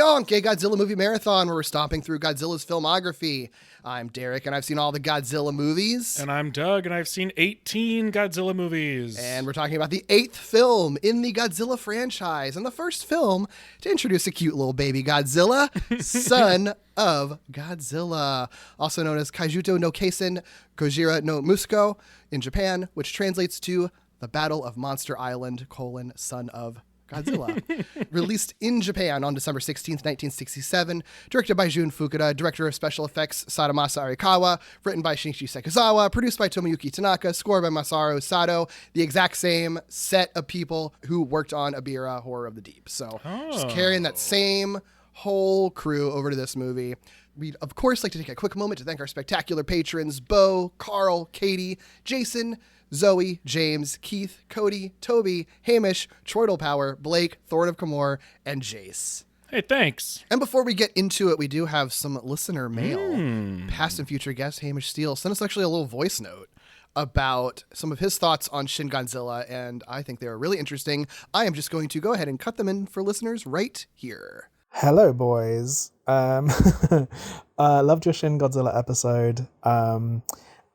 Yonk, a Godzilla movie marathon where we're stomping through Godzilla's filmography. I'm Derek, and I've seen all the Godzilla movies. And I'm Doug, and I've seen 18 Godzilla movies. And we're talking about the 8th film in the Godzilla franchise, and the first film to introduce a cute little baby Godzilla, son of Godzilla, also known as Kaijuto no Keisen Gojira no Musuko in Japan, which translates to the Battle of Monster Island, son of Godzilla. Released in Japan on December 16th, 1967, directed by Jun Fukuda, director of special effects Sadamasa Arikawa, written by Shinichi Sekizawa, produced by Tomoyuki Tanaka, scored by Masaru Sato, the exact same set of people who worked on Abira, Horror of the Deep. So just carrying that same whole crew over to this movie. We'd, of course, like to take a quick moment to thank our spectacular patrons, Bo, Carl, Katie, Jason, Zoe, James, Keith, Cody, Toby, Hamish, Troidal Blake, Thorn of Camor, and Jace. Hey, thanks. And before we get into it, we do have some listener mail. Past and future guest Hamish Steele sent us actually a little voice note about some of his thoughts on Shin Godzilla, and I think they are really interesting. I am just going to go ahead and cut them in for listeners right here. Hello, boys. Loved your Shin Godzilla episode.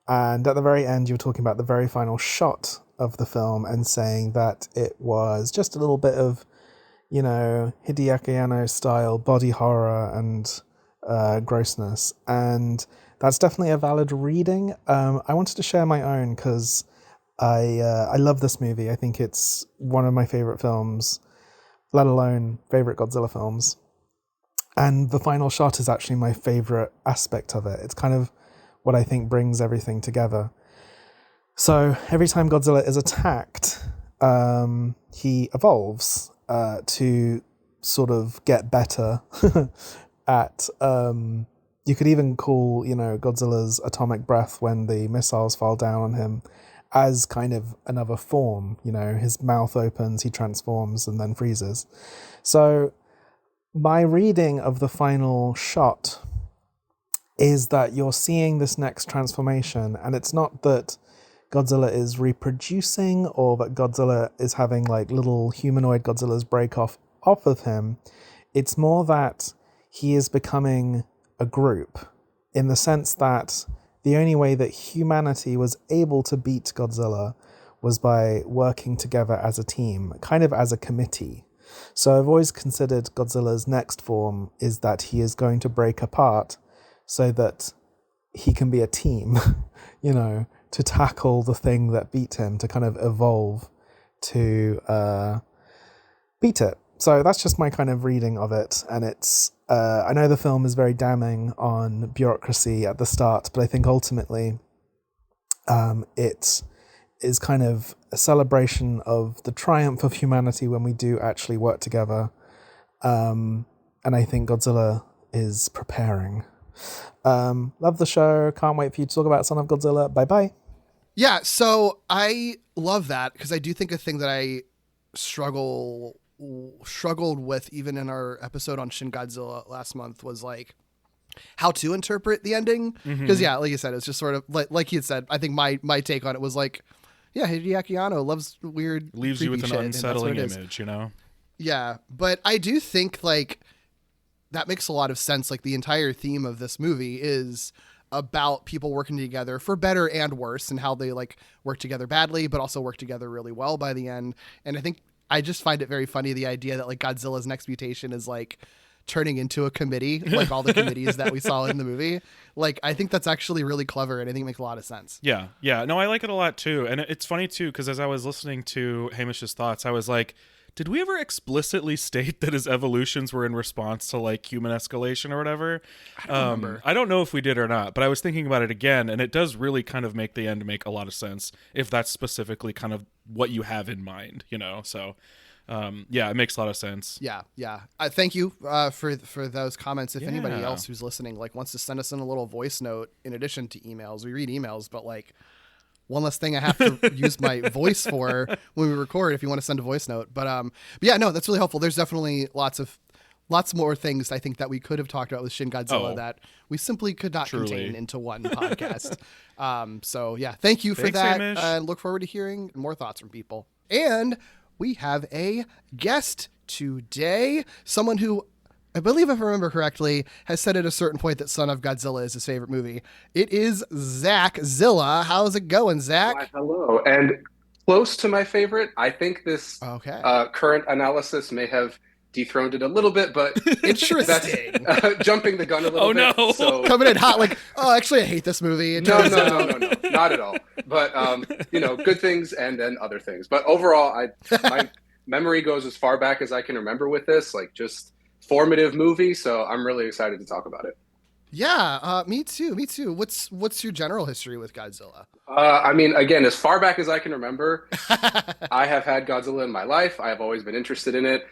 And at the very end, you were talking about the very final shot of the film and saying that it was just a little bit of, Hideaki Anno style body horror and grossness. And that's definitely a valid reading. I wanted to share my own because I love this movie. I think it's one of my favorite films, let alone favorite Godzilla films. And the final shot is actually my favorite aspect of it. It's kind of what I think brings everything together. So every time Godzilla is attacked, he evolves to sort of get better at, you could even call, Godzilla's atomic breath when the missiles fall down on him as kind of another form. His mouth opens, he transforms and then freezes. So my reading of the final shot is that you're seeing this next transformation, and it's not that Godzilla is reproducing or that Godzilla is having like little humanoid Godzillas break off of him. It's more that he is becoming a group, in the sense that the only way that humanity was able to beat Godzilla was by working together as a team, kind of as a committee. So I've always considered Godzilla's next form is that he is going to break apart so that he can be a team, to tackle the thing that beat him, to kind of evolve to beat it. So that's just my kind of reading of it. And it's, I know the film is very damning on bureaucracy at the start, but I think ultimately it is kind of a celebration of the triumph of humanity when we do actually work together. And I think Godzilla is preparing. Love the show. Can't wait for you to talk about Son of Godzilla. Bye-bye. Yeah, so I love that because I do think a thing that I struggled with even in our episode on Shin Godzilla last month was like how to interpret the ending. Because like you said, it's just sort of like he had said, I think my take on it was like, yeah, Hideaki Anno loves weird, leaves you with an unsettling image, Yeah, but I do think like that makes a lot of sense. Like the entire theme of this movie is about people working together for better and worse, and how they like work together badly, but also work together really well by the end. And I think I just find it very funny, the idea that like Godzilla's next mutation is like turning into a committee, like all the committees that we saw in the movie. Like, I think that's actually really clever, and I think it makes a lot of sense. Yeah. No, I like it a lot too. And it's funny too, because as I was listening to Hamish's thoughts, I was like, did we ever explicitly state that his evolutions were in response to like human escalation or whatever? I don't remember. I don't know if we did or not, but I was thinking about it again, and it does really kind of make the end make a lot of sense if that's specifically kind of what you have in mind, So yeah, it makes a lot of sense. Yeah. Thank you for those comments. If anybody else who's listening like wants to send us in a little voice note in addition to emails, we read emails, but like one less thing I have to use my voice for when we record if you want to send a voice note. But yeah, no, that's really helpful. There's definitely lots more things I think that we could have talked about with Shin Godzilla that we simply could not contain into one podcast. So yeah, thank you for that. And look forward to hearing more thoughts from people. And we have a guest today, someone who I believe if I remember correctly, has said at a certain point that Son of Godzilla is his favorite movie. It is Zakzilla. How's it going, Zach? Why, hello. And close to my favorite. I think this Okay. current analysis may have dethroned it a little bit, but Interesting. that's jumping the gun a little bit. No. So Coming in hot like, oh, actually, I hate this movie. no, not at all. But good things and then other things. But overall, my memory goes as far back as I can remember with this, like just formative movie. So I'm really excited to talk about it. Yeah, me too. What's your general history with Godzilla? Again, as far back as I can remember, I have had Godzilla in my life. I have always been interested in it.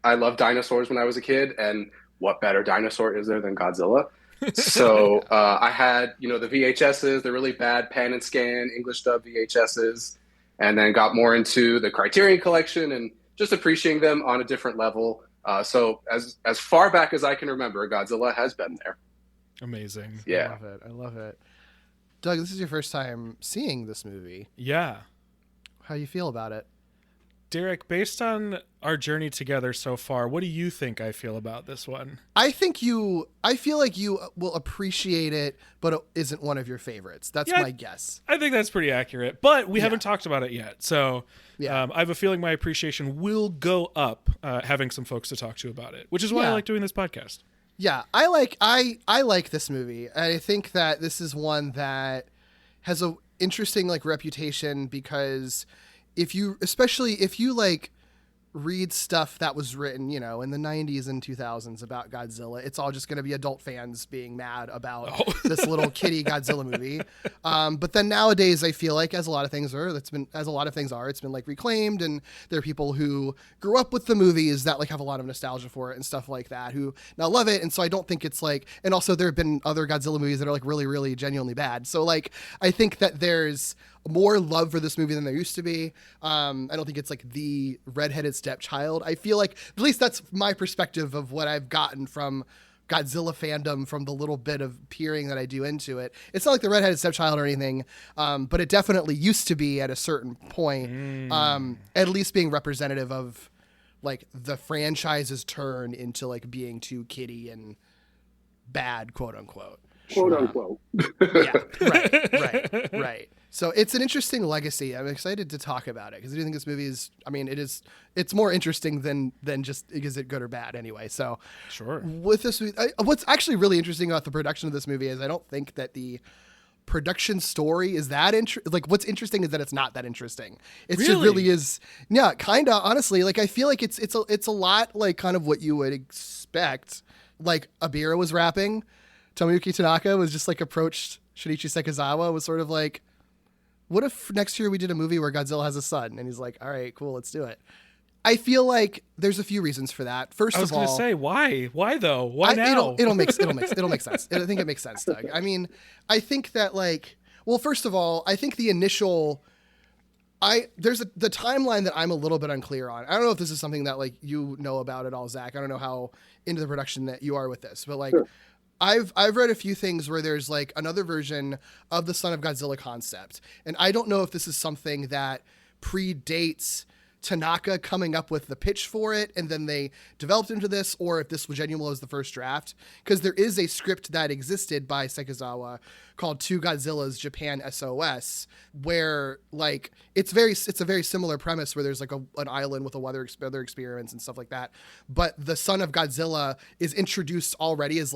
I loved dinosaurs when I was a kid, and what better dinosaur is there than Godzilla? So I had, the VHSs, the really bad pan and scan English dub VHSs, and then got more into the Criterion collection and just appreciating them on a different level. So as far back as I can remember, Godzilla has been there. Amazing. Yeah. I love it. Doug, this is your first time seeing this movie. Yeah. How do you feel about it? Derek, based on our journey together so far, what do you think I feel about this one? I feel like you will appreciate it, but it isn't one of your favorites. That's my guess. I think that's pretty accurate, but we haven't talked about it yet. So Yeah. I have a feeling my appreciation will go up having some folks to talk to about it, which is why I like doing this podcast. Yeah, I like this movie. I think that this is one that has a interesting reputation because especially if you read stuff that was written, in the 90s and 2000s about Godzilla, it's all just going to be adult fans being mad about this little kitty Godzilla movie. But then nowadays, I feel like as a lot of things are, it's been reclaimed, and there are people who grew up with the movies that have a lot of nostalgia for it and stuff like that who now love it. And so I don't think it's and also there have been other Godzilla movies that are really, really genuinely bad. So I think that there's more love for this movie than there used to be. I don't think it's the redheaded stepchild. I feel at least that's my perspective of what I've gotten from Godzilla fandom from the little bit of peering that I do into it. It's not like the redheaded stepchild or anything, but it definitely used to be at a certain point, at least being representative of the franchise's turn into being too kiddie and bad, quote unquote. Quote unquote. Yeah, right. So it's an interesting legacy. I'm excited to talk about it because I do think this movie is, it's more interesting than just is it good or bad anyway. So sure. With this movie, what's actually really interesting about the production of this movie is I don't think that the production story is that what's interesting is that it's not that interesting. It really is. Yeah, kind of honestly, I feel like it's a lot kind of what you would expect. Abira was rapping. Tomoyuki Tanaka was just approached Shinichi Sekizawa, was sort of what if next year we did a movie where Godzilla has a son? And he's like, all right, cool, let's do it. I feel like there's a few reasons for that. First of all, I was going to say, why? Why though? Why now? It'll make sense. I think it makes sense, Doug. I think that first of all, I think the initial, there's the timeline that I'm a little bit unclear on. I don't know if this is something that you know about at all, Zach. I don't know how into the production that you are with this, but Sure. I've read a few things where there's another version of the Son of Godzilla concept. And I don't know if this is something that predates Tanaka coming up with the pitch for it and then they developed into this, or if this genuinely was the first draft. Because there is a script that existed by Sekizawa called Two Godzillas Japan SOS, where it's a very similar premise where there's an island with weather experiments and stuff like that. But the Son of Godzilla is introduced already as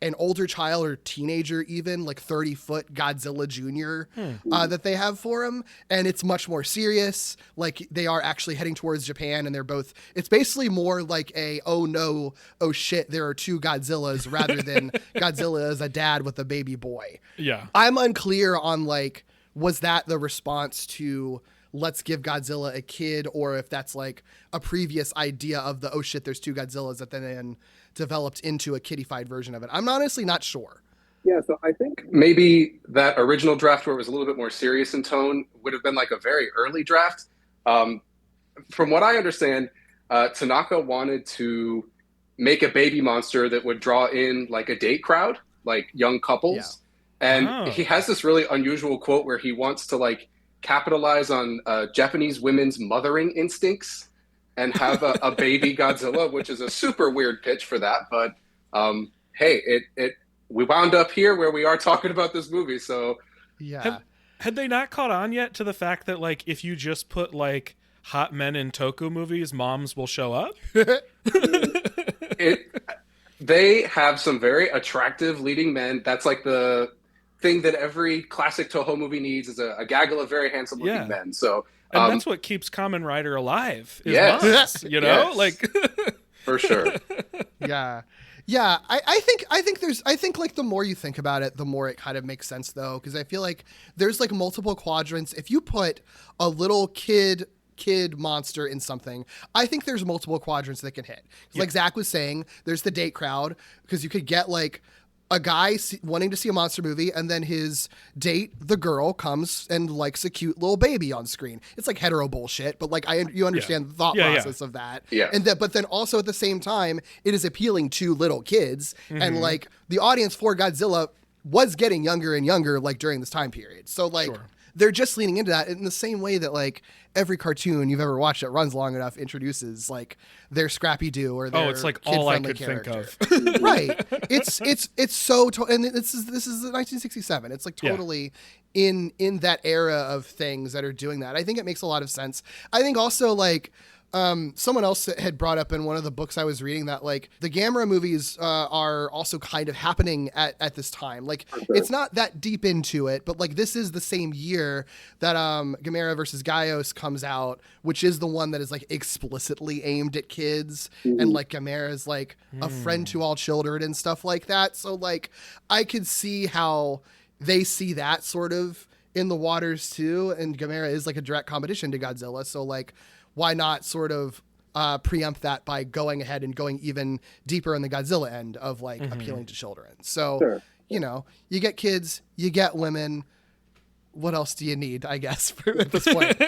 an older child or teenager, even 30-foot Godzilla Jr. That they have for him. And it's much more serious. They are actually heading towards Japan and it's basically more oh no, oh shit, there are two Godzillas rather than Godzilla as a dad with a baby boy. Yeah. I'm unclear on was that the response to let's give Godzilla a kid, or if that's a previous idea of the, oh shit, there's two Godzillas that then developed into a kiddified version of it. I'm honestly not sure. Yeah, so I think maybe that original draft where it was a little bit more serious in tone would have been a very early draft. From what I understand, Tanaka wanted to make a baby monster that would draw in a date crowd, young couples. Yeah. And he has this really unusual quote where he wants to capitalize on Japanese women's mothering instincts. and have a baby Godzilla, which is a super weird pitch for that. But hey, we wound up here where we are talking about this movie. So Yeah. Had they not caught on yet to the fact that like if you just put like hot men in Toku movies, moms will show up? They have some very attractive leading men. That's like the thing that every classic Toho movie needs is a gaggle of very handsome looking men. So and that's what keeps Kamen Rider alive. Is yes, moms, you know, yes. like for sure. Yeah. I think like the more you think about it, the more it kind of makes sense though, because I feel like there's like multiple quadrants. If you put a little kid monster in something, I think there's multiple quadrants that can hit. Like Zach was saying, there's the date crowd, because you could get like a guy wanting to see a monster movie, and then his date, the girl, comes and likes a cute little baby on screen. It's like hetero bullshit, but like you understand the thought process of that. Yeah. And but then also at the same time, it is appealing to little kids, and like the audience for Godzilla was getting younger and younger like during this time period. So like they're just leaning into that in the same way that like every cartoon you've ever watched that runs long enough introduces like their Scrappy Doo or their it's like all I could character. think of. Right. It's so and this is 1967. It's like totally in that era of things that are doing that. I think it makes a lot of sense. I think also like someone else had brought up in one of the books I was reading that like the Gamera movies are also kind of happening at this time. Like it's not that deep into it, but like this is the same year that Gamera versus Gaios comes out, which is the one that is like explicitly aimed at kids, and like Gamera is like a friend to all children and stuff like that. So like I could see how they see that sort of in the waters too, and Gamera is like a direct competition to Godzilla. So like why not sort of preempt that by going ahead and going even deeper in the Godzilla end of like appealing to children. So, you know, you get kids, you get women. What else do you need, I guess, at this point?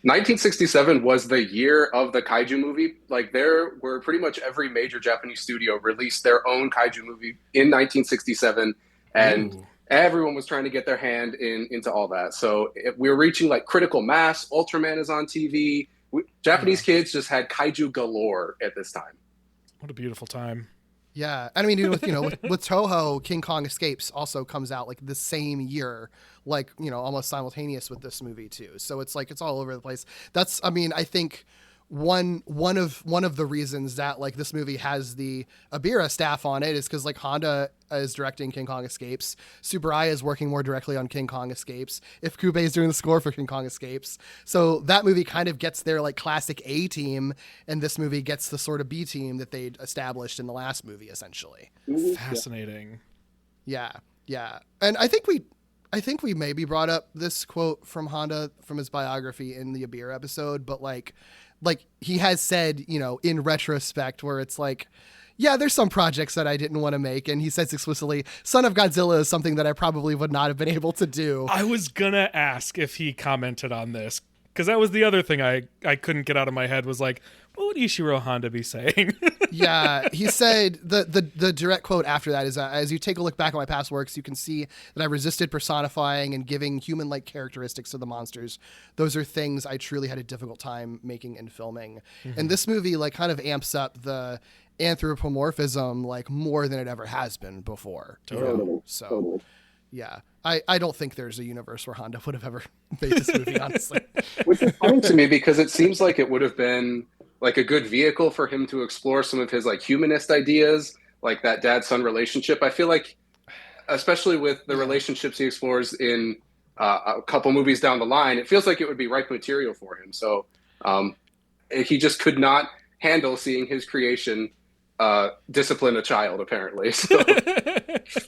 1967 was the year of the kaiju movie. Like there were pretty much every major Japanese studio released their own kaiju movie in 1967. And everyone was trying to get their hand into all that. So we were reaching like critical mass. Ultraman is on TV. Japanese kids just had kaiju galore at this time. What a beautiful time. Yeah. And I mean, with Toho, King Kong Escapes also comes out like the same year, like, you know, almost simultaneous with this movie too. So it's like, it's all over the place. That's, I mean, I think one of the reasons that like this movie has the Abira staff on it is because like Honda is directing King Kong Escapes, Tsuburaya is working more directly on King Kong Escapes, Ifukube is doing the score for King Kong Escapes, so that movie kind of gets their like classic A team, and this movie gets the sort of B team that they'd established in the last movie essentially. Fascinating. Yeah, and I think we maybe brought up this quote from Honda from his biography in the Abira episode, but like he has said, you know, in retrospect, where it's like, yeah, there's some projects that I didn't want to make. And he says explicitly, Son of Godzilla is something that I probably would not have been able to do. I was gonna ask if he commented on this, because that was the other thing I couldn't get out of my head was like, what would Ishirō Honda be saying? Yeah, he said the direct quote after that is, as you take a look back at my past works, you can see that I resisted personifying and giving human-like characteristics to the monsters. Those are things I truly had a difficult time making and filming. And this movie like kind of amps up the anthropomorphism like more than it ever has been before. Totally. So yeah, I don't think there's a universe where Honda would have ever made this movie, honestly. Which is funny to me because it seems like it would have been like a good vehicle for him to explore some of his like humanist ideas, like that dad-son relationship. I feel like, especially with the relationships he explores in a couple movies down the line, it feels like it would be ripe material for him. So he just could not handle seeing his creation discipline a child, apparently. So.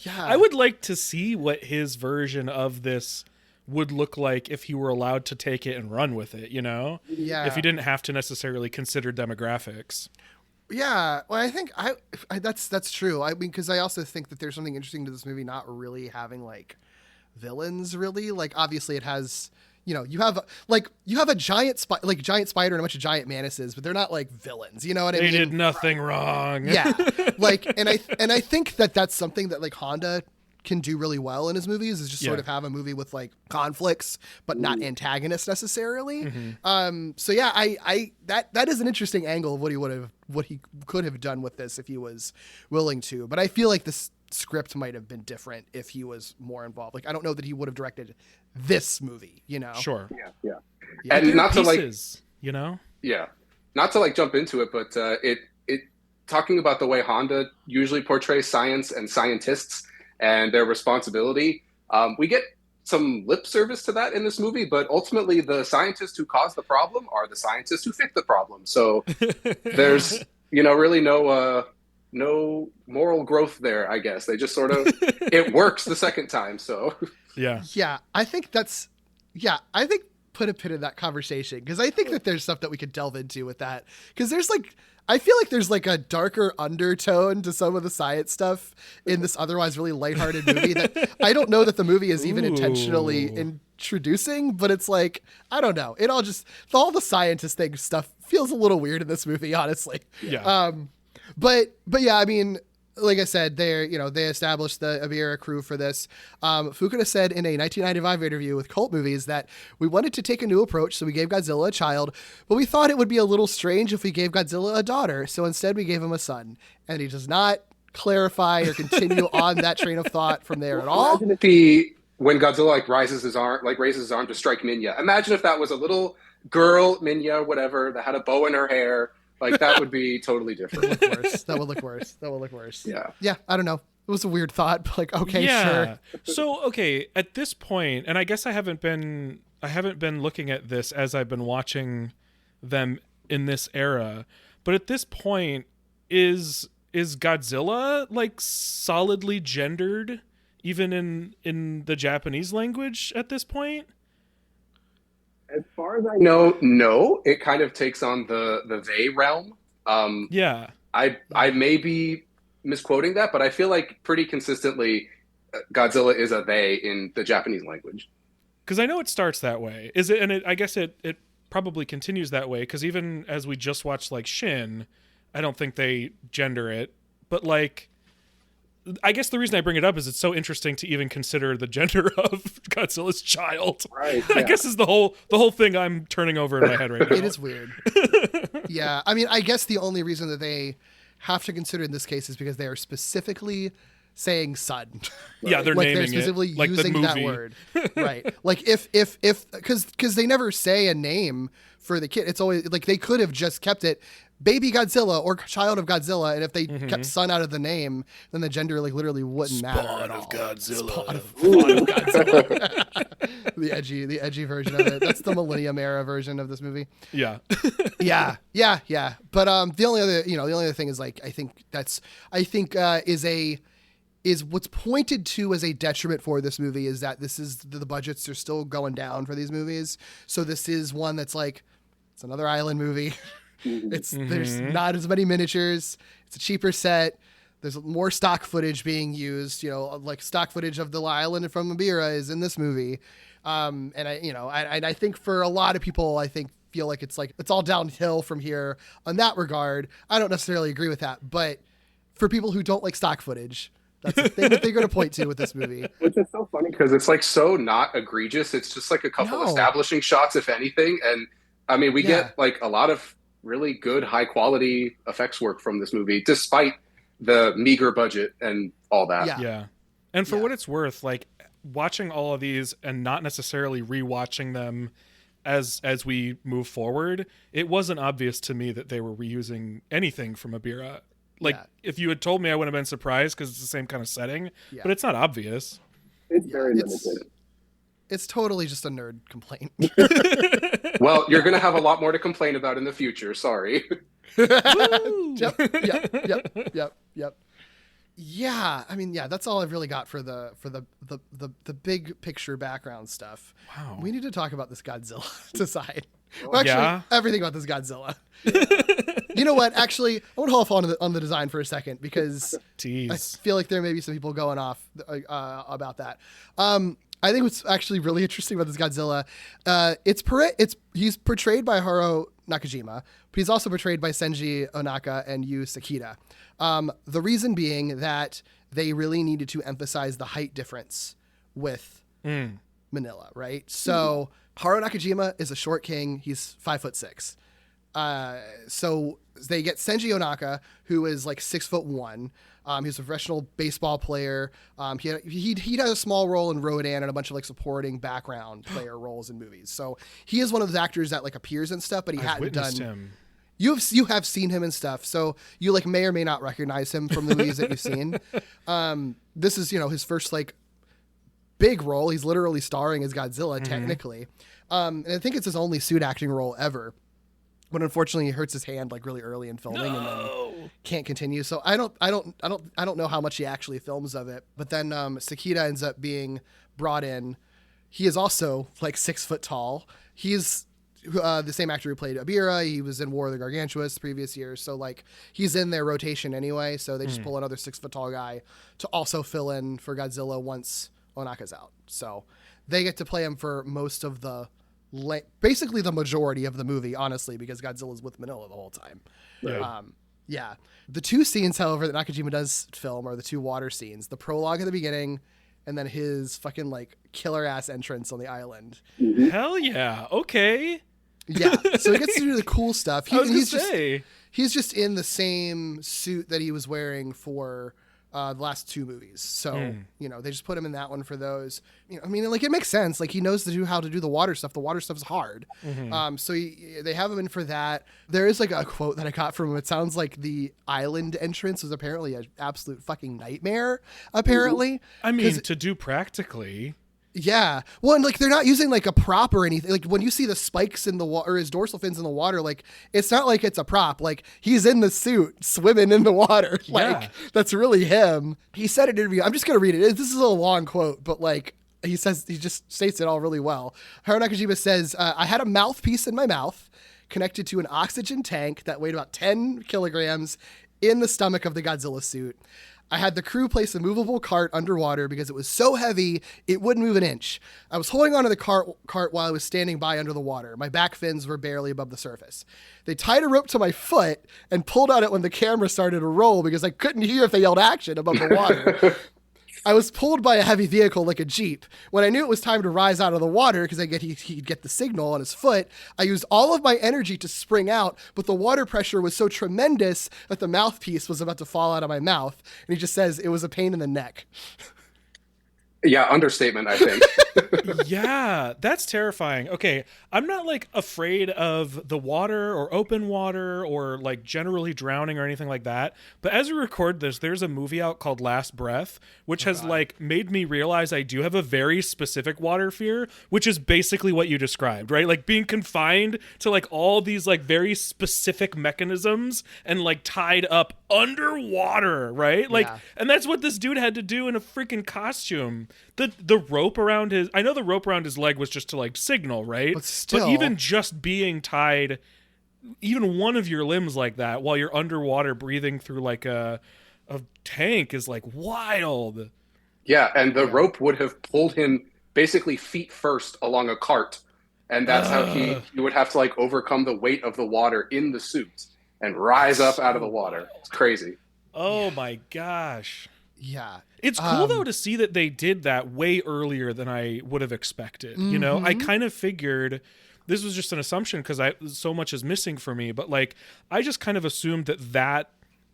Yeah, I would like to see what his version of this would look like if he were allowed to take it and run with it, you know? Yeah. If he didn't have to necessarily consider demographics. Yeah, well, I think I that's true. I mean, because I also think that there's something interesting to this movie not really having like villains, really. Like, obviously, it has, you know, you have a giant spider and a bunch of giant manises, but they're not like villains. You know what I mean? They did nothing wrong. Yeah, like, and I think that that's something that like Honda can do really well in his movies is just sort of have a movie with like conflicts, but not antagonists necessarily. So yeah, I that is an interesting angle of what he could have done with this if he was willing to. But I feel like this script might have been different if he was more involved. Like, I don't know that he would have directed this movie, you know? Sure. Yeah. And not to like, you know? Yeah. Not to like jump into it, but it talking about the way Honda usually portrays science and scientists and their responsibility. We get some lip service to that in this movie, but ultimately the scientists who caused the problem are the scientists who fixed the problem. So there's, really no moral growth there, I guess. They just sort of, it works the second time. So yeah, I think put a pin in that conversation, because I think that there's stuff that we could delve into with that, because there's like, I feel like there's like a darker undertone to some of the science stuff in this otherwise really lighthearted movie that I don't know that the movie is even intentionally introducing, but it's like, I don't know. It all the scientist thing stuff feels a little weird in this movie, honestly. Yeah. But yeah, I mean, like I said, they established the Abira crew for this. Fukuda said in a 1995 interview with Cult Movies that we wanted to take a new approach, so we gave Godzilla a child, but we thought it would be a little strange if we gave Godzilla a daughter, so instead we gave him a son. And he does not clarify or continue on that train of thought from there at all. Imagine if when Godzilla raises his arm to strike Minya. Imagine if that was a little girl, Minya, whatever, that had a bow in her hair. Like, that would be totally different. That would look worse. Yeah. Yeah, I don't know. It was a weird thought, but like, okay, sure. So, okay, at this point, and I guess I haven't been looking at this as I've been watching them in this era, but at this point, is Godzilla like solidly gendered even in the Japanese language at this point? As far as I know, no. It kind of takes on the they realm. I may be misquoting that, but I feel like pretty consistently Godzilla is a they in the Japanese language. Because I know it starts that way. Is it? And I guess it probably continues that way. Because even as we just watched like Shin, I don't think they gender it. But like, I guess the reason I bring it up is it's so interesting to even consider the gender of Godzilla's child. Right. I guess is the whole thing I'm turning over in my head right now. It is weird. Yeah. I mean, I guess the only reason that they have to consider in this case is because they are specifically saying son. Yeah, they're like naming they're specifically it like using the that movie. word. Right. Like if because they never say a name for the kid. It's always like they could have just kept it Baby Godzilla or Child of Godzilla, and if they kept son out of the name, then the gender like literally wouldn't matter. Spawn of Godzilla. Spawn of Godzilla. the edgy version of it. That's the Millennium era version of this movie. Yeah. Yeah. But the only other thing is like is what's pointed to as a detriment for this movie is that the budgets are still going down for these movies. So this is one that's like, it's another island movie. There's not as many miniatures. It's a cheaper set. There's more stock footage being used, like stock footage of the island from Abira is in this movie. And I think for a lot of people, feel like it's all downhill from here on that regard. I don't necessarily agree with that, but for people who don't like stock footage, that's the thing that they're going to point to with this movie. Which is so funny because it's like so not egregious. It's just like a couple establishing shots, if anything. And I mean, we get like a lot of really good high quality effects work from this movie, despite the meager budget and all that. Yeah. And for what it's worth, like watching all of these and not necessarily rewatching them as we move forward, it wasn't obvious to me that they were reusing anything from Abira. Like if you had told me, I wouldn't have been surprised because it's the same kind of setting, but it's not obvious. It's very limited. It's totally just a nerd complaint. Well, you're going to have a lot more to complain about in the future. Sorry. Yep. Yeah, I mean, that's all I've really got for the big picture background stuff. Wow. We need to talk about this Godzilla design. Well, actually, everything about this Godzilla. You know what? Actually, I want to hold off on the design for a second because I feel like there may be some people going off about that. I think what's actually really interesting about this Godzilla, he's portrayed by Haruo Nakajima, but he's also portrayed by Senji Onaka and Yu Sakita. The reason being that they really needed to emphasize the height difference with Manila, right? So Haruo Nakajima is a short king. He's 5'6". So they get Senji Onaka, who is like 6'1". He's a professional baseball player. He had a small role in Rodan and a bunch of like supporting background player roles in movies. So he is one of those actors that like appears and stuff, but he hadn't done. Him. You have seen him and stuff, so you like may or may not recognize him from the movies that you've seen. This is his first like big role. He's literally starring as Godzilla technically, and I think it's his only suit acting role ever. But unfortunately, he hurts his hand like really early in filming and then can't continue. So I don't know how much he actually films of it. But then Sakita ends up being brought in. He is also like 6 foot tall. He's the same actor who played Abira. He was in War of the Gargantuas the previous year. So like he's in their rotation anyway. So they just pull another 6 foot tall guy to also fill in for Godzilla once Onaka's out. So they get to play him for most of the basically the majority of the movie, honestly, because Godzilla's with Manila the whole time. Right. The two scenes, however, that Nakajima does film are the two water scenes, the prologue at the beginning and then his fucking like killer ass entrance on the island. Hell yeah. Okay. Yeah. So he gets to do the cool stuff. He's just in the same suit that he was wearing for the last two movies. So, they just put him in that one for those. Like it makes sense. Like he knows how to do the water stuff. The water stuff is hard. So they have him in for that. There is like a quote that I got from him. It sounds like the island entrance was apparently an absolute fucking nightmare, apparently. I mean, to do practically. Yeah. Well, and like they're not using like a prop or anything. Like when you see the spikes in the water, or his dorsal fins in the water, like it's not like it's a prop. Like he's in the suit swimming in the water. Like that's really him. He said in an interview, I'm just going to read it. This is a long quote, but like he just states it all really well. Haruo Nakajima says, I had a mouthpiece in my mouth connected to an oxygen tank that weighed about 10 kilograms in the stomach of the Godzilla suit. I had the crew place a movable cart underwater because it was so heavy it wouldn't move an inch. I was holding onto the cart while I was standing by under the water. My back fins were barely above the surface. They tied a rope to my foot and pulled on it when the camera started to roll because I couldn't hear if they yelled action above the water. I was pulled by a heavy vehicle like a Jeep. When I knew it was time to rise out of the water, because he'd get the signal on his foot, I used all of my energy to spring out, but the water pressure was so tremendous that the mouthpiece was about to fall out of my mouth. And he just says it was a pain in the neck. Yeah, understatement, I think. Yeah, that's terrifying. Okay, I'm not like afraid of the water or open water or like generally drowning or anything like that. But as we record this, there's a movie out called Last Breath, which has like made me realize I do have a very specific water fear, which is basically what you described, right? Like being confined to like all these like very specific mechanisms and like tied up underwater, right? Like, and that's what this dude had to do in a freaking costume. The rope around his, I know the rope around his leg was just to like signal, right? But still, but even just being tied, even one of your limbs like that while you're underwater breathing through like a tank is like wild. Yeah, and the rope would have pulled him basically feet first along a cart, and that's how he would have to like overcome the weight of the water in the suit and rise up out of the water. It's crazy. Oh my gosh. Yeah. It's cool though to see that they did that way earlier than I would have expected. You know, I kind of figured this was just an assumption because so much is missing for me, but like I just kind of assumed that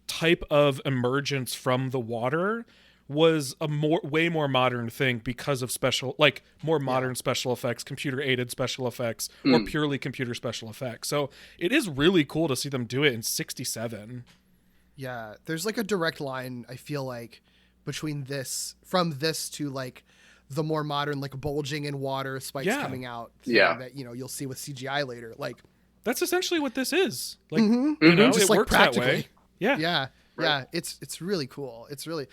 type of emergence from the water was a way more modern thing because of more modern special effects, computer aided special effects, or purely computer special effects. So it is really cool to see them do it in 1967. Yeah, there's like a direct line, I feel like, between from this to like the more modern, like bulging in water, spikes coming out. That, you'll see with CGI later. Like that's essentially what this is. Like, you know, just it like works that way. Yeah. Yeah. Right. Yeah. It's really cool. It's really,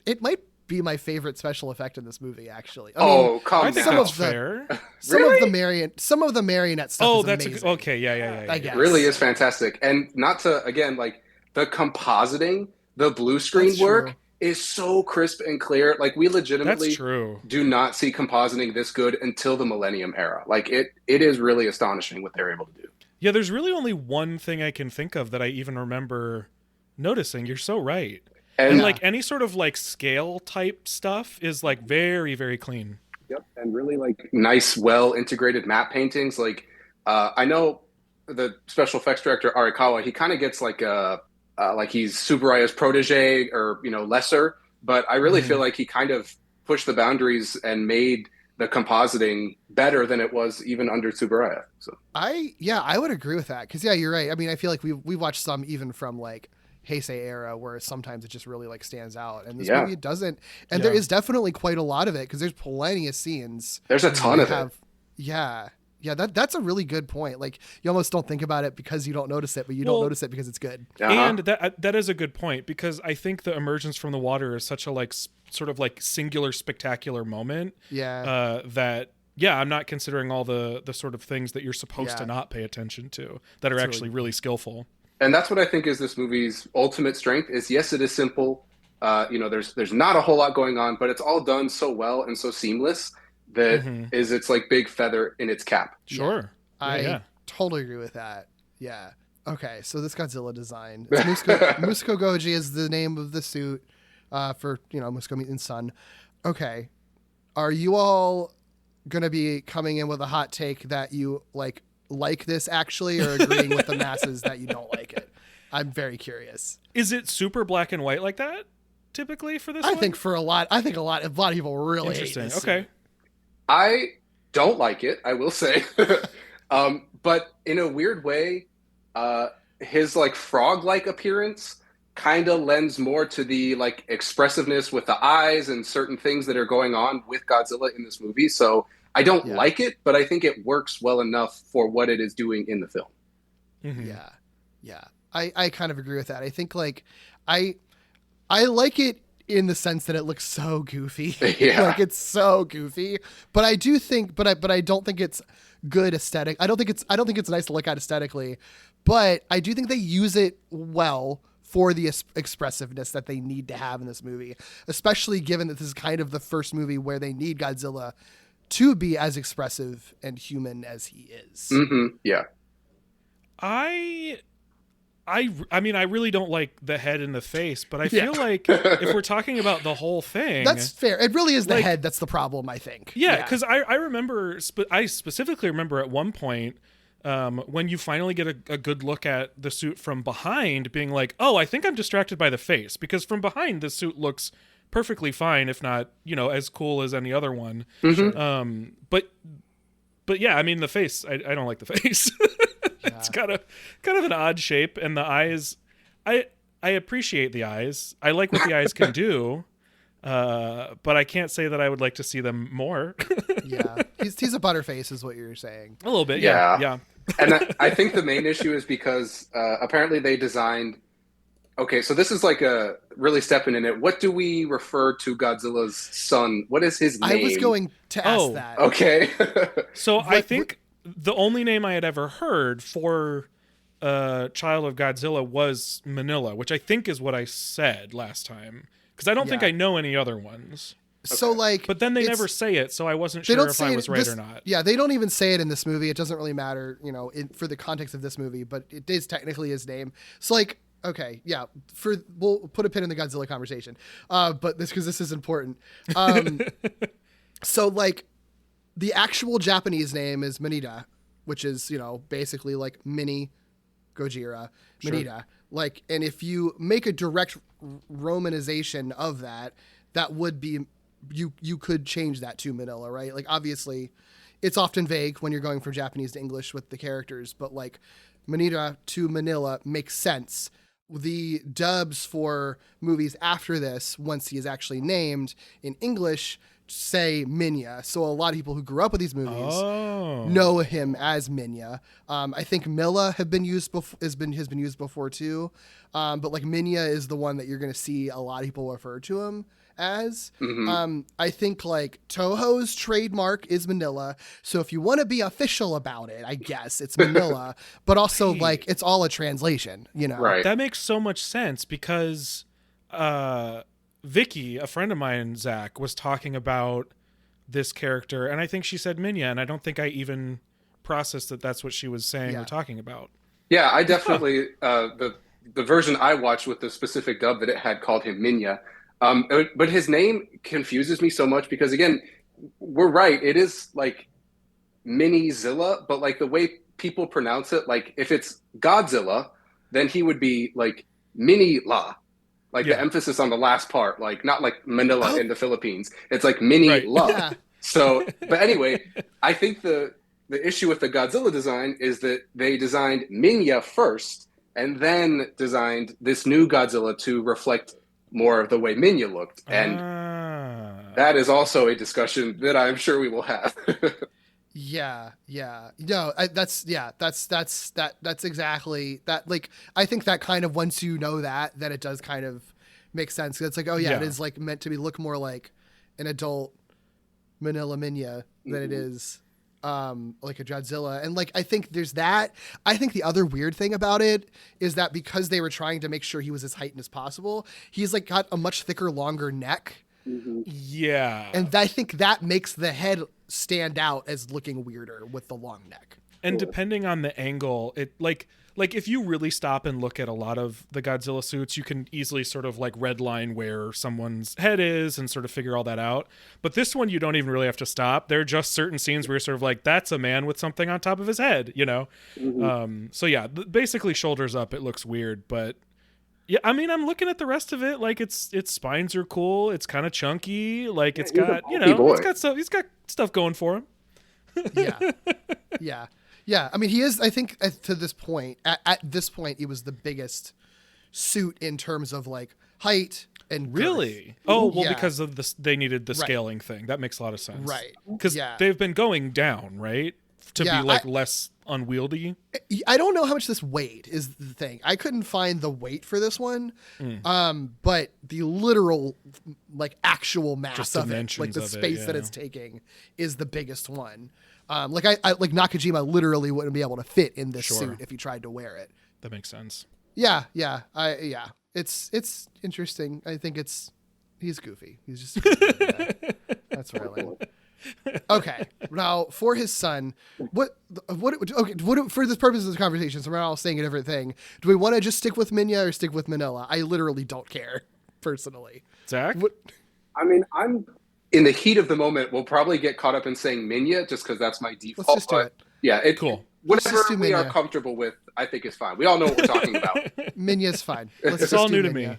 it might be my favorite special effect in this movie, actually. I mean, come think down. that's fair. Some of the marionette stuff is that's amazing. okay. Yeah. I guess. It really is fantastic. And not to, again, like the compositing, the blue screen work is so crisp and clear. Like we legitimately do not see compositing this good until the Millennium era. Like it is really astonishing what they're able to do. Yeah, there's really only one thing I can think of that I even remember noticing. You're so right. And like any sort of like scale type stuff is like very, very clean. Yep, and really like nice, well integrated matte paintings. Like I know the special effects director Arakawa, he kind of gets like he's Tsuburaya's protege or lesser, but I really feel like he kind of pushed the boundaries and made the compositing better than it was even under Tsuburaya. So I would agree with that because you're right. I mean, I feel like we watched some even from like Heisei era where sometimes it just really like stands out, and this movie doesn't. And there is definitely quite a lot of it because there's plenty of scenes. There's a ton of it. Yeah, that's a really good point. Like you almost don't think about it because you don't notice it, but you don't notice it because it's good. And that is a good point because I think the emergence from the water is such a like sort of like singular spectacular moment. That I'm not considering all the sort of things that you're supposed to not pay attention to that are actually really skillful. And that's what I think is this movie's ultimate strength is, yes, it is simple. There's not a whole lot going on, but it's all done so well and so seamless that is its like big feather in its cap. Sure. I totally agree with that. Yeah. Okay. So this Godzilla design, Musuko Goji is the name of the suit for, Musuko Meeten's son. Okay. Are you all going to be coming in with a hot take that you like this actually, or agreeing with the masses that you don't like it? I'm very curious. Is it super black and white like that typically for this I one? think a lot of people really hate this. Okay. I don't like it, I will say. But in a weird way, his like frog-like appearance kind of lends more to the like expressiveness with the eyes and certain things that are going on with Godzilla in this movie. So I don't like it, but I think it works well enough for what it is doing in the film. Yeah. I kind of agree with that. I think like I like it in the sense that it looks so goofy. Like it's so goofy. But I do think but I don't think it's good aesthetic. I don't think it's nice to look at aesthetically, but I do think they use it well for the expressiveness that they need to have in this movie, especially given that this is kind of the first movie where they need Godzilla to be as expressive and human as he is. Yeah. I mean, I really don't like the head and the face, but I feel like if we're talking about the whole thing, that's fair. It really is the head that's the problem, I think. Yeah, because I remember, I specifically remember at one point when you finally get a good look at the suit from behind, being like, oh, I think I'm distracted by the face, because from behind the suit looks perfectly fine, if not, as cool as any other one. But yeah, I mean, the face, I don't like the face. It's kind of an odd shape, and the eyes, I appreciate the eyes. I like what the eyes can do, but I can't say that I would like to see them more. He's a butterface is what you're saying. A little bit, yeah. And I think the main issue is because apparently they designed. Okay, so this is like a really stepping in it. What do we refer to Godzilla's son? What is his name? I was going to ask that. Okay. So I think the only name I had ever heard for child of Godzilla was Manila, which I think is what I said last time, because I don't think I know any other ones. So but then they never say it, so I wasn't sure if I was right or not. Yeah, they don't even say it in this movie. It doesn't really matter, for the context of this movie, but it is technically his name. So okay, yeah. We'll put a pin in the Godzilla conversation, but because this is important. So the actual Japanese name is Manita, which is basically like mini Gojira, Manita. And if you make a direct romanization of that, that would be you could change that to Manila, right? Like obviously, it's often vague when you're going from Japanese to English with the characters, but Manita to Manila makes sense. The dubs for movies after this, once he is actually named in English, say Minya. So a lot of people who grew up with these movies know him as Minya. I think Milla has been used before too. But Minya is the one that you're going to see a lot of people refer to him as. I think Toho's trademark is Manila. So if you want to be official about it, I guess it's Manila, but also it's all a translation, Right. That makes so much sense because, Vicky, a friend of mine, Zach, was talking about this character, and I think she said Minya, and I don't think I even processed that that's what she was saying or talking about. Yeah, I definitely the version I watched with the specific dub that it had called him Minya. But his name confuses me so much because, again, we're right. It is like Mini-Zilla, but like the way people pronounce it, like if it's Godzilla, then he would be like Mini-La. Like the emphasis on the last part, like not like Manila in the Philippines. It's like Mini-La. Right. Yeah. So, but anyway, I think the issue with the Godzilla design is that they designed Minya first and then designed this new Godzilla to reflect more of the way Minya looked. And that is also a discussion that I'm sure we will have. Yeah. No, that's exactly that. Like, I think that kind of, once you know that it does kind of make sense. It's like, it is like meant to look more like an adult Manila Minya than it is like a Godzilla. And like, I think there's that. I think the other weird thing about it is that because they were trying to make sure he was as heightened as possible, he's like got a much thicker, longer neck. Yeah. And I think that makes the head stand out as looking weirder with the long neck. And depending on the angle, it like if you really stop and look at a lot of the Godzilla suits, you can easily sort of like redline where someone's head is and sort of figure all that out. But this one, you don't even really have to stop. There are just certain scenes where you're sort of like, that's a man with something on top of his head, you know? So yeah, basically shoulders up, it looks weird, but yeah, I mean, I'm looking at the rest of it. Like its spines are cool. It's kind of chunky. Like it's got, he's got stuff going for him. Yeah. I mean, he is, I think to this point, at this point, he was the biggest suit in terms of like height and really? girth. Oh, well, because of they needed the scaling thing. That makes a lot of sense. Right. Because they've been going down, right? To be like less unwieldy. I don't know how much this weighed is the thing. I couldn't find the weight for this one. But the literal like actual mass of it, like the space that it's taking, is the biggest one. Like I like Nakajima literally wouldn't be able to fit in this suit if he tried to wear it. That makes sense. Yeah. It's interesting. I think he's goofy. He's just a goofy guy. That's really. Okay, now for his son, for this purpose of this conversation, so we're all saying a different thing. Do we want to just stick with Minya or stick with Manila? I literally don't care, personally. Zach? I mean, I'm in the heat of the moment. We'll probably get caught up in saying Minya just because that's my default. Let's just do it. Yeah, cool. Whatever we are comfortable with, I think is fine. We all know what we're talking about. Minya's fine. It's all new to me.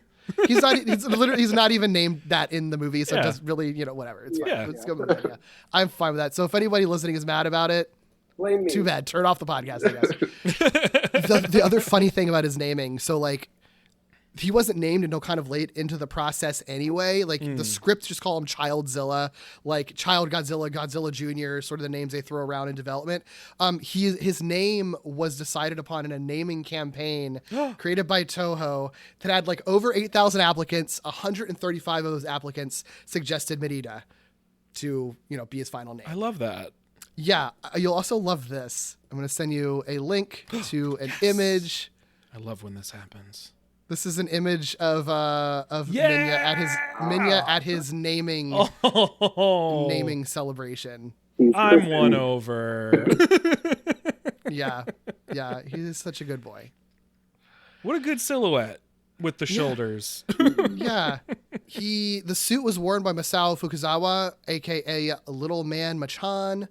He's not even named that in the movie, so just really, whatever. It's fine. Let's go with Minya. I'm fine with that. So if anybody listening is mad about it, blame me. Too bad. Turn off the podcast, I guess. The other funny thing about his naming, so like he wasn't named until kind of late into the process anyway. Like the scripts just call him Childzilla, like Child Godzilla, Godzilla Jr., sort of the names they throw around in development. His name was decided upon in a naming campaign created by Toho that had like over 8,000 applicants. 135 of those applicants suggested Merida to, be his final name. I love that. Yeah. You'll also love this. I'm going to send you a link to an image. I love when this happens. This is an image of Minya at his naming celebration. I'm won over. Yeah, he's such a good boy. What a good silhouette with the shoulders. Yeah, the suit was worn by Masao Fukuzawa, aka Little Man Machan,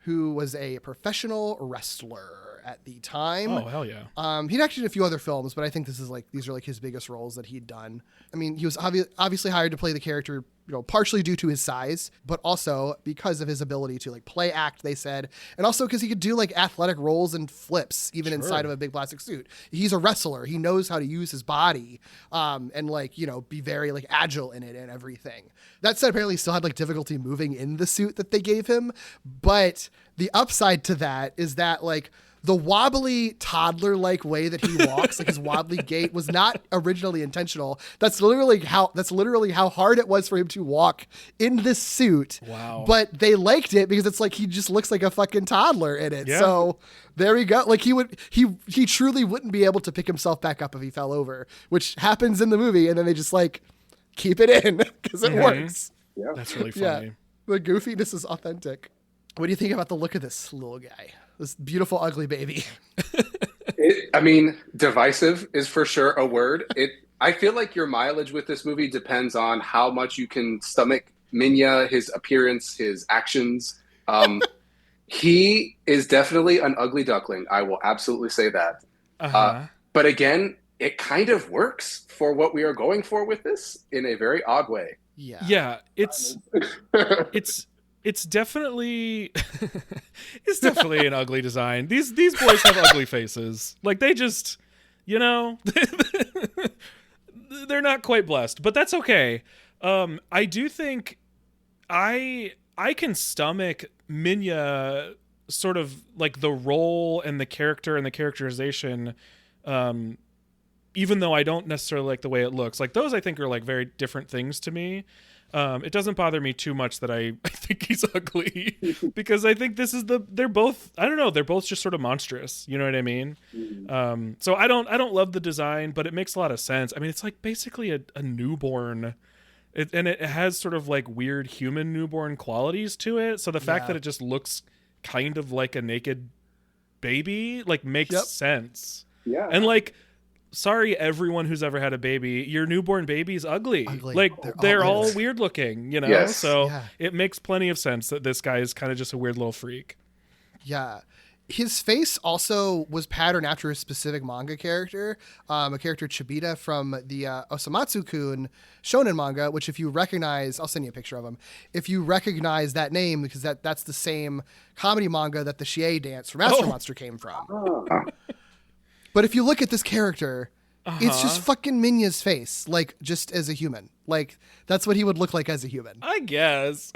who was a professional wrestler at the time. Oh, hell yeah. He'd acted in a few other films, but I think these are like his biggest roles that he'd done. I mean, he was obviously hired to play the character, partially due to his size, but also because of his ability to like play act, they said, and also because he could do like athletic rolls and flips even inside of a big plastic suit. He's a wrestler. He knows how to use his body, and like, be very like agile in it and everything. That said, apparently he still had like difficulty moving in the suit that they gave him. But the upside to that is that like the wobbly toddler-like way that he walks, like his wobbly gait, was not originally intentional. That's literally how hard it was for him to walk in this suit. Wow. But they liked it because it's like he just looks like a fucking toddler in it. Yeah. So there we go. Like he truly wouldn't be able to pick himself back up if he fell over, which happens in the movie, and then they just like keep it in because it works. Yeah. That's really funny. Yeah. The goofiness is authentic. What do you think about the look of this little guy? This beautiful, ugly baby. I mean, divisive is for sure a word. I feel like your mileage with this movie depends on how much you can stomach Minya, his appearance, his actions. He is definitely an ugly duckling. I will absolutely say that. Uh-huh. But again, it kind of works for what we are going for with this in a very odd way. Yeah, it's definitely it's definitely an ugly design. These boys have ugly faces. Like they just, they're not quite blessed, but that's okay. I do think I can stomach Minya sort of like the role and the character and the characterization, even though I don't necessarily like the way it looks. Like those I think are like very different things to me. It doesn't bother me too much that I think he's ugly because I think they're both, I don't know, they're both just sort of monstrous. You know what I mean? So I don't love the design, but it makes a lot of sense. I mean, it's like basically a newborn. And it has sort of like weird human newborn qualities to it. So the fact that it just looks kind of like a naked baby, like makes sense. Yeah. And like, sorry, everyone who's ever had a baby, your newborn baby's ugly. Like they're all weird looking, Yes. So it makes plenty of sense that this guy is kind of just a weird little freak. Yeah. His face also was patterned after a specific manga character, a character Chibita from the Osamatsu-kun shonen manga, which if you recognize, I'll send you a picture of him. If you recognize that name, because that's the same comedy manga that the Shie dance from Astro Monster came from. But if you look at this character, it's just fucking Minya's face, like just as a human. Like that's what he would look like as a human. I guess.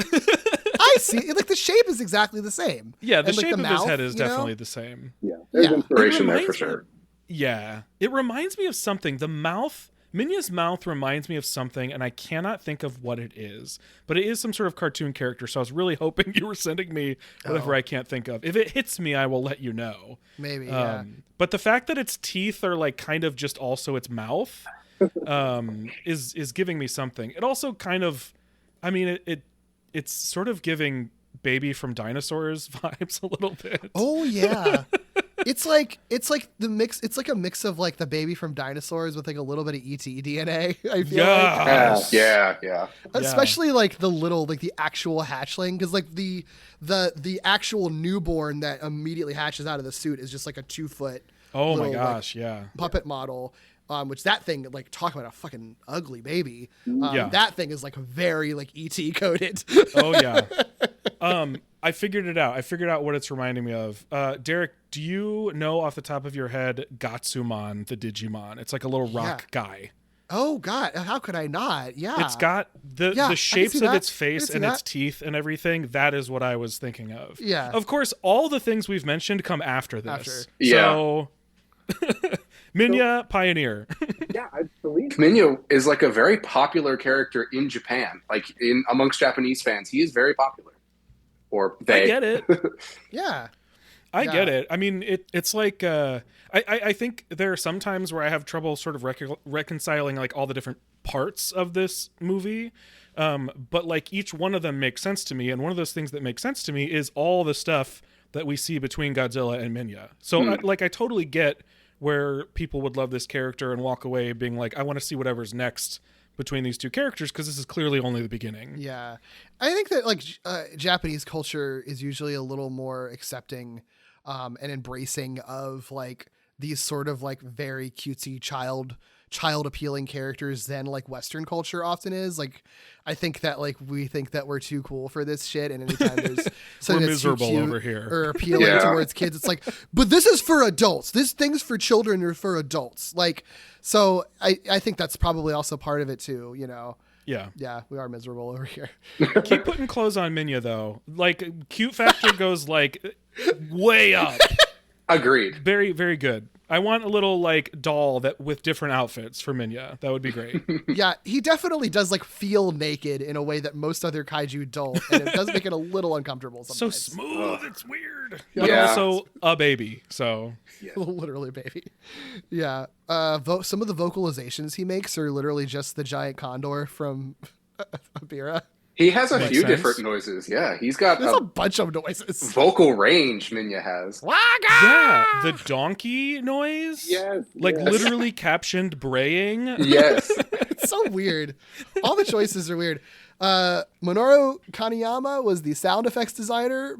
I see. Like the shape is exactly the same. Yeah, the and, like, shape the of mouth, his head is definitely the same. Yeah, there's inspiration there for sure. Yeah, it reminds me of something. The mouth, Minya's mouth reminds me of something, and I cannot think of what it is. But it is some sort of cartoon character, so I was really hoping you were sending me whatever I can't think of. If it hits me, I will let you know. Maybe, But the fact that its teeth are like kind of just also its mouth is giving me something. It also kind of, I mean, it's sort of giving Baby from Dinosaurs vibes a little bit. Oh yeah. It's like the mix. It's like a mix of like the Baby from Dinosaurs with like a little bit of ET DNA. I feel like. Yeah. Especially like the little, like the actual hatchling, because like the actual newborn that immediately hatches out of the suit is just like a 2-foot. Oh little, my gosh, puppet model. Which that thing, like, talk about a fucking ugly baby. Yeah. That thing is like very like ET coded. Oh yeah. I figured it out. I figured out what it's reminding me of. Derek, do you know off the top of your head Gatsumon, the Digimon? It's like a little rock guy. Oh God, how could I not? Yeah. It's got the shapes of its face and its teeth and everything. That is what I was thinking of. Yeah. Of course, all the things we've mentioned come after this. Yeah. So Minya, pioneer. Yeah, I believe Minya is like a very popular character in Japan. Like amongst Japanese fans, he is very popular. Or they. I get it. Yeah. I get it. I mean, it's like I think there are some times where I have trouble sort of reconciling like all the different parts of this movie. But like each one of them makes sense to me. And one of those things that makes sense to me is all the stuff that we see between Godzilla and Minya. So I totally get where people would love this character and walk away being like, I want to see whatever's next between these two characters, because this is clearly only the beginning. Yeah. I think that like Japanese culture is usually a little more accepting and embracing of like these sort of like very cutesy child appealing characters than like Western culture often is. Like I think that like we think that we're too cool for this shit, and anytime there's something we're that's too miserable cute over here or appealing towards kids, it's like, but this is for adults. This thing's for children or for adults. Like, so I think that's probably also part of it too, you know. Yeah, we are miserable over here. Keep putting clothes on Minya though. Like cute factor goes like way up. Agreed. Very, very good. I want a little like doll that with different outfits for Minya. That would be great. Yeah, he definitely does like feel naked in a way that most other kaiju don't, and it does make it a little uncomfortable sometimes. So smooth, it's weird. Yeah. But also a baby, so literally baby. Yeah. Some of the vocalizations he makes are literally just the giant condor from Abira. He has a Makes few sense. different noises. Yeah, he's got There's a a bunch of noises. vocal range Minya has. Yeah, the donkey noise. Yes, Like yes. literally captioned braying. Yes. It's so weird. All the choices are weird. Minoru Kaneyama was the sound effects designer.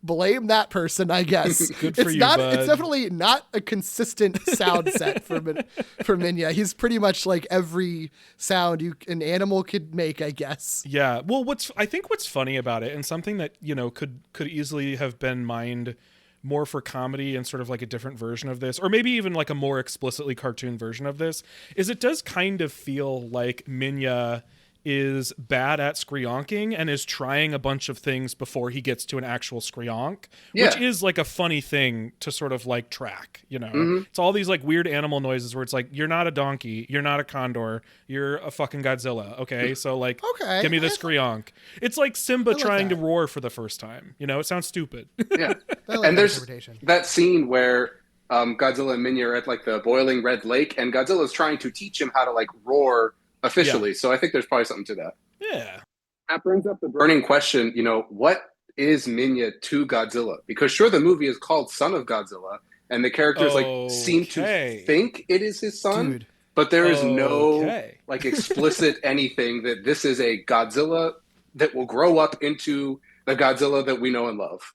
Blame that person, I guess. Good for It's you, not. bud. It's definitely not a consistent sound set for Minya. He's pretty much like every sound an animal could make, I guess. Yeah. Well, I think what's funny about it, and something that, you know, could easily have been mined more for comedy and sort of like a different version of this, or maybe even like a more explicitly cartoon version of this, is it does kind of feel like Minya is bad at screonking and is trying a bunch of things before he gets to an actual screonk, which is like a funny thing to sort of like track, you know. It's all these like weird animal noises where it's like, you're not a donkey, you're not a condor, you're a fucking Godzilla, okay? So like, give me the screonk. It's like Simba trying to roar for the first time, you know. It sounds stupid. Yeah. Like And there's interpretation. that scene where Godzilla and Minya are at like the boiling red lake, and Godzilla's trying to teach him how to like roar officially. Yeah. So I think there's probably something to that. Yeah. That brings up the burning question, you know, what is Minya to Godzilla? Because sure, the movie is called Son of Godzilla, and the characters like seem to think it is his son, Dude. but there is no like explicit anything that this is a Godzilla that will grow up into the Godzilla that we know and love.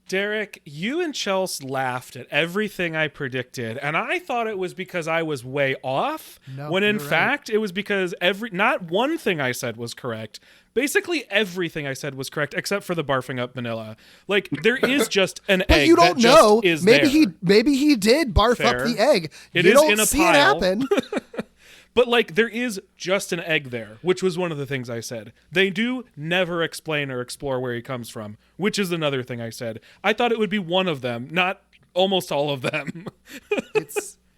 Derek, you and Chelsea laughed at everything I predicted, and I thought it was because I was way off, when in fact it was because not one thing I said was correct. Basically everything I said was correct, except for the barfing up Manila. Like, there is just an egg. But you don't know. Maybe Maybe he did barf up the egg. It you is don't in a see pile. it happen. But, like, there is just an egg there, which was one of the things I said. They do never explain or explore where he comes from, which is another thing I said. I thought it would be one of them, not almost all of them.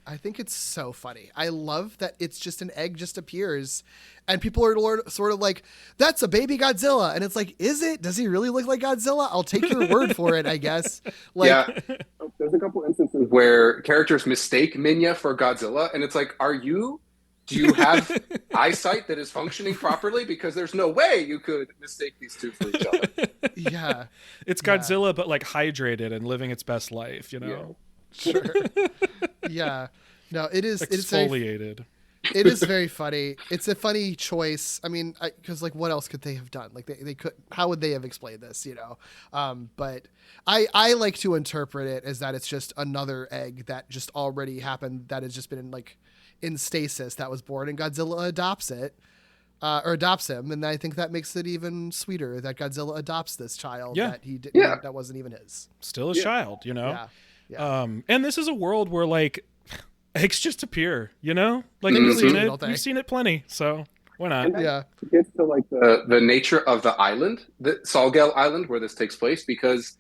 I think it's so funny. I love that it's just an egg just appears, and people are sort of like, that's a baby Godzilla. And it's like, is it? Does he really look like Godzilla? I'll take your word for it, I guess. Like, yeah. There's a couple instances where characters mistake Minya for Godzilla, and it's like, do you have eyesight that is functioning properly? Because there's no way you could mistake these two for each other. Yeah. It's Godzilla, but like hydrated and living its best life, you know? Yeah. Sure. Yeah. No, it is. Exfoliated. It is very funny. It's a funny choice. I mean, because like, what else could they have done? Like, they could. How would they have explained this? You know. But I like to interpret it as that it's just another egg that just already happened. That has just been in stasis, that was born, and Godzilla adopts it. Or adopts him, and I think that makes it even sweeter that Godzilla adopts this child that he didn't, that wasn't even his. Still a child, you know. Yeah. And this is a world where like eggs just appear, you know. Like we've seen it plenty, so why not? Yeah. It gets to like the nature of the island, the Salgel Island, where this takes place, because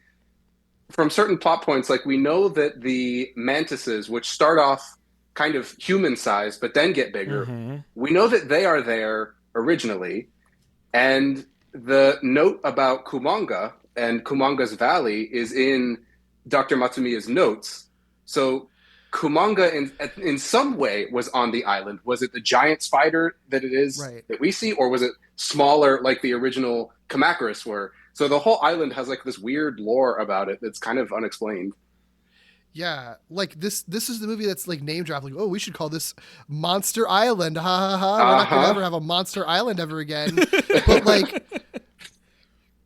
from certain plot points, like we know that the mantises, which start off kind of human sized but then get bigger, we know that they are there originally, and the note about Kumanga and Kumanga's Valley is in Dr. Matsumiya's notes. So Kumanga in some way was on the island. Was it the giant spider that it is that we see, or was it smaller like the original Kamacuras were? So the whole island has like this weird lore about it that's kind of unexplained. Yeah, like this is the movie that's like name dropped, like, oh, we should call this Monster Island. Ha ha ha. We're not gonna ever have a Monster Island ever again.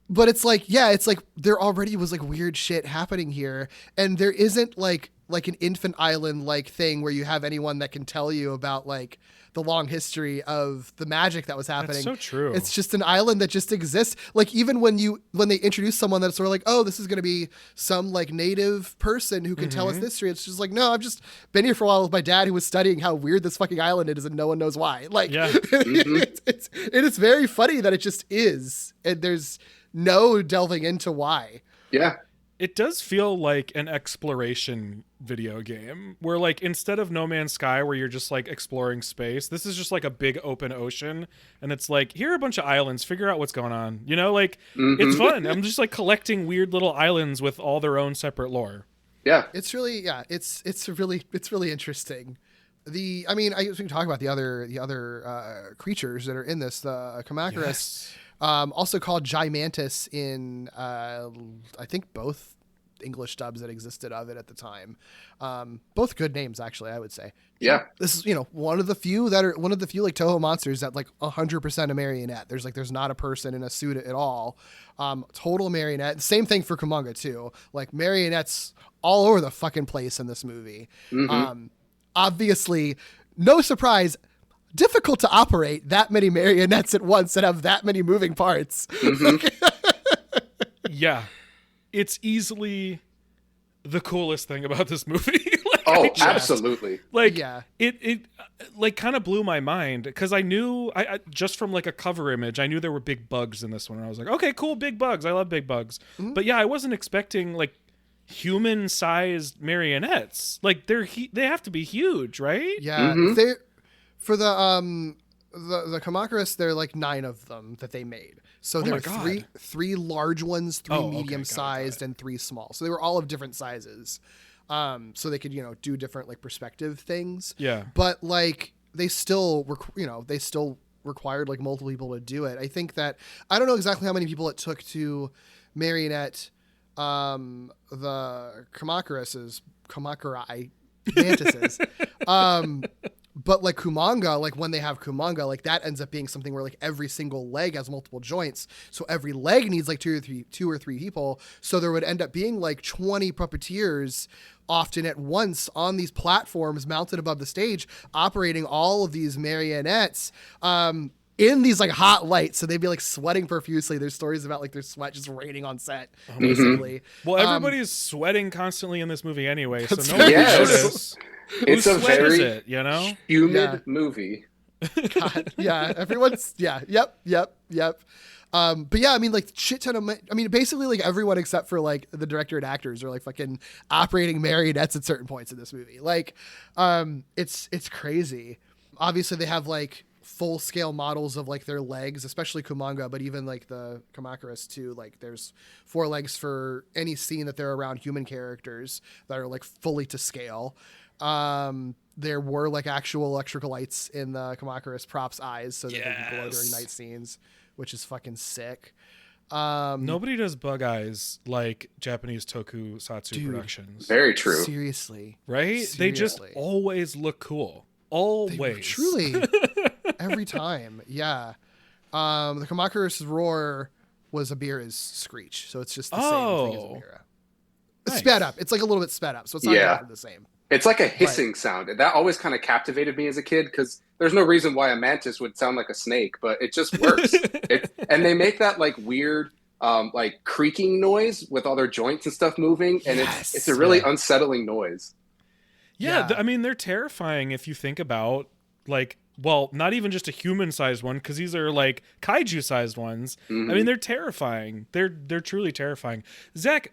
But it's like, yeah, it's like there already was like weird shit happening here, and there isn't like an infant island like thing where you have anyone that can tell you about like the long history of the magic that was happening. That's so true. It's just an island that just exists. Like, even when they introduce someone that's sort of like, oh, this is going to be some like native person who can tell us history. It's just like, no, I've just been here for a while with my dad who was studying how weird this fucking island is and no one knows why. Like, it is very funny that it just is. And there's no delving into why. Yeah. It does feel like an exploration video game where like instead of No Man's Sky where you're just like exploring space, this is just like a big open ocean, and it's like, here are a bunch of islands, figure out what's going on, you know, like it's fun. I'm just like collecting weird little islands with all their own separate lore. Yeah. It's really it's really interesting. I mean, I guess we can talk about the other creatures that are in this, the Kamacuras. Also called Gimantis in I think both English dubs that existed of it at the time. Both good names, actually, I would say. Yeah. This is, one of the few like Toho monsters that like 100% a marionette. There's not a person in a suit at all. Total marionette. Same thing for Kumonga too. Like marionettes all over the fucking place in this movie. Mm-hmm. Obviously, no surprise, difficult to operate that many marionettes at once that have that many moving parts. Mm-hmm. Yeah. It's easily the coolest thing about this movie. Absolutely. Like, yeah. It like kind of blew my mind because I knew I just from like a cover image, I knew there were big bugs in this one. And I was like, okay, cool, big bugs. I love big bugs. Mm-hmm. But yeah, I wasn't expecting like human-sized marionettes. Like they have to be huge, right? Yeah. Mm-hmm. They for the Kamakuras, there are like 9 of them that they made. So there are three large ones, 3 medium-sized, and 3 small. So they were all of different sizes. So they could, do different like perspective things. Yeah. But like they still required like multiple people to do it. I think that I don't know exactly how many people it took to marionette the Kamakurai mantises. But like Kumanga, like when they have Kumanga, like that ends up being something where like every single leg has multiple joints. So every leg needs like two or three people. So there would end up being like 20 puppeteers often at once on these platforms mounted above the stage, operating all of these marionettes, in these like hot lights. So they'd be like sweating profusely. There's stories about like their sweat just raining on set, basically. Well, everybody's sweating constantly in this movie anyway, so no one notice. It's a very humid movie. God, yeah, everyone's yep. But yeah, I mean, like shit ton of, basically like everyone except for like the director and actors are like fucking operating marionettes at certain points in this movie. Like, it's crazy. Obviously, they have like full scale models of like their legs, especially Kumanga, but even like the Kamakuras too. Like, there's 4 legs for any scene that they're around human characters that are like fully to scale. There were like actual electrical lights in the Kamakuras props' eyes so that they could glow during night scenes, which is fucking sick. Nobody does bug eyes like Japanese tokusatsu productions. Very true. Seriously. Right? Seriously. They just always look cool. Always. Truly. Every time. Yeah. The Kamakuras roar was Abira's screech. So it's just the same thing as Abira. It's sped up. It's like a little bit sped up. So it's not exactly the same. It's like a hissing sound. That always kind of captivated me as a kid because there's no reason why a mantis would sound like a snake, but it just works. And they make that like weird, like creaking noise with all their joints and stuff moving, and it's a really unsettling noise. Yeah, they're terrifying if you think about like, well, not even just a human-sized one because these are like kaiju-sized ones. Mm-hmm. I mean, they're terrifying. They're truly terrifying. Zach,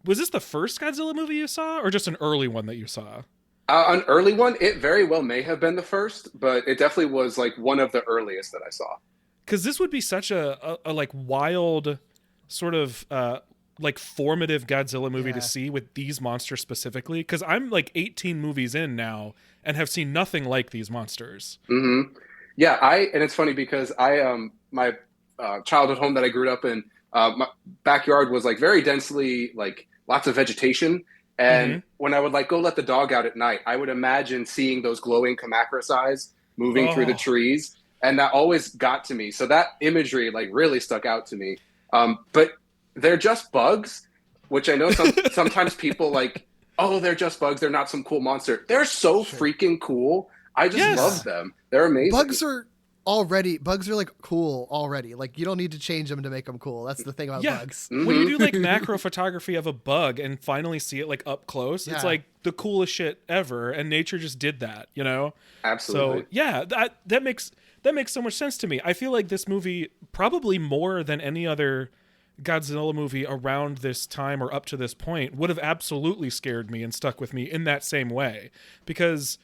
was this the first Godzilla movie you saw, or just an early one that you saw? An early one. It very well may have been the first, but it definitely was like one of the earliest that I saw. Because this would be such a like wild sort of like formative Godzilla movie to see with these monsters specifically. Because I'm like 18 movies in now and have seen nothing like these monsters. Mm-hmm. Yeah, and it's funny because my childhood home that I grew up in, my backyard was like very densely like lots of vegetation. And when I would like go let the dog out at night, I would imagine seeing those glowing Kamakuras eyes moving through the trees. And that always got to me. So that imagery like really stuck out to me. But they're just bugs, which I know sometimes people like, oh, they're just bugs. They're not some cool monster. They're so freaking cool. I just love them. They're amazing. Bugs are like cool already. Like you don't need to change them to make them cool. That's the thing about bugs. Mm-hmm. When you do like macro photography of a bug and finally see it like up close, it's like the coolest shit ever. And nature just did that, Absolutely. So yeah, that makes so much sense to me. I feel like this movie, probably more than any other Godzilla movie around this time or up to this point, would have absolutely scared me and stuck with me in that same way. Because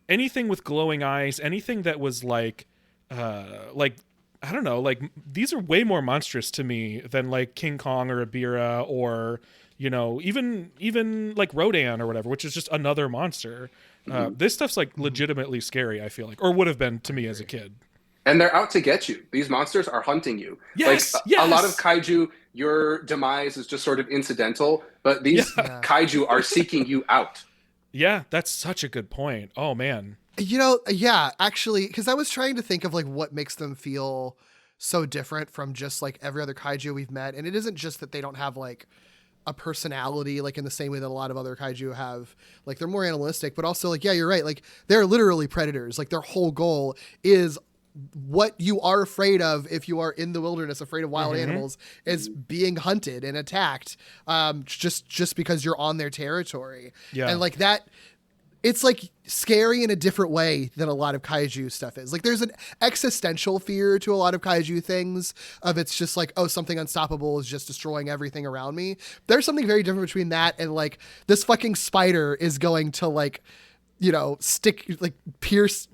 anything with glowing eyes, anything that was like I don't know, like these are way more monstrous to me than like King Kong or Abira or even like Rodan or whatever, which is just another monster. This stuff's like legitimately scary, I feel like, or would have been to me as a kid. And they're out to get you. These monsters are hunting you. Yes, like yes. a lot of kaiju, your demise is just sort of incidental, but these kaiju are seeking you out. Yeah, that's such a good point. Oh man. Yeah, actually, because I was trying to think of like what makes them feel so different from just like every other kaiju we've met, and it isn't just that they don't have like a personality like in the same way that a lot of other kaiju have. Like they're more animalistic, but also like, yeah, you're right. Like they're literally predators. Like their whole goal is what you are afraid of if you are in the wilderness, afraid of wild animals, is being hunted and attacked, just because you're on their territory. Yeah. And like that, it's like scary in a different way than a lot of kaiju stuff is. Like there's an existential fear to a lot of kaiju things of it's just like, oh, something unstoppable is just destroying everything around me. There's something very different between that and like this fucking spider is going to like, pierce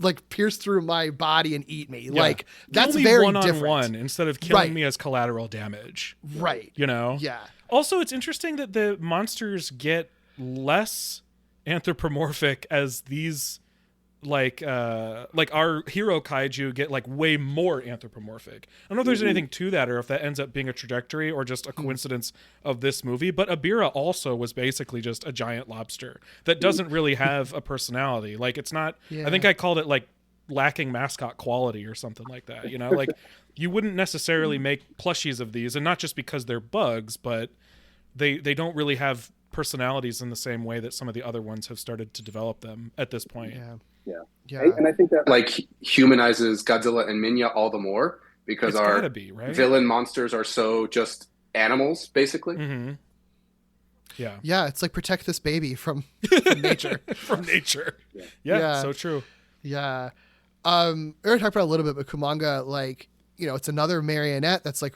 through my body and eat me. Yeah. Like that's very different. One-on-one instead of killing me as collateral damage. Right. Yeah. Also, it's interesting that the monsters get less anthropomorphic as these like our hero kaiju get like way more anthropomorphic. I don't know if there's anything to that or if that ends up being a trajectory or just a coincidence of this movie, but Abira also was basically just a giant lobster that doesn't really have a personality. Like it's not, I think I called it like lacking mascot quality or something like that, like you wouldn't necessarily make plushies of these, and not just because they're bugs, but they don't really have personalities in the same way that some of the other ones have started to develop them at this point. Yeah. And I think that like humanizes Godzilla and Minya all the more because our villain monsters are so just animals, basically. Yeah, it's like protect this baby from nature. From nature. Yeah, so true. Yeah. We already talked about a little bit, but Kumanga, like, it's another marionette that's like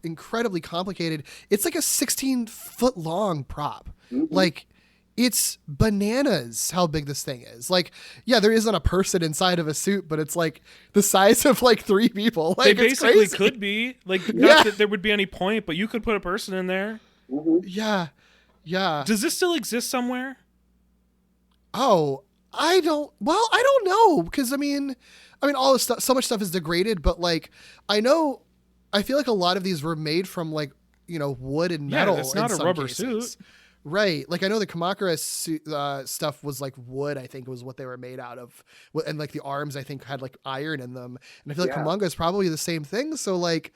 incredibly complicated. It's like a 16-foot long prop. Like, it's bananas how big this thing is. Like, yeah, there isn't a person inside of a suit, but it's like the size of like 3 people. Like, they basically could be. Like, not that there would be any point, but you could put a person in there. Yeah. Does this still exist somewhere? Oh, I don't know. Because I mean, all this stuff, so much stuff is degraded, but like, I feel like a lot of these were made from like, wood and metal. Yeah, it's not a rubber suit. Right. Like I know the Kamakura stuff was like wood, I think was what they were made out of. And like the arms, I think had like iron in them. And I feel like Kumanga is probably the same thing. So like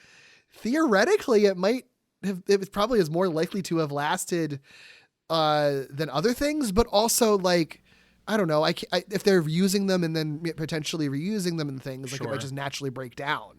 theoretically it probably is more likely to have lasted than other things, but also like, I don't know. If they're using them and then potentially reusing them and things, like it might just naturally break down,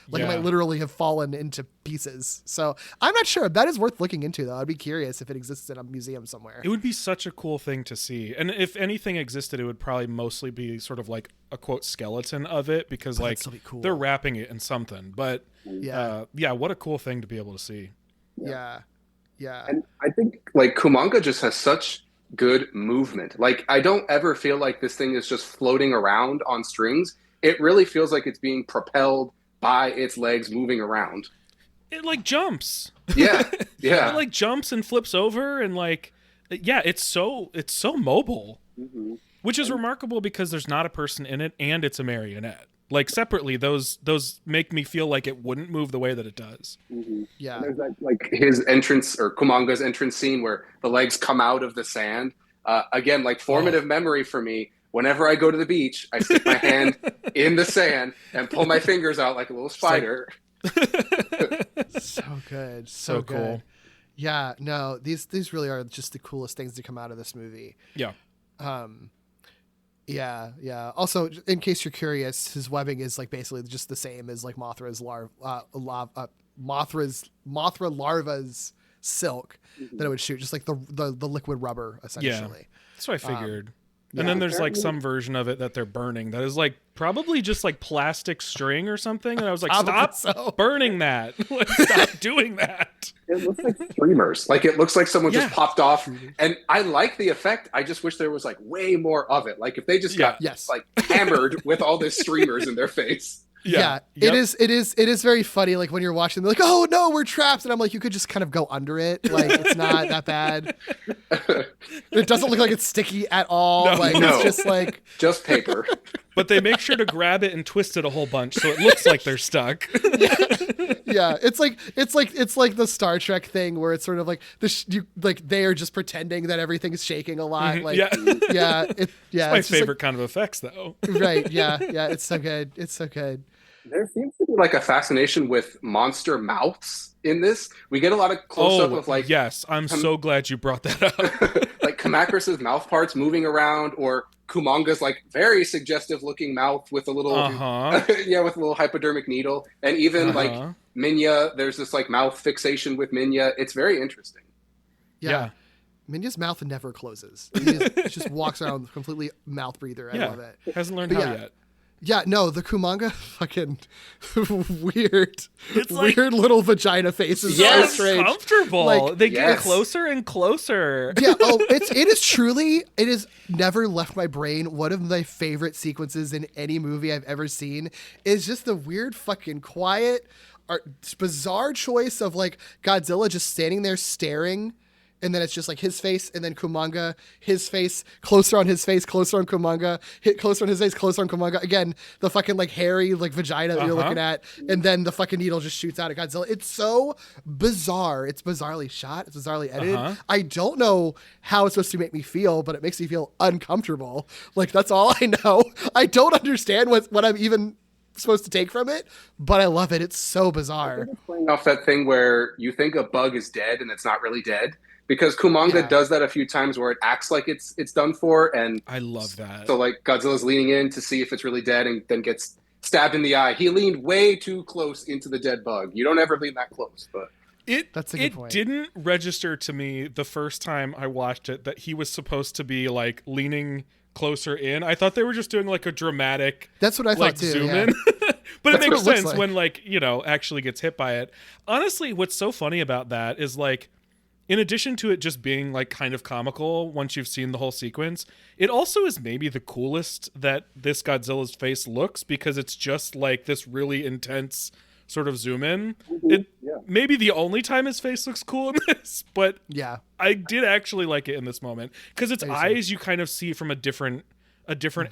Like it might literally have fallen into pieces. So I'm not sure. That is worth looking into, though. I'd be curious if it exists in a museum somewhere. It would be such a cool thing to see. And if anything existed, it would probably mostly be sort of like a quote skeleton of it because like cool. They're wrapping it in something. But what a cool thing to be able to see. Yeah. And I think like Kumanga just has such good movement. Like I don't ever feel like this thing is just floating around on strings. It really feels like it's being propelled by its legs moving around. It like jumps. Yeah. It like jumps and flips over and like it's so mobile. Which is remarkable because there's not a person in it and it's a marionette. Like separately, those make me feel like it wouldn't move the way that it does. Yeah. And there's that, like his entrance or Kumanga's entrance scene where the legs come out of the sand. Again, like formative memory for me. Whenever I go to the beach, I stick my hand in the sand and pull my fingers out like a little spider. So good. So good. Cool. Yeah. No, these really are just the coolest things to come out of this movie. Yeah. Yeah. Also, in case you're curious, his webbing is like basically just the same as like Mothra larva's silk that it would shoot, just like the liquid rubber essentially. Yeah, that's what I figured. And then there's like some version of it that they're burning that is like probably just like plastic string or something. And I was like, stop burning that. Stop doing that. It looks like streamers. Like it looks like someone just popped off. And I like the effect. I just wish there was like way more of it. Like if they just got like hammered with all these streamers in their face. Yeah. Yep. It is very funny. Like when you're watching, they're like, oh no, we're trapped. And I'm like, you could just kind of go under it. Like it's not that bad. It doesn't look like it's sticky at all. No. Like No. it's just like, Just paper. But they make sure to grab it and twist it a whole bunch so it looks like they're stuck. yeah, it's like the Star Trek thing where it's sort of like they are just pretending that everything is shaking a lot. Like, Yeah. it's My just like- favorite kind of effects, though. right. Yeah. It's so good. It's so good. There seems to be like a fascination with monster mouths in this. We get a lot of close-up of like yes, I'm so glad you brought that up. like Kamakras's mouth parts moving around, or Kumanga's like very suggestive looking mouth with a little yeah, with a little hypodermic needle. And even like Minya, there's this like mouth fixation with Minya. It's very interesting. Yeah. Minya's mouth never closes. He just walks around completely mouth breather. I love it. Hasn't learned But how yeah. yet. Yeah, no, the Kumanga fucking weird, It's like- weird little vagina faces. Yes. So strange. Comfortable. Like, they get yes. closer and closer. Yeah, it has never left my brain. One of my favorite sequences in any movie I've ever seen is just the weird fucking quiet, bizarre choice of like Godzilla just standing there staring. And then it's just like his face, and then Kumanga, his face, closer on his face, closer on Kumanga, hit closer on his face, closer on Kumanga. Again, the fucking like hairy like vagina that you're looking at, and then the fucking needle just shoots out at Godzilla. It's so bizarre. It's bizarrely shot. It's bizarrely edited. I don't know how it's supposed to make me feel, but it makes me feel uncomfortable. Like that's all I know. I don't understand what I'm even supposed to take from it, but I love it. It's so bizarre. Playing off that thing where you think a bug is dead and it's not really dead. Because Kumanga does that a few times where it acts like it's done for, and I love that. so like Godzilla's leaning in to see if it's really dead, and then gets stabbed in the eye. He leaned way too close into the dead bug. You don't ever lean that close, but That's a good point. Didn't register to me the first time I watched it that he was supposed to be like leaning closer in. I thought they were just doing like a dramatic That's what I thought like too. zoom Yeah. in. But it That's what makes it looks sense like. when like, actually gets hit by it. Honestly, what's so funny about that is like, in addition to it just being like kind of comical once you've seen the whole sequence, it also is maybe the coolest that this Godzilla's face looks, because it's just like this really intense sort of zoom in. Maybe the only time his face looks cool in this, but Yeah. I did actually like it in this moment because its eyes you kind of see from a different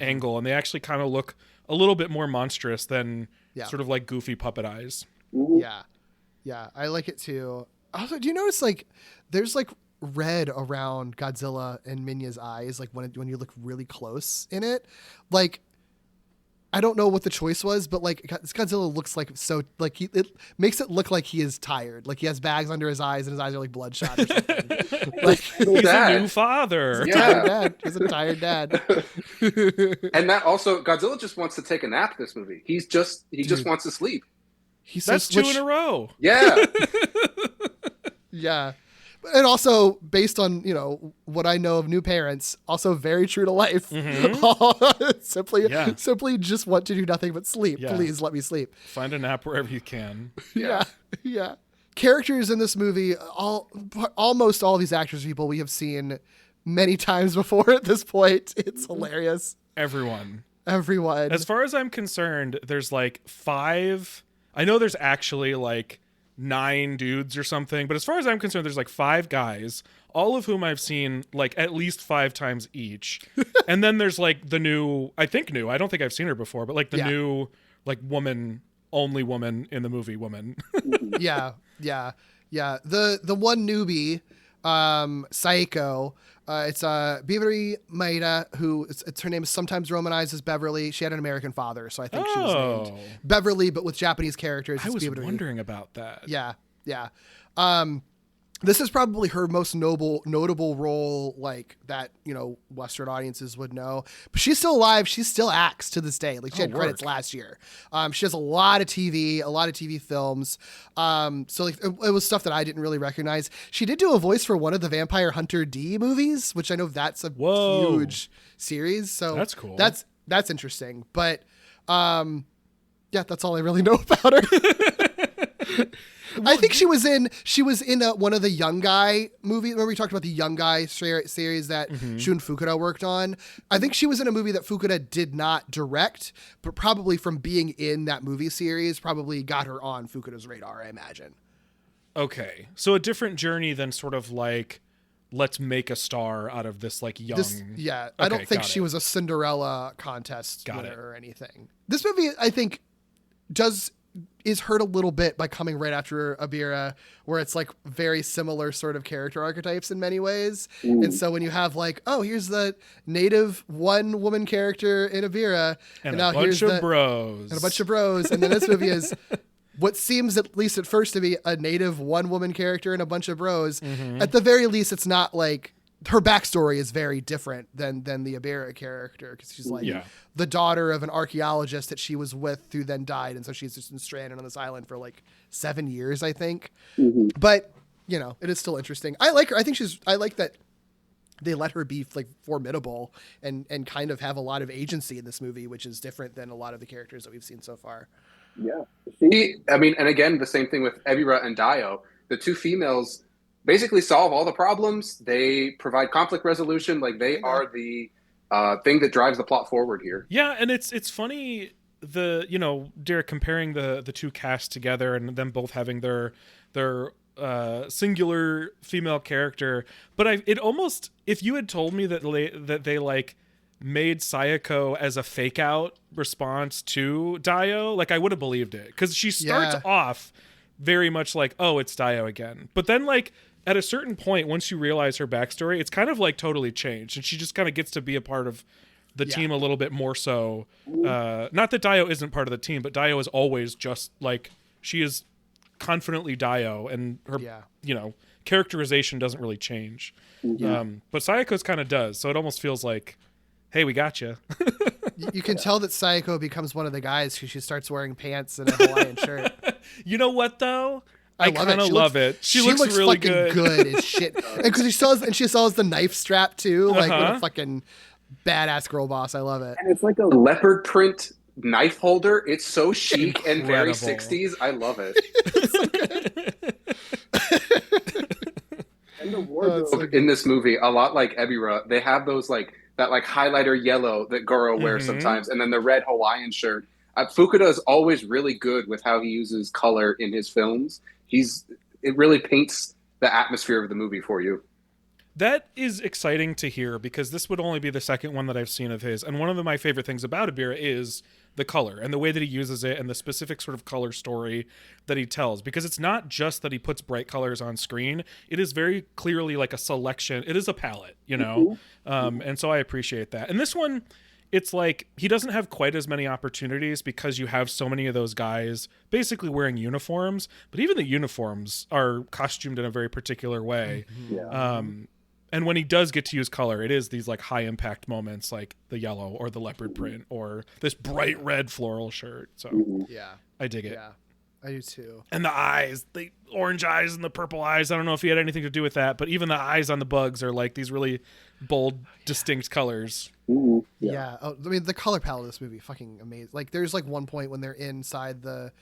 angle, and they actually kind of look a little bit more monstrous than sort of like goofy puppet eyes. Yeah. Yeah. I like it too. Also, do you notice like there's like red around Godzilla and Minya's eyes, like when you look really close in it? Like, I don't know what the choice was, but like this Godzilla looks like so like it makes it look like he is tired, like he has bags under his eyes and his eyes are like bloodshot or something. Like He's Dad. a new father. Yeah. dad. He's a tired dad. and that also Godzilla just wants to take a nap this movie. He just wants to sleep. He's That's so two in a row. Yeah. Yeah. And also based on, what I know of new parents, also very true to life. Simply just want to do nothing but sleep. Yeah. Please let me sleep. Find a nap wherever you can. Yeah. Yeah. Characters in this movie, almost all of these actors are people we have seen many times before at this point. It's hilarious. Everyone. Everyone. As far as I'm concerned, there's like 5. I know there's actually like 9 dudes or something, but as far as I'm concerned, there's like 5 guys, all of whom I've seen like at least 5 times each. And then there's like the new, I don't think I've seen her before, but like the new like only woman in the movie woman. Yeah. The one newbie, Saeko, it's Biberi Maeda, who it's her name is sometimes romanized as Beverly. She had an American father, so I think she was named Beverly, but with Japanese characters. I was Biberi. wondering about that. Yeah. This is probably her most notable role, like that, Western audiences would know. But she's still alive. She still acts to this day. Like she had credits last year. She has a lot of TV films. So like it was stuff that I didn't really recognize. She did do a voice for one of the Vampire Hunter D movies, which I know that's a huge series. So that's cool. That's interesting. But yeah, that's all I really know about her. I think she was in one of the Young Guy movies. Remember we talked about the Young Guy series that Shun Fukuda worked on? I think she was in a movie that Fukuda did not direct, but probably from being in that movie series probably got her on Fukuda's radar, I imagine. Okay. So a different journey than sort of like, let's make a star out of this like young. Yeah. Okay, I don't think she it. was a Cinderella contest Got winner it. or anything. This movie, I think, is hurt a little bit by coming right after Abira, where it's like very similar sort of character archetypes in many ways. And so when you have like, oh, here's the native one woman character in Abira, and now here's a bunch of bros. And then this movie is what seems, at least at first, to be a native one woman character and a bunch of bros. At the very least, it's not like her backstory is very different than the Abira character, because she's like the daughter of an archaeologist that she was with who then died, and so she's just been stranded on this island for like 7 years, I think. But you know, it is still interesting. I like her. I like that they let her be like formidable and kind of have a lot of agency in this movie, which is different than a lot of the characters that we've seen so far. Yeah. I mean, and again, the same thing with Ebira and Dio. The two females basically solve all the problems. They provide conflict resolution. Like they are the thing that drives the plot forward here. Yeah, and it's funny, Derek, comparing the two casts together and them both having their singular female character. But it almost, if you had told me that they like made Sayako as a fake out response to Dio, like I would have believed it, because she starts off very much like, oh, it's Dio again, but then like at a certain point, once you realize her backstory, it's kind of like totally changed, and she just kind of gets to be a part of the team a little bit more so. Not that Dio isn't part of the team, but Dio is always just like, she is confidently Dio, and her characterization doesn't really change. But Sayako's kind of does, so it almost feels like, hey, we got you. You can tell that Sayako becomes one of the guys because she starts wearing pants and a Hawaiian shirt. You know what though? I kind of love it. She looks really fucking good as shit. And because she sells the knife strap too. Like what a fucking badass girl boss. I love it. And it's like a leopard print knife holder. It's so chic and very 60s. I love it. And the wardrobe in this movie, a lot like Ebira, they have those like that like highlighter yellow that Goro wears sometimes, and then the red Hawaiian shirt. Fukuda is always really good with how he uses color in his films. It really paints the atmosphere of the movie for you. That is exciting to hear, because this would only be the second one that I've seen of his. And one of my favorite things about Abira is the color and the way that he uses it and the specific sort of color story that he tells. Because it's not just that he puts bright colors on screen. It is very clearly like a selection. It is a palette, you know? And so I appreciate that. And this one, it's like he doesn't have quite as many opportunities because you have so many of those guys basically wearing uniforms. But even the uniforms are costumed in a very particular way. And when he does get to use color, it is these like high impact moments, like the yellow or the leopard print or this bright red floral shirt. So I dig it. Yeah, I do too. And the eyes, the orange eyes and the purple eyes. I don't know if he had anything to do with that, but even the eyes on the bugs are like these really bold, distinct colors. Yeah. Oh, I mean, the color palette of this movie, fucking amazing. Like there's like one point when they're inside the,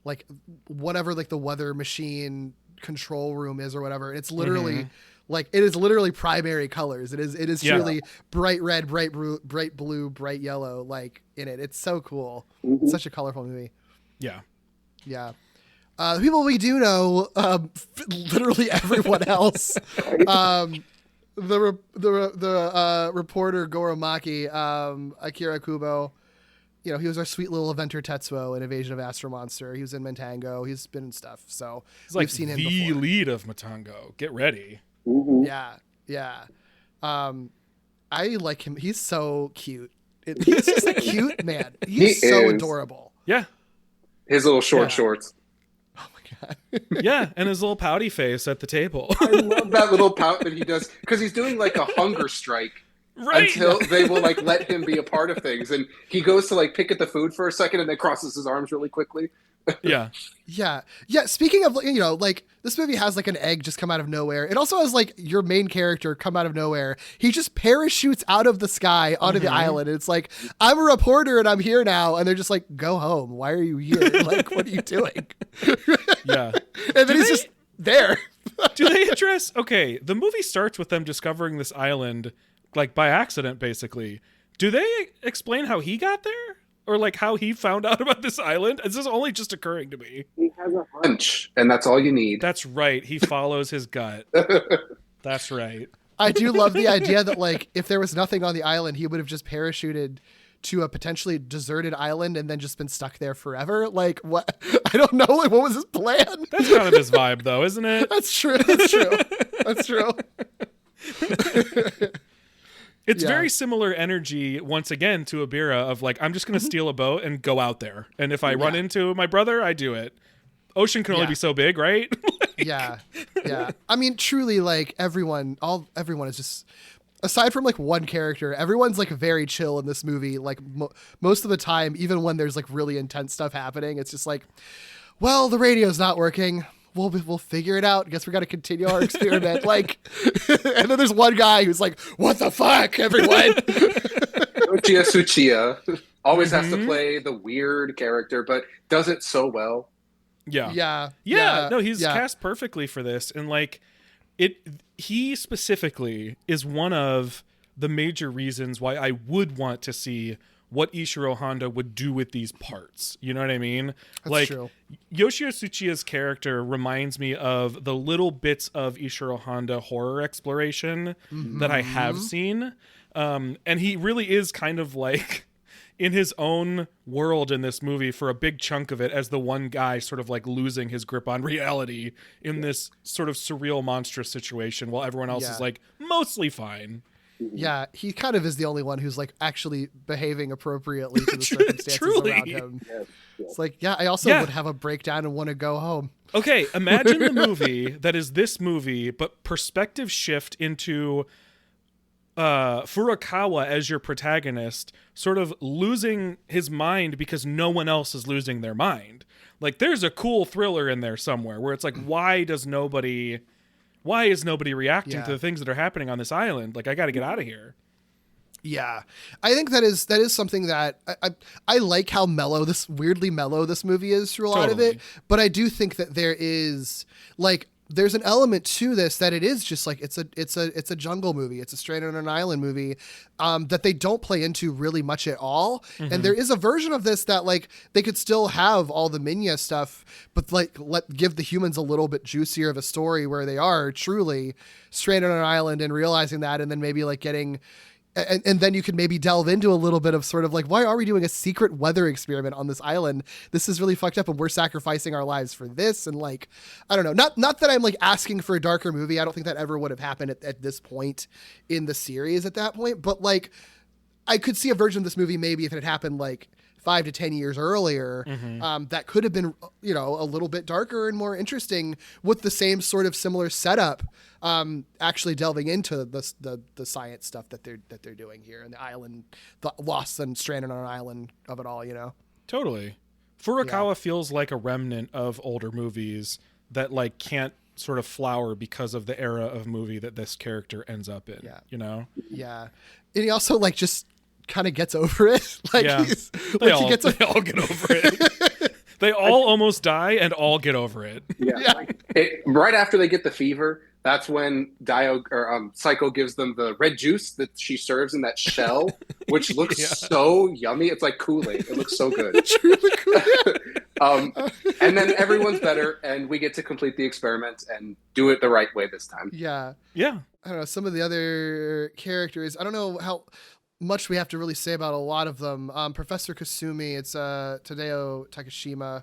like whatever, like the weather machine control room is or whatever. It's literally like, it is literally primary colors. It is truly bright red, bright blue, bright yellow, like in it. It's so cool. It's such a colorful movie. Yeah. Yeah. The people we do know, literally everyone else. The reporter Goromaki, Akira Kubo, you know, he was our sweet little inventor Tetsuo in Invasion of Astro Monster. He was in Matango. He's been in stuff. So we've seen him before. The lead of Matango. Get ready. Yeah. I like him. He's so cute. He's just a cute man. He's so adorable. Yeah. His little shorts. Oh my God. Yeah, and his little pouty face at the table. I love that little pout that he does, because he's doing like a hunger strike until they will like let him be a part of things. And he goes to like pick at the food for a second and then crosses his arms really quickly. Yeah. Speaking of, you know, like this movie has like an egg just come out of nowhere. It also has like your main character come out of nowhere. He just parachutes out of the sky onto the island. And it's like, I'm a reporter and I'm here now. And they're just like, go home. Why are you here? Like, what are you doing? Yeah. And then he's just there. Do they address... Okay, the movie starts with them discovering this island, like, by accident, basically. Do they explain how he got there? Or, like, how he found out about this island? This is only just occurring to me. He has a hunch, and that's all you need. That's right. He follows his gut. That's right. I do love the idea that, like, if there was nothing on the island, he would have just parachuted to a potentially deserted island and then just been stuck there forever. Like, what? I don't know. Like, what was his plan? That's kind of his vibe, though, isn't it? That's true. That's true. That's true. It's very similar energy, once again, to Abira of, like, I'm just going to steal a boat and go out there. And if I run into my brother, I do it. Ocean can only be so big, right? Yeah. I mean, truly, like, everyone is just... Aside from like one character, everyone's like very chill in this movie. Like most of the time, even when there's like really intense stuff happening, it's just like, well, the radio's not working. We'll figure it out. I guess we got to continue our experiment. Like, and then there's one guy who's like, what the fuck, everyone? Tsuchiya always has to play the weird character, but does it so well. Yeah. No, he's cast perfectly for this. And like, he specifically is one of the major reasons why I would want to see what Ishirō Honda would do with these parts. You know what I mean? That's true. Yoshio Tsuchiya's character reminds me of the little bits of Ishirō Honda horror exploration that I have seen. And he really is kind of like in his own world in this movie for a big chunk of it as the one guy sort of like losing his grip on reality in this sort of surreal, monstrous situation while everyone else is like mostly fine. Yeah, he kind of is the only one who's like actually behaving appropriately to the circumstances around him. It's like, I also would have a breakdown and want to go home. Okay, imagine the movie that is this movie, but perspective shift into Furukawa as your protagonist sort of losing his mind because no one else is losing their mind. Like there's a cool thriller in there somewhere where it's like, why is nobody reacting to the things that are happening on this island? Like I got to get out of here. Yeah, I think that is something that I like how weirdly mellow this movie is through a lot of it. But I do think that there's an element to this that it is just like it's a jungle movie. It's a stranded on an island movie that they don't play into really much at all. And there is a version of this that like they could still have all the Minya stuff, but like give the humans a little bit juicier of a story where they are truly stranded on an island and realizing that, and then maybe like getting. And then you could maybe delve into a little bit of sort of like, why are we doing a secret weather experiment on this island? This is really fucked up and we're sacrificing our lives for this. And like, I don't know, not that I'm like asking for a darker movie. I don't think that ever would have happened at this point in the series at that point. But like, I could see a version of this movie maybe if it had happened like 5 to 10 years earlier, that could have been, a little bit darker and more interesting with the same sort of similar setup. Actually delving into the science stuff that they're doing here, and the island, the lost and stranded on an island of it all, Totally. Furukawa feels like a remnant of older movies that like can't sort of flower because of the era of movie that this character ends up in. Yeah. And he also like just kind of gets over it. Like they all get over it. They all almost die and all get over it. Right after they get the fever, that's when Psycho gives them the red juice that she serves in that shell, which looks so yummy. It's like Kool-Aid. It looks so good. It's really cool. And then everyone's better, and we get to complete the experiment and do it the right way this time. Yeah. Yeah. I don't know. Some of the other characters, I don't know how much we have to really say about a lot of them. Professor Kasumi, it's Tadao Takashima,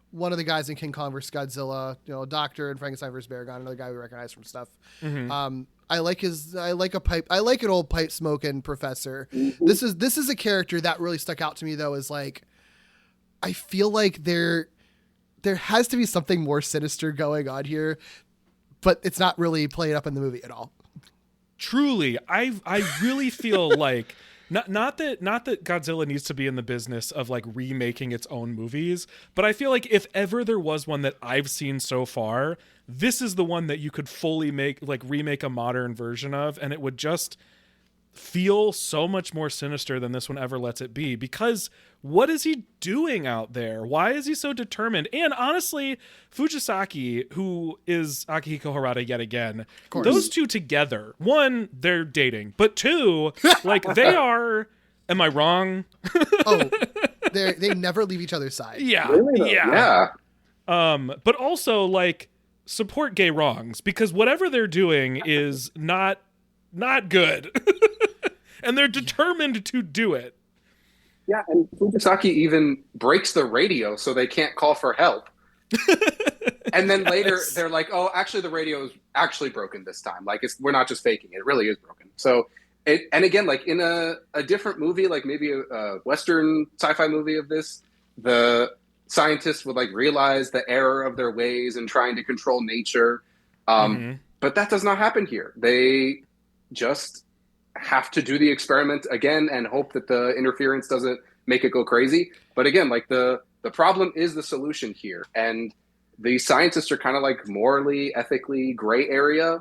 one of the guys in King Kong vs. Godzilla, Doctor in Frankenstein vs. Baragon, another guy we recognize from stuff. I like an old pipe smoking professor. This is a character that really stuck out to me though, is like, I feel like there has to be something more sinister going on here, but it's not really played up in the movie at all. Truly, I really feel like not that Godzilla needs to be in the business of like remaking its own movies, but I feel like if ever there was one that I've seen so far, this is the one that you could fully remake a modern version of, and it would just feel so much more sinister than this one ever lets it be, because what is he doing out there? Why is he so determined? And honestly, Fujisaki, who is Akihiko Harada yet again, those two together, one, they're dating, but two, like they are, am I wrong? Oh, they never leave each other's side. Yeah. Really? Yeah. But also like support gay wrongs, because whatever they're doing is not good. And they're determined to do it. Yeah, and Fujisaki even breaks the radio so they can't call for help. And then later they're like, oh, actually the radio is actually broken this time. Like we're not just faking it. It really is broken. So and again, like in a different movie, like maybe a Western sci-fi movie of this, the scientists would like realize the error of their ways in trying to control nature. But that does not happen here. They just have to do the experiment again and hope that the interference doesn't make it go crazy. But again, like the problem is the solution here. And the scientists are kind of like morally, ethically gray area.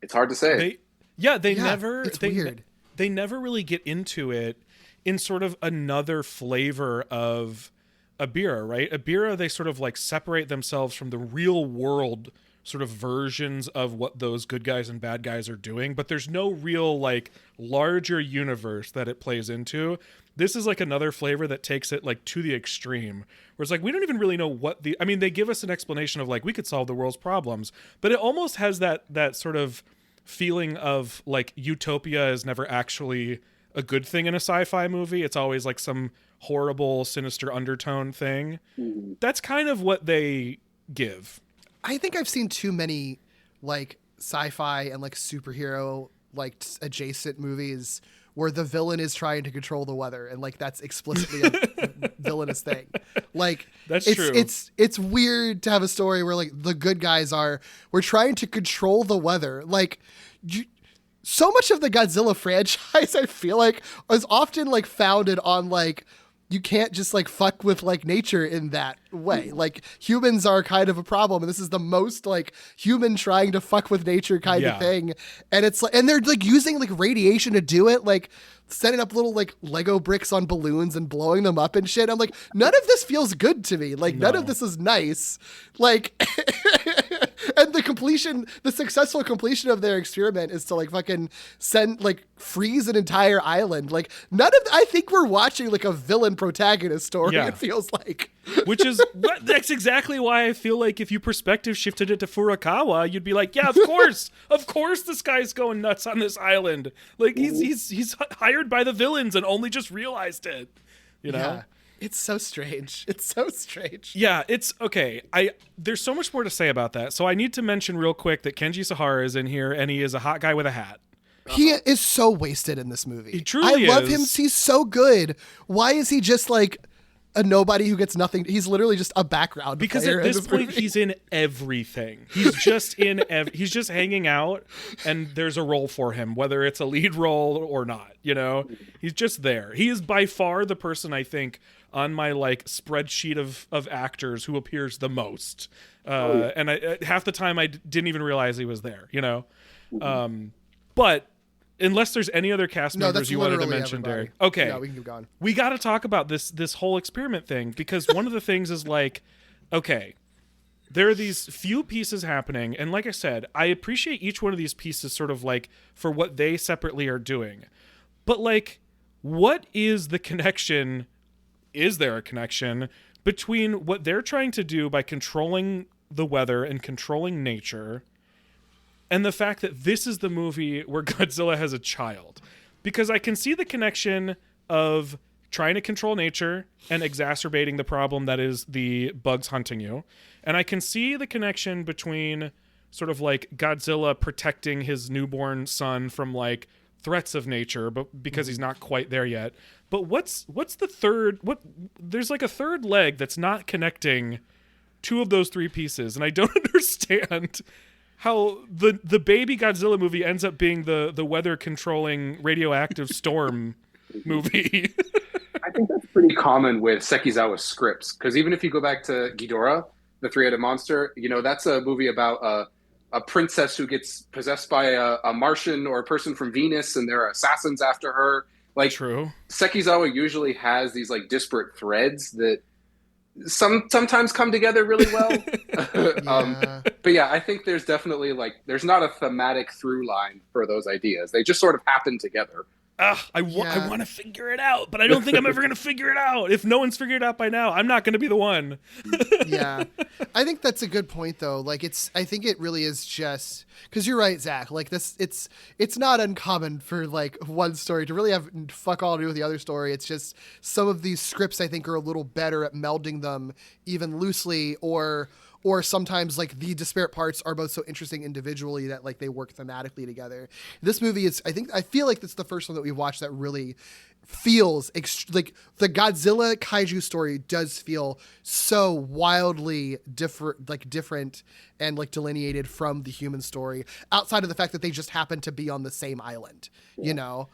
It's hard to say. It's weird. They never really get into it in sort of another flavor of Ebirah, right? Ebirah, they sort of like separate themselves from the real world sort of versions of what those good guys and bad guys are doing, but there's no real like larger universe that it plays into. This is like another flavor that takes it like to the extreme, where it's like we don't even really know what they give us an explanation of like we could solve the world's problems, but it almost has that sort of feeling of like utopia is never actually a good thing in a sci-fi movie. It's always like some horrible, sinister undertone thing. That's kind of what they give. I think I've seen too many like sci-fi and like superhero like adjacent movies where the villain is trying to control the weather, and like that's explicitly a villainous thing. Like that's true. It's weird to have a story where like the good guys we're trying to control the weather. Like so much of the Godzilla franchise, I feel like, is often like founded on like you can't just like fuck with like nature in that way. Like humans are kind of a problem, and this is the most like human trying to fuck with nature kind of thing. And it's like, and they're like using like radiation to do it, like setting up little like Lego bricks on balloons and blowing them up and shit. I'm like, none of this feels good to me. Like none of this is nice. Like, and the successful completion of their experiment is to like fucking freeze an entire island. Like I think we're watching like a villain protagonist story. It feels like, which is that's exactly why I feel like if you perspective shifted it to Furukawa, you'd be like, yeah, of course this guy's going nuts on this island. Like he's hired by the villains and only just realized it, you know? Yeah. It's so strange. Yeah, it's okay. There's so much more to say about that. So I need to mention real quick that Kenji Sahara is in here, and he is a hot guy with a hat. He is so wasted in this movie. He truly is. I love him. He's so good. Why is he just like a nobody who gets nothing? He's literally just a background because player at this point he's in everything. He's just he's just hanging out, and there's a role for him, whether it's a lead role or not. You know, he's just there. He is by far the person I think on my like spreadsheet of actors who appears the most. And half the time I didn't even realize he was there. You know, but. Unless there's any other cast members you wanted to mention, Derek. Okay. Yeah, we can keep going. We got to talk about this whole experiment thing, because one of the things is like, okay, there are these few pieces happening. And like I said, I appreciate each one of these pieces sort of like for what they separately are doing. But like, what is the connection? Is there a connection between what they're trying to do by controlling the weather and controlling nature and the fact that this is the movie where Godzilla has a child? Because I can see the connection of trying to control nature and exacerbating the problem that is the bugs hunting you. And I can see the connection between sort of like Godzilla protecting his newborn son from like threats of nature, but because he's not quite there yet. But what's the third? There's like a third leg that's not connecting two of those three pieces, and I don't understand how the baby Godzilla movie ends up being the weather controlling radioactive storm movie. I think that's pretty common with Sekizawa's scripts, because even if you go back to Ghidorah, the three-headed monster, you know, that's a movie about a princess who gets possessed by a Martian or a person from Venus, and there are assassins after her. Like, True. Sekizawa usually has these like disparate threads that sometimes come together really well. Yeah. But yeah, I think there's definitely like there's not a thematic through line for those ideas. They just sort of happen together. I want to figure it out, but I don't think I'm ever going to figure it out. If no one's figured it out by now, I'm not going to be the one. Yeah. I think that's a good point, though. Like, I think it really is just because you're right, Zach. Like, it's not uncommon for like one story to really have fuck all to do with the other story. It's just some of these scripts I think are a little better at melding them even loosely, or sometimes like the disparate parts are both so interesting individually that like they work thematically together. This movie is, I feel like this is the first one that we've watched that really feels like the Godzilla kaiju story does feel so wildly different and like delineated from the human story, outside of the fact that they just happen to be on the same island, you know?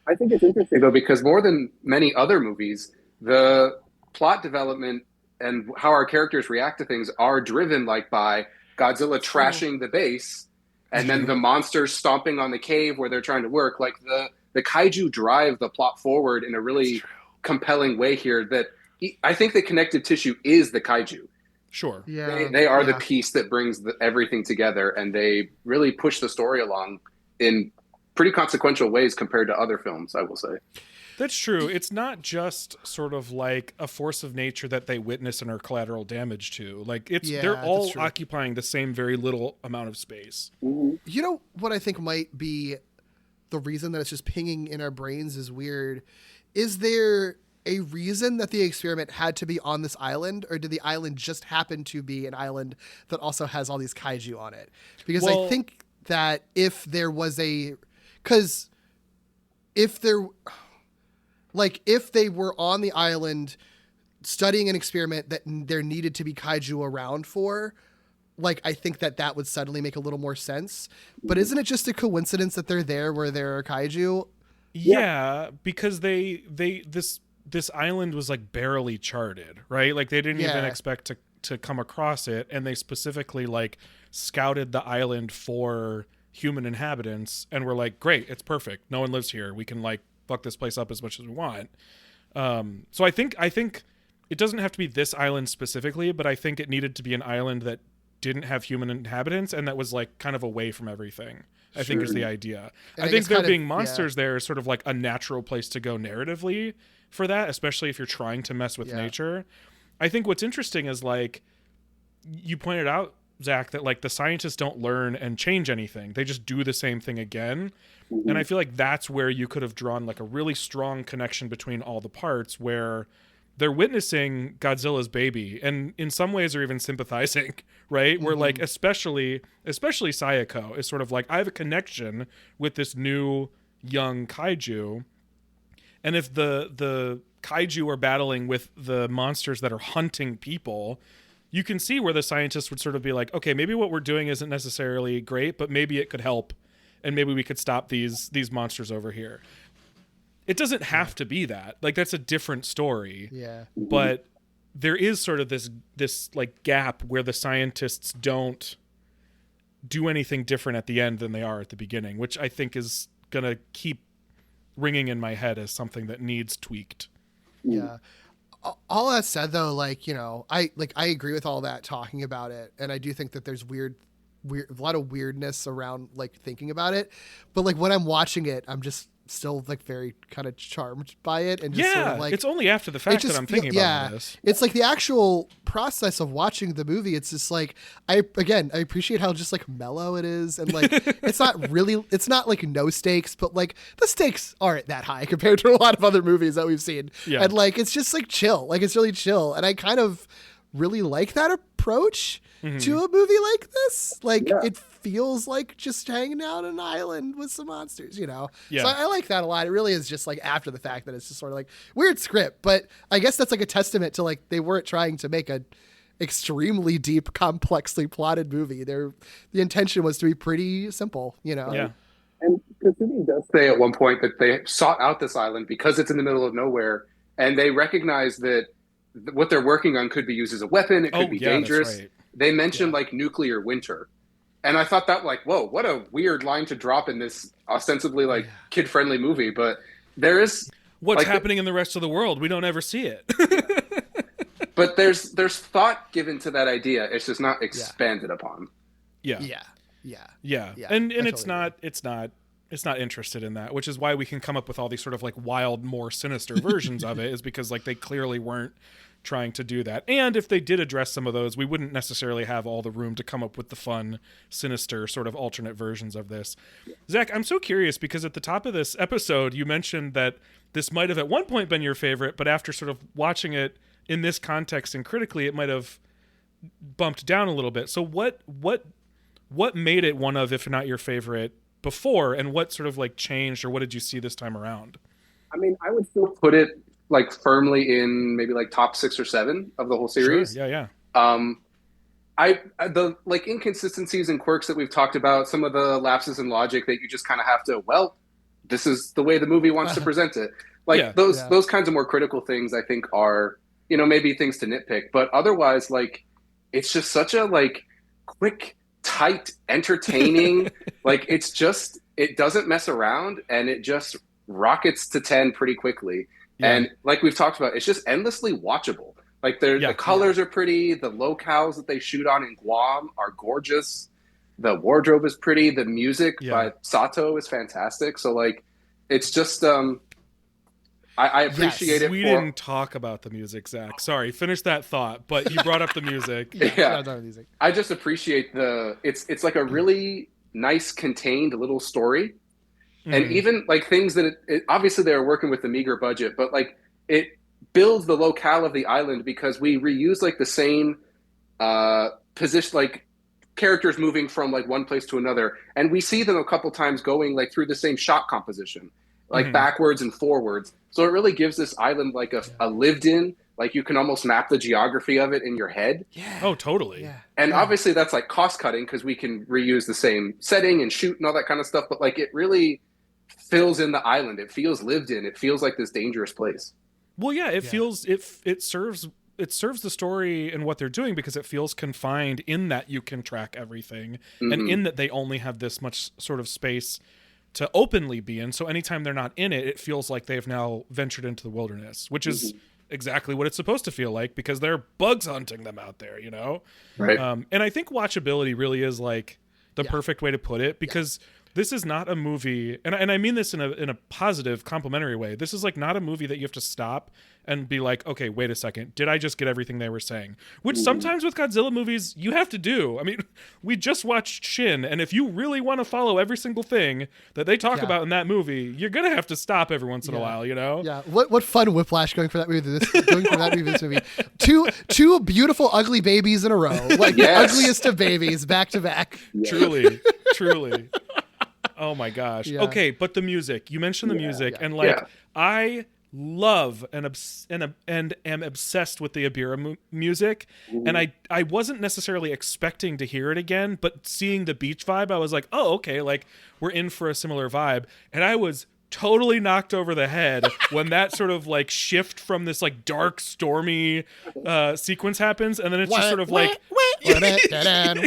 I think it's interesting though, because more than many other movies, the plot development and how our characters react to things are driven like by Godzilla trashing the base and then the monsters stomping on the cave where they're trying to work. Like the kaiju drive the plot forward in a really compelling way here that I think the connective tissue is the kaiju. Sure. Yeah. They are the piece that brings everything together, and they really push the story along in pretty consequential ways compared to other films, I will say. That's true. It's not just sort of like a force of nature that they witness and are collateral damage to. Like they're all occupying the same very little amount of space. Mm-hmm. You know what I think might be the reason that it's just pinging in our brains is weird. Is there a reason that the experiment had to be on this island, or did the island just happen to be an island that also has all these kaiju on it? Because I think that if there was if they were on the island studying an experiment that there needed to be kaiju around for, like, I think that would suddenly make a little more sense. But isn't it just a coincidence that they're there where there are kaiju? Yeah, because this island was like barely charted, right? Like they didn't even expect to come across it, and they specifically like scouted the island for human inhabitants and were like, great, it's perfect. No one lives here. We can like fuck this place up as much as we want. So I think it doesn't have to be this island specifically, but I think it needed to be an island that didn't have human inhabitants and that was like kind of away from everything. I think is the idea. And I think there being monsters there is sort of like a natural place to go narratively for that, especially if you're trying to mess with nature. I think what's interesting is like you pointed out, Zach, that like the scientists don't learn and change anything. They just do the same thing again. Mm-hmm. And I feel like that's where you could have drawn like a really strong connection between all the parts, where they're witnessing Godzilla's baby and in some ways are even sympathizing, right? Mm-hmm. Where like, especially Sayako is sort of like, I have a connection with this new young kaiju. And if the kaiju are battling with the monsters that are hunting people, you can see where the scientists would sort of be like, okay, maybe what we're doing isn't necessarily great, but maybe it could help. And maybe we could stop these monsters over here. It doesn't have to be that. Like, that's a different story. Yeah. But there is sort of this like gap where the scientists don't do anything different at the end than they are at the beginning, which I think is going to keep ringing in my head as something that needs tweaked. Yeah. All that said, though, like, you know, I agree with all that talking about it. And I do think that there's a lot of weirdness around like thinking about it. But like when I'm watching it, I'm just still like very kind of charmed by it, and just sort of like, it's only after the fact that I'm thinking about this. It's like the actual process of watching the movie. It's just like I appreciate how just like mellow it is, and like it's not like no stakes, but like the stakes aren't that high compared to a lot of other movies that we've seen. Yeah. And like it's just like chill, like it's really chill, and I kind of really like that approach to a movie like this. Like it feels like just hanging out on an island with some monsters, you know? Yeah. So I like that a lot. It really is just like after the fact that it's just sort of like weird script, but I guess that's like a testament to like they weren't trying to make a extremely deep, complexly plotted movie. The intention was to be pretty simple, you know? Yeah. And Kasumi does say at one point that they sought out this island because it's in the middle of nowhere, and they recognize that what they're working on could be used as a weapon. It could be dangerous. That's right. They mentioned like nuclear winter. And I thought that, like, whoa, what a weird line to drop in this ostensibly like kid-friendly movie. But there is what's happening in the rest of the world. We don't ever see it. But there's thought given to that idea. It's just not expanded upon. Yeah. And it's not interested in that, which is why we can come up with all these sort of like wild, more sinister versions of it, is because like they clearly weren't trying to do that. And if they did address some of those, we wouldn't necessarily have all the room to come up with the fun, sinister sort of alternate versions of this. Zach, I'm so curious because at the top of this episode, you mentioned that this might have at one point been your favorite, but after sort of watching it in this context and critically, it might have bumped down a little bit. So what made it one of, if not your favorite before, and what sort of like changed, or what did you see this time around? I mean, I would still put it like firmly in maybe like top 6 or 7 of the whole series. Sure. Yeah. The like inconsistencies and quirks that we've talked about, some of the lapses in logic that you just kind of have to, well, this is the way the movie wants to present it. Like those kinds of more critical things, I think are, maybe things to nitpick, but otherwise, like, it's just such a like quick, tight, entertaining, like it doesn't mess around and it just rockets to 10 pretty quickly. And like we've talked about, it's just endlessly watchable. Like the colors are pretty, the locales that they shoot on in Guam are gorgeous, the wardrobe is pretty, the music by Sato is fantastic. So like it's just I appreciate it. We didn't talk about the music, Zach. Sorry, finish that thought, but you brought up the music. I just appreciate it's like a really nice contained little story. And even like things that obviously they were working with the meager budget, but like it builds the locale of the island because we reuse like the same position, like characters moving from like one place to another, and we see them a couple times going like through the same shot composition, like backwards and forwards. So it really gives this island like a lived in, like you can almost map the geography of it in your head. Yeah. Oh, totally. Yeah. And obviously that's like cost cutting because we can reuse the same setting and shoot and all that kind of stuff. But like it really fills in the island. It feels lived in. It feels like this dangerous place. Well, yeah, it feels it serves the story and what they're doing because it feels confined in that you can track everything and in that they only have this much sort of space to openly be in. So anytime they're not in it, it feels like they've now ventured into the wilderness, which is exactly what it's supposed to feel like because they're bugs hunting them out there, Right. And I think watchability really is like the perfect way to put it because this is not a movie, and I mean this in a positive, complimentary way. This is like not a movie that you have to stop and be like, okay, wait a second, did I just get everything they were saying? Which sometimes with Godzilla movies you have to do. I mean, we just watched Shin, and if you really want to follow every single thing that they talk about in that movie, you're gonna have to stop every once in a while, Yeah. What fun whiplash going from that movie to this movie. Two beautiful ugly babies in a row, like the ugliest of babies back to back. Truly. Oh my gosh. Yeah. Okay, but the music. You mentioned the music, and like I love and am obsessed with the Ibira music, and I wasn't necessarily expecting to hear it again, but seeing the beach vibe, I was like, oh, okay, like we're in for a similar vibe, and I was totally knocked over the head when that sort of like shift from this like dark, stormy sequence happens, and then it's just sort of like exactly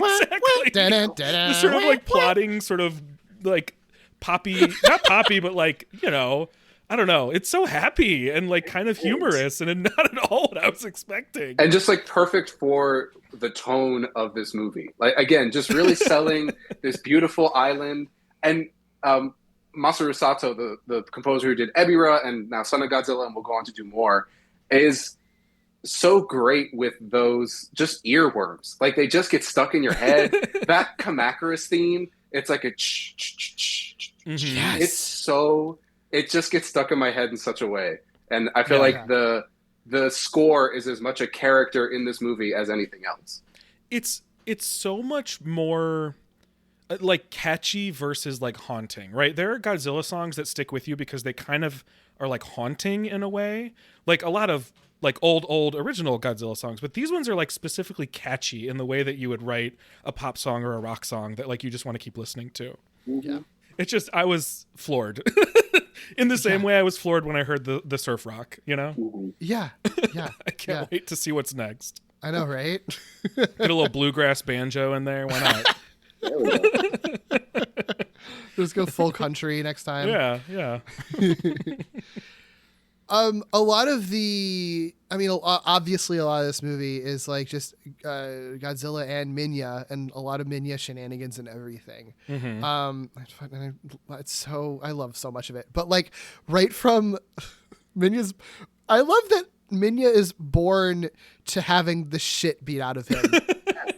this sort of like plotting sort of like poppy, not poppy, but like, I don't know. It's so happy and like kind of humorous and not at all what I was expecting. And just like perfect for the tone of this movie. Like, again, just really selling this beautiful island. And Masaru Sato, the composer who did Ebirah and now Son of Godzilla, and will go on to do more, is so great with those just earworms. Like they just get stuck in your head. That Kamakuras theme, it's like a it just gets stuck in my head in such a way. And I feel like the score is as much a character in this movie as anything else. It's so much more like catchy versus like haunting, right? There are Godzilla songs that stick with you because they kind of are like haunting in a way, like a lot of like old original Godzilla songs, but these ones are like specifically catchy in the way that you would write a pop song or a rock song that like you just want to keep listening to. Yeah. It's just, I was floored in the same way I was floored when I heard the surf rock, Yeah. I can't wait to see what's next. I know, right? Get a little bluegrass banjo in there. Why not? There we go. Just go full country next time. Yeah. A lot of the, I mean, obviously a lot of this movie is like just Godzilla and Minya, and a lot of Minya shenanigans and everything. It's so, I love so much of it. But like right from Minya's, I love that Minya is born to having the shit beat out of him.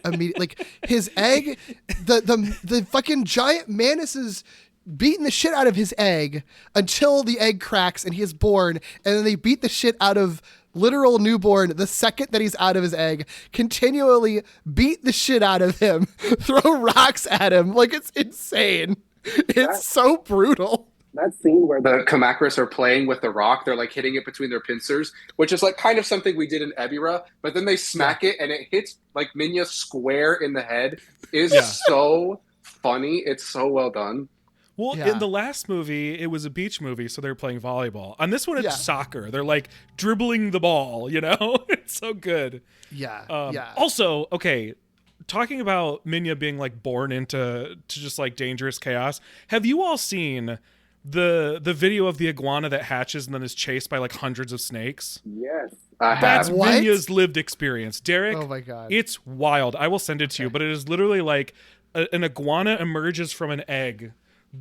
Immediately, like his egg, the fucking giant mantis is beating the shit out of his egg until the egg cracks and he is born, and then they beat the shit out of literal newborn the second that he's out of his egg, continually beat the shit out of him, throw rocks at him. Like, it's insane. It's so brutal. That scene where the Kamakras are playing with the rock, they're like hitting it between their pincers, which is like kind of something we did in Ebirah, but then they smack it and it hits like Minya square in the head. Is so funny. It's so well done. Well, in the last movie, it was a beach movie, so they were playing volleyball. On this one, it's soccer. They're like dribbling the ball, you know? It's so good. Yeah. Also, okay, talking about Minya being like born into just like dangerous chaos, have you all seen the video of the iguana that hatches and then is chased by like hundreds of snakes? Yes, I have. That's Minya's lived experience. Derek, oh my God. It's wild. I will send it to you, but it is literally like an iguana emerges from an egg,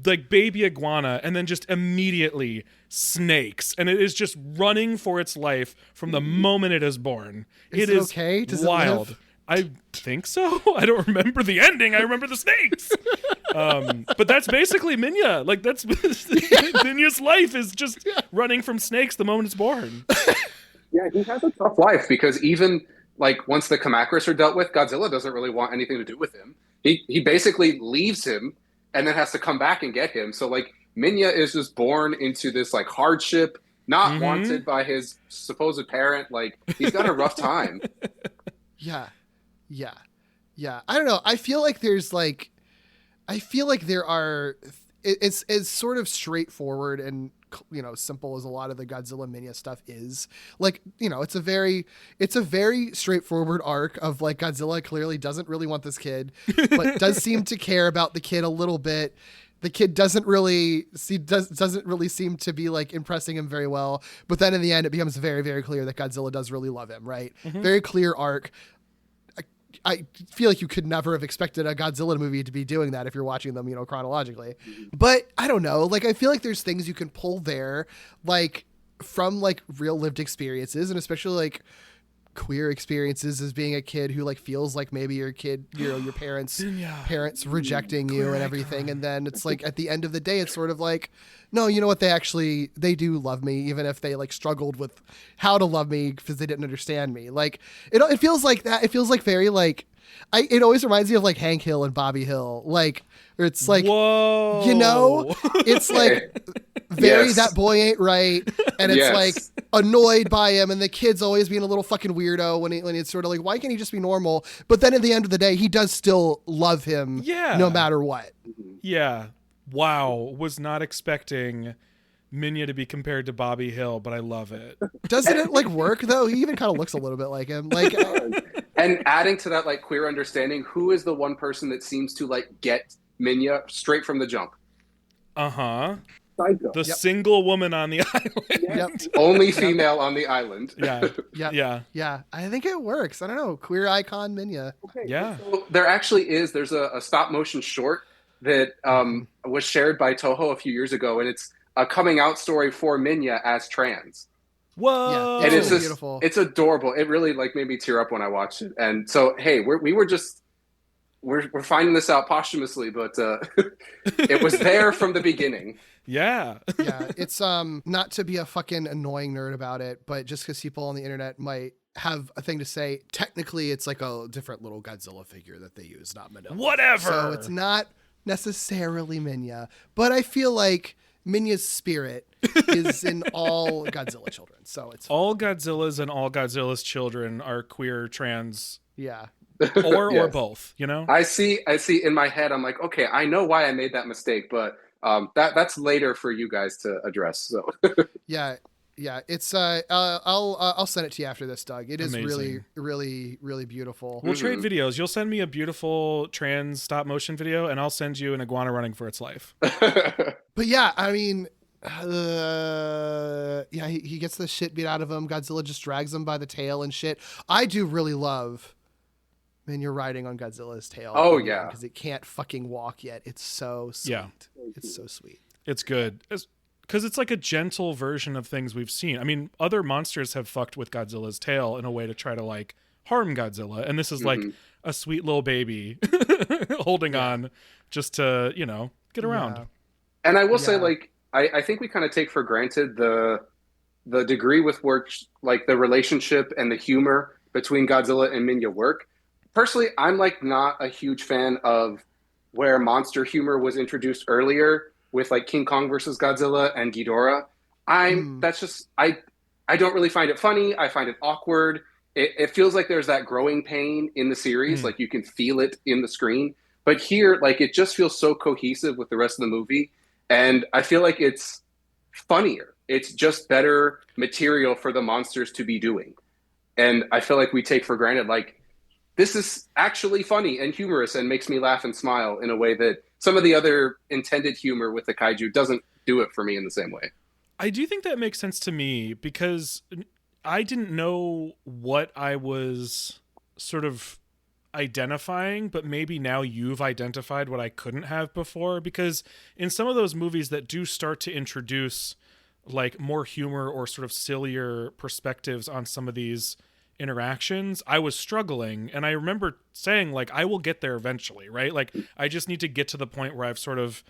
like baby iguana, and then just immediately snakes, and it is just running for its life from the moment it is born. It is okay? Does wild. it live? I think so. I don't remember the ending. I remember the snakes. But that's basically Minya. Like, that's Minya's life is just running from snakes the moment it's born. Yeah, he has a tough life because even like once the Kamakras are dealt with, Godzilla doesn't really want anything to do with him. He basically leaves him and then has to come back and get him. So like Minya is just born into this like hardship, not wanted by his supposed parent. Like, he's got a rough time. Yeah. I don't know. I feel like there are, it's sort of straightforward and, you know, simple as a lot of the Godzilla Minya stuff is. Like, you know, it's a very straightforward arc of like Godzilla clearly doesn't really want this kid, but does seem to care about the kid a little bit. The kid doesn't really seem to be like impressing him very well. But then in the end, it becomes very, very clear that Godzilla does really love him, right? Very clear arc. I feel like you could never have expected a Godzilla movie to be doing that if you're watching them, you know, chronologically. But I don't know. Like, I feel like there's things you can pull there, like from like real lived experiences, and especially like queer experiences as being a kid who like feels like maybe your kid, you know, your parents rejecting you and everything. And then it's like at the end of the day, it's sort of like, no, you know what? They do love me, even if they like struggled with how to love me because they didn't understand me. Like it feels like that. It feels like very like, it always reminds me of like Hank Hill and Bobby Hill. Like, it's like, whoa, you know, it's like very, that boy ain't right. And it's like annoyed by him. And the kid's always being a little fucking weirdo when it's sort of like, why can't he just be normal? But then at the end of the day, he does still love him no matter what. Yeah. Wow. Was not expecting Minya to be compared to Bobby Hill, but I love it. Doesn't it like work though? He even kind of looks a little bit like him. Like, and adding to that like queer understanding, who is the one person that seems to like get Minya straight from the jump? The single woman on the island. Only female on the island. Yeah. I think it works. I don't know. Queer icon Minya. Okay. Yeah. So there's a stop motion short that was shared by Toho a few years ago, and it's a coming out story for Minya as trans. Whoa! Yeah, and it's just beautiful. It's adorable. It really like made me tear up when I watched it. And so, hey, we're finding this out posthumously, but it was there from the beginning. Yeah. It's not to be a fucking annoying nerd about it, but just because people on the internet might have a thing to say, technically it's like a different little Godzilla figure that they use, not Manila. Whatever. So it's not necessarily Minya, but I feel like Minya's spirit is in all Godzilla children. So it's all Godzillas and all Godzilla's children are queer, trans. Yeah. Or both, you know? I see in my head, I'm like, okay, I know why I made that mistake, but that's later for you guys to address. So yeah. Yeah, it's I'll send it to you after this, Doug. It is Amazing. really beautiful. We'll trade videos. You'll send me a beautiful trans stop motion video, and I'll send you an iguana running for its life. But yeah, I mean, yeah, he gets the shit beat out of him. Godzilla just drags him by the tail and shit. I do really love when you're riding on Godzilla's tail. Oh yeah, because it can't fucking walk yet. It's so sweet. Yeah. It's so sweet. It's good. Because it's like a gentle version of things we've seen. I mean, other monsters have fucked with Godzilla's tail in a way to try to like harm Godzilla. And this is like a sweet little baby holding on just to, you know, get around. Yeah. And I will say, like, I think we kind of take for granted the degree with which like the relationship and the humor between Godzilla and Minya work. Personally, I'm like not a huge fan of where monster humor was introduced earlier with like King Kong versus Godzilla and Ghidorah. That's just I don't really find it funny. I find it awkward. It feels like there's that growing pain in the series, like you can feel it in the screen. But here, like it just feels so cohesive with the rest of the movie, and I feel like it's funnier. It's just better material for the monsters to be doing, and I feel like we take for granted like this is actually funny and humorous and makes me laugh and smile in a way that some of the other intended humor with the kaiju doesn't do it for me in the same way. I do think that makes sense to me because I didn't know what I was sort of identifying, but maybe now you've identified what I couldn't have before, because in some of those movies that do start to introduce like more humor or sort of sillier perspectives on some of these interactions, I was struggling, and I remember saying like I will get there eventually, right? Like I just need to get to the point where I've sort of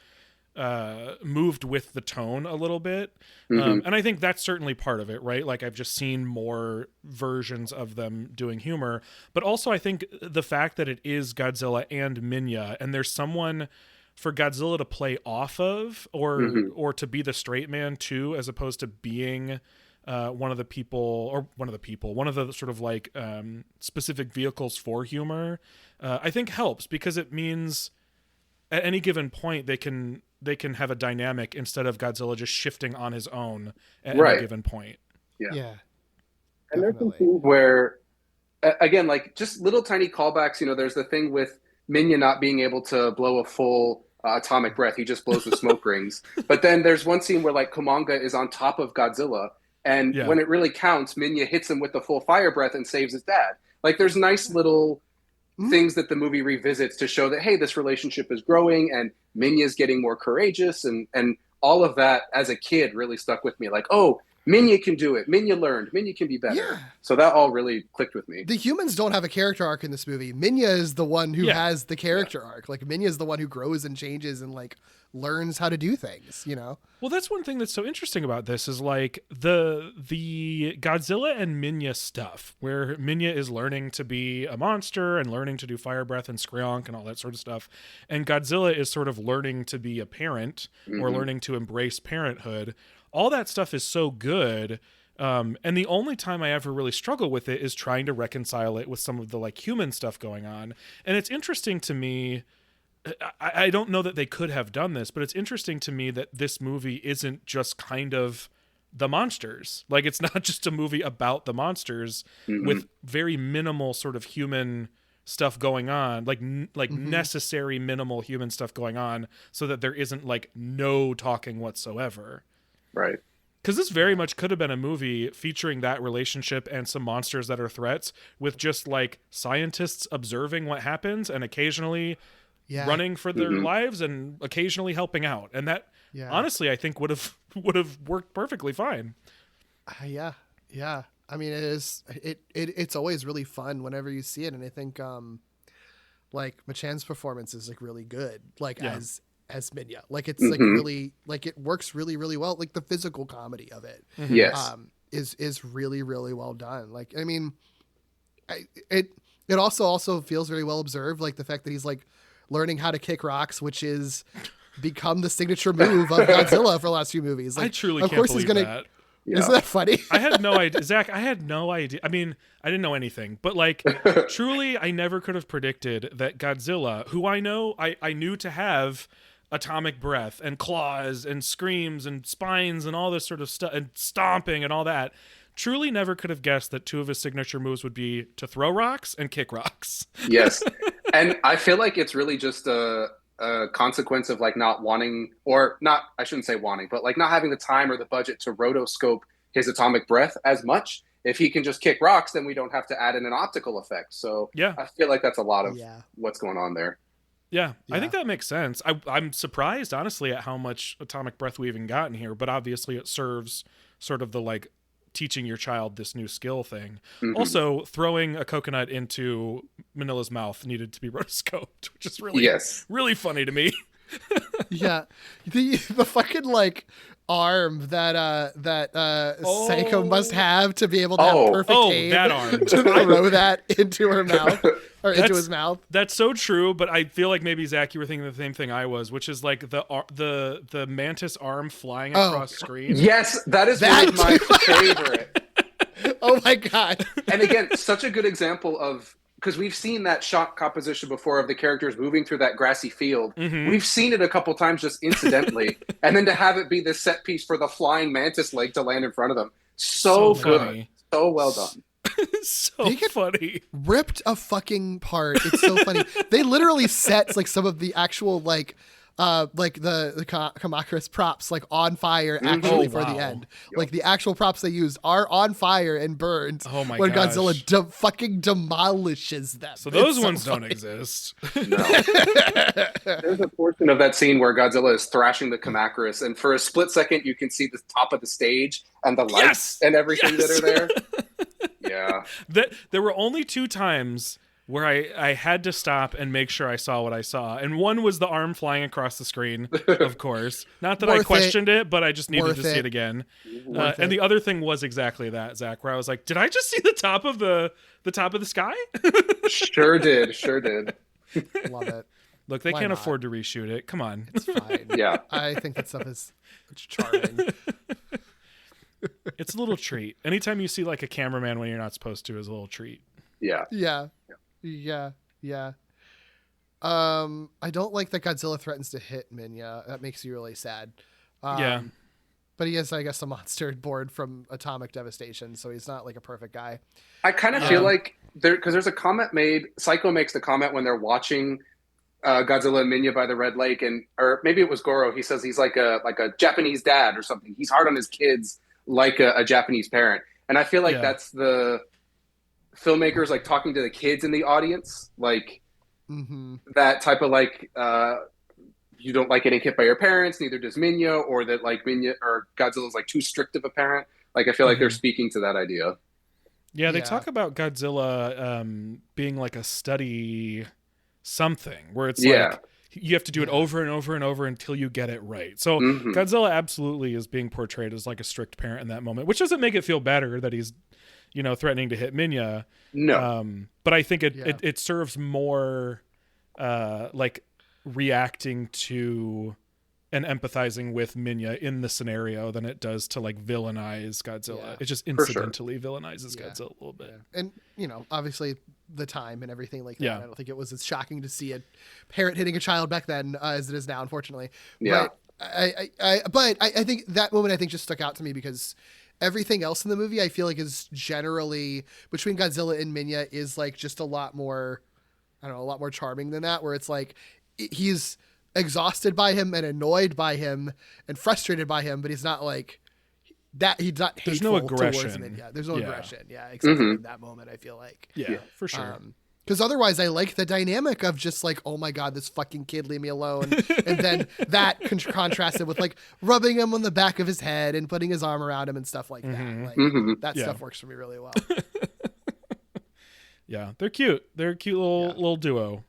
moved with the tone a little bit, and I think that's certainly part of it, right? Like I've just seen more versions of them doing humor, but also I think the fact that it is Godzilla and Minya, and there's someone for Godzilla to play off of, or to be the straight man too, as opposed to being one of the sort of like specific vehicles for humor, I think helps, because it means at any given point they can have a dynamic instead of Godzilla just shifting on his own at any given point. Yeah. And there's some things where, again, like just little tiny callbacks. You know, there's the thing with Minya not being able to blow a full atomic breath. He just blows with smoke rings. But then there's one scene where like Komanga is on top of Godzilla, and when it really counts, Minya hits him with the full fire breath and saves his dad. Like there's nice little things that the movie revisits to show that, hey, this relationship is growing and Minya's getting more courageous, and all of that as a kid really stuck with me. Like, oh, Minya can do it. Minya learned. Minya can be better. Yeah. So that all really clicked with me. The humans don't have a character arc in this movie. Minya is the one who has the character arc. Like Minya is the one who grows and changes and like learns how to do things, you know? Well, that's one thing that's so interesting about this is like the Godzilla and Minya stuff, where Minya is learning to be a monster and learning to do fire breath and skreonk and all that sort of stuff. And Godzilla is sort of learning to be a parent or learning to embrace parenthood. All that stuff is so good. And the only time I ever really struggle with it is trying to reconcile it with some of the like human stuff going on. And it's interesting to me, I don't know that they could have done this, but it's interesting to me that this movie isn't just kind of the monsters. Like it's not just a movie about the monsters with very minimal sort of human stuff going on, like necessary minimal human stuff going on, so that there isn't like no talking whatsoever. Right. Because this very much could have been a movie featuring that relationship and some monsters that are threats, with just like scientists observing what happens and occasionally running for their lives and occasionally helping out. And that honestly, I think would have worked perfectly fine. Yeah. I mean, it's always really fun whenever you see it. And I think like Machan's performance is like really good. Like as Minya, like it's like really, like it works really, really well. Like the physical comedy of it, is really, really well done. Like, I mean, it also feels very well observed. Like the fact that he's like learning how to kick rocks, which is become the signature move of Godzilla for the last few movies. Like, I truly can't believe that. Isn't that funny? I had no idea. Zach, I had no idea. I mean, I didn't know anything, but like truly I never could have predicted that Godzilla, who I knew to have atomic breath and claws and screams and spines and all this sort of stuff and stomping and all that, truly never could have guessed that two of his signature moves would be to throw rocks and kick rocks. Yes. And I feel like it's really just a consequence of like not wanting, or not, I shouldn't say wanting, but like not having the time or the budget to rotoscope his atomic breath as much. If he can just kick rocks, then we don't have to add in an optical effect. So Yeah. I feel like that's a lot of what's going on there. Yeah, I think that makes sense. I'm surprised, honestly, at how much atomic breath we even got in here, but obviously it serves sort of the like teaching your child this new skill thing. Mhm. Also, throwing a coconut into Manila's mouth needed to be rotoscoped, which is really, really funny to me. Yeah, the fucking like arm that Psycho must have to be able to have perfect aim that arm to throw that into her mouth or into his mouth. That's so true, but I feel like maybe Zach, you were thinking the same thing I was, which is like the mantis arm flying across screen. Yes, that is one of my favorite. Oh my god! And again, such a good example of, because we've seen that shot composition before of the characters moving through that grassy field. Mm-hmm. We've seen it a couple times just incidentally. And then to have it be this set piece for the flying mantis leg to land in front of them. So good. Funny. So well done. So funny. Ripped a fucking part. It's so funny. They literally set like some of the actual like the Kamakura's props like on fire actually for the end. Yep. Like the actual props they used are on fire and burned when gosh. Godzilla fucking demolishes them. So those ones don't exist. No. There's a portion of that scene where Godzilla is thrashing the Kamakuras, and for a split second you can see the top of the stage and the lights and everything that are there. Yeah. There were only 2 times where I had to stop and make sure I saw what I saw. And one was the arm flying across the screen, of course. Not that I questioned it, but I just needed to see it again. And the other thing was exactly that, Zach, where I was like, did I just see the top of the sky? Sure did. Love it. Look, they can't afford to reshoot it. Come on. It's fine. Yeah. I think that stuff is charming. It's a little treat. Anytime you see like a cameraman when you're not supposed to is a little treat. Yeah. I don't like that Godzilla threatens to hit Minya. That makes you really sad. But he is, I guess, a monster born from atomic devastation, so he's not like a perfect guy. I kind of feel like because there's a comment made. Psycho makes the comment when they're watching Godzilla and Minya by the Red Lake, or maybe it was Goro. He says he's like a Japanese dad or something. He's hard on his kids like a Japanese parent, and I feel like that's the filmmakers like talking to the kids in the audience, like that type of like you don't like getting hit by your parents, neither does Minya, or that like Minya or Godzilla's like too strict of a parent. Like I feel like they're speaking to that idea. Yeah, they talk about Godzilla being like a study something where it's like you have to do it over and over and over until you get it right. So Godzilla absolutely is being portrayed as like a strict parent in that moment, which doesn't make it feel better that he's threatening to hit Minya. No. But I think it serves more like reacting to and empathizing with Minya in the scenario than it does to like villainize Godzilla. Yeah. It just incidentally villainizes Godzilla a little bit. Yeah. And obviously the time and everything like that. Yeah. I don't think it was as shocking to see a parent hitting a child back then as it is now, unfortunately. Yeah. But I think that moment just stuck out to me because everything else in the movie I feel like is generally between Godzilla and Minya is like just a lot more charming than that, where it's like he's exhausted by him and annoyed by him and frustrated by him, but he's not like that. He's not hateful. There's no aggression. Towards Minya. There's no aggression. Yeah, except for in that moment, I feel like. Yeah, for sure. Because otherwise, I like the dynamic of just like, oh my god, this fucking kid, leave me alone. And then that contrasted with like rubbing him on the back of his head and putting his arm around him and stuff like that. Like that stuff works for me really well. Yeah, they're cute. They're a cute little duo.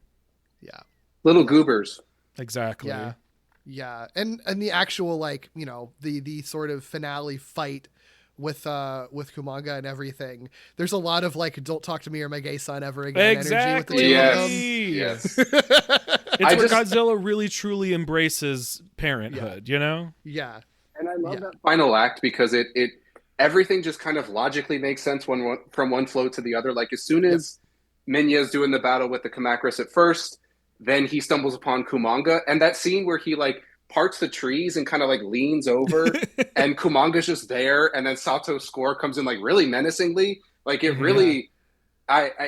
Yeah, little goobers. Exactly. Yeah, and the actual like the sort of finale fight with Kumaga and everything. There's a lot of like "don't talk to me or my gay son ever again" energy with the two of them. Yes. It's where Godzilla really truly embraces parenthood. Yeah. And I love that final act because it everything just kind of logically makes sense from one flow to the other. Like as soon as Minya's doing the battle with the Kamakuras at first, then he stumbles upon Kumanga, and that scene where he like parts the trees and kind of like leans over, and Kumanga's just there, and then Sato's score comes in like really menacingly. Like it really,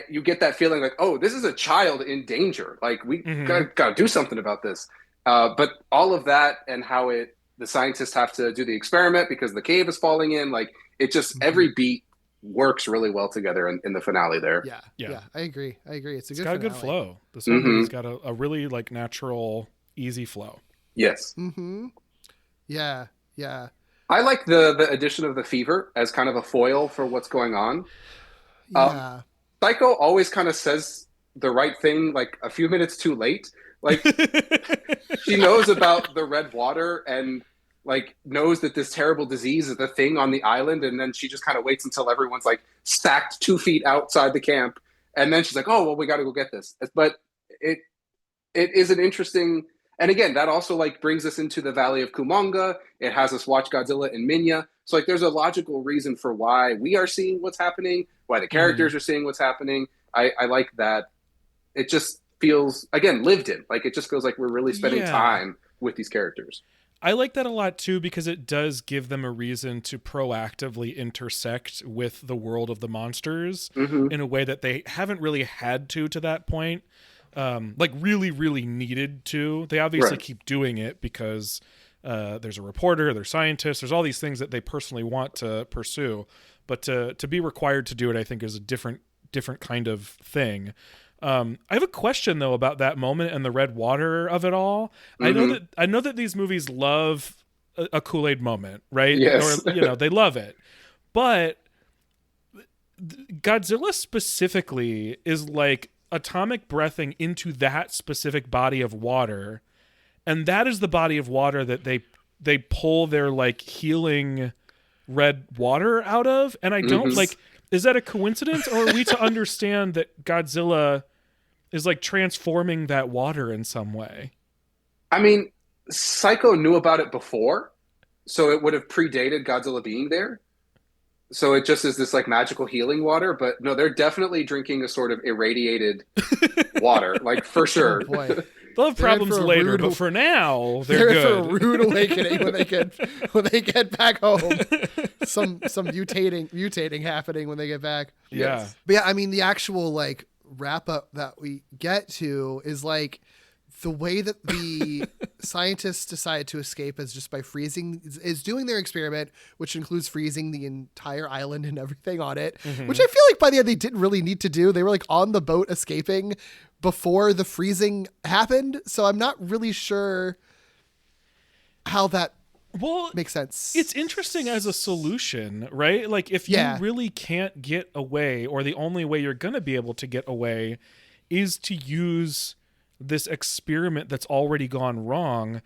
you get that feeling like, oh, this is a child in danger. Like we gotta do something about this. But all of that and how the scientists have to do the experiment because the cave is falling in. Like it just every beat works really well together in the finale there. Yeah. I agree. It's got a good flow. This movie's got a really like natural, easy flow. Yes. Yeah. I like the addition of the fever as kind of a foil for what's going on. Yeah. Psycho always kind of says the right thing like a few minutes too late. Like she knows about the red water and like knows that this terrible disease is the thing on the island, and then she just kind of waits until everyone's like stacked 2 feet outside the camp, and then she's like, oh well, we got to go get this. But it is an interesting, and again, that also like brings us into the Valley of Kumanga. It has us watch Godzilla and Minya, so like there's a logical reason for why we are seeing what's happening, why the characters are seeing what's happening. I like that. It just feels, again, lived in. Like it just feels like we're really spending time with these characters. I like that a lot too, because it does give them a reason to proactively intersect with the world of the monsters in a way that they haven't really had to that point. Like really, really needed to. They obviously keep doing it because there's a reporter, there's scientists, there's all these things that they personally want to pursue. But to be required to do it, I think is a different kind of thing. I have a question though about that moment and the red water of it all. I know that these movies love a Kool-Aid moment, right? Yes. Or they love it. But Godzilla specifically is like atomic breathing into that specific body of water, and that is the body of water that they pull their like healing red water out of. And I don't like, is that a coincidence, or are we to understand that Godzilla is like transforming that water in some way? I mean, Psycho knew about it before, so it would have predated Godzilla being there. So it just is this like magical healing water, but no, they're definitely drinking a sort of irradiated water, like for sure. Oh boy. They'll have problems later, but for now, they're good. For a rude awakening when they get back home. Some mutating happening when they get back. Yeah. But yeah, I mean the actual like wrap up that we get to is like the way that the scientists decide to escape is just by is doing their experiment, which includes freezing the entire island and everything on it, which I feel like by the end they didn't really need to do. They were like on the boat escaping before the freezing happened. So I'm not really sure how that makes sense. It's interesting as a solution, right? Like if you really can't get away, or the only way you're going to be able to get away is to use this experiment that's already gone wrong.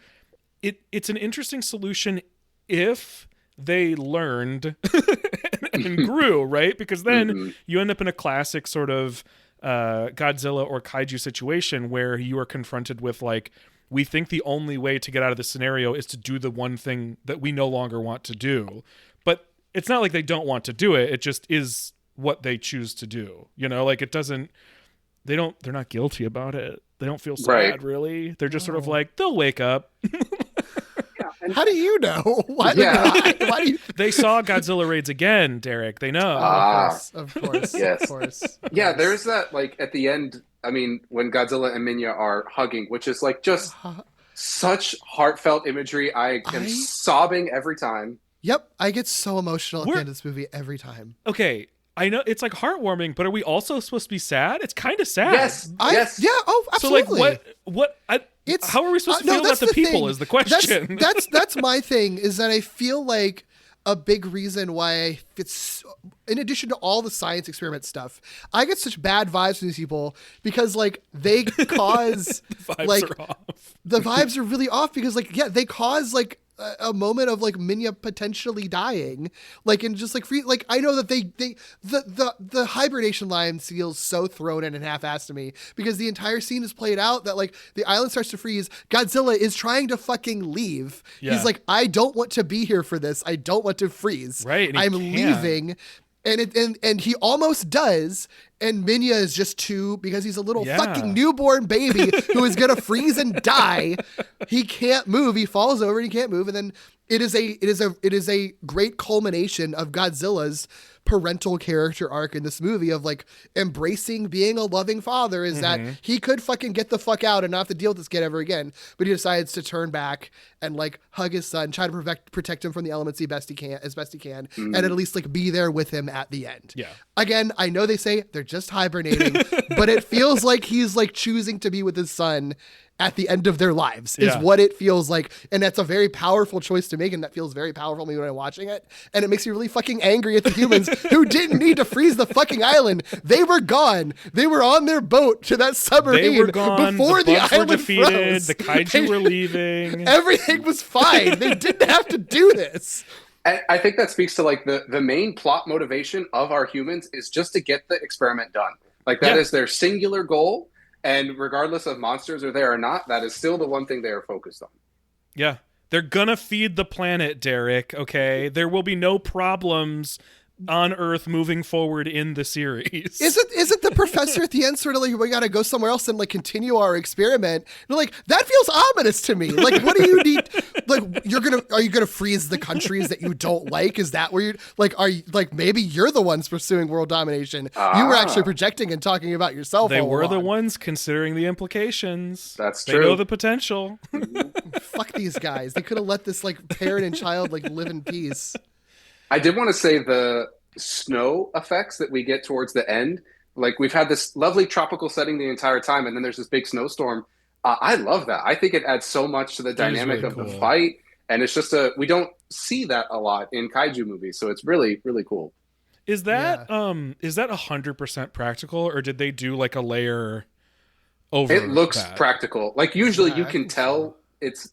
It's an interesting solution if they learned and grew, right? Because then you end up in a classic sort of Godzilla or kaiju situation where you are confronted with like, we think the only way to get out of this scenario is to do the one thing that we no longer want to do. But it's not like they don't want to do it. It just is what they choose to do. Like it doesn't, they're not guilty about it. They don't feel sad, really. They're just sort of like, they'll wake up. How do you know? Why do you... They saw Godzilla raids again, Derek. They know. Of course. Yes. Of course. Yeah, there's that, like, at the end, I mean, when Godzilla and Minya are hugging, which is, like, just such heartfelt imagery. I am sobbing every time. Yep. I get so emotional at the end of this movie every time. Okay. I know it's like heartwarming, but are we also supposed to be sad? It's kind of sad. Yes. Yeah. Oh, absolutely. So like how are we supposed to feel about the people thing. is the question. That's my thing, is that I feel like a big reason why it's, in addition to all the science experiment stuff, I get such bad vibes from these people because like they cause the vibes are off. The vibes are really off because like, yeah, they cause like a moment of like Minya potentially dying, like, and just like free, like I know that the hibernation line feels so thrown in and half-assed to me because the entire scene is played out that like the island starts to freeze. Godzilla is trying to fucking leave. Yeah. He's like, I don't want to be here for this. I don't want to freeze. Right. I'm leaving. And he almost does, and Minya is just too, because he's a little fucking newborn baby who is gonna freeze and die. He can't move. He falls over and he can't move. And then it is a great culmination of Godzilla's parental character arc in this movie of like embracing being a loving father, is that he could fucking get the fuck out and not have to deal with this kid ever again, but he decides to turn back and like hug his son, try to protect him from the elements as best he can, and at least like be there with him at the end. Yeah. Again, I know they say they're just hibernating, but it feels like he's like choosing to be with his son at the end of their lives is what it feels like. And that's a very powerful choice to make. And that feels very powerful to me when I'm watching it. And it makes me really fucking angry at the humans who didn't need to freeze the fucking island. They were gone. They were on their boat to that submarine. They were gone. Before the island were defeated. froze. The kaiju were leaving. Everything was fine. They didn't have to do this. I think that speaks to like the main plot motivation of our humans is just to get the experiment done. Like that is their singular goal. And regardless of monsters are there or not, that is still the one thing they are focused on. Yeah. They're gonna feed the planet, Derek, okay? There will be no problems on Earth moving forward in the series. Isn't the professor at the end sort of like, we gotta go somewhere else and like continue our experiment? And like, that feels ominous to me. Like, what do you need? Like, are you gonna freeze the countries that you don't like? Is that where you like, are you like, maybe you're the ones pursuing world domination? You were actually projecting and talking about yourself. They were the along. ones considering the implications. That's They true. know the potential. Fuck these guys. They could have let this like parent and child like live in peace. I did want to say the snow effects that we get towards the end. Like we've had this lovely tropical setting the entire time, and then there's this big snowstorm. I love that. I think it adds so much to the dynamic really of the cool. fight, and it's just we don't see that a lot in kaiju movies, so it's really, really cool. Is that 100% practical, or did they do like a layer over? It looks that? practical. Like usually Yeah, you I can think tell it's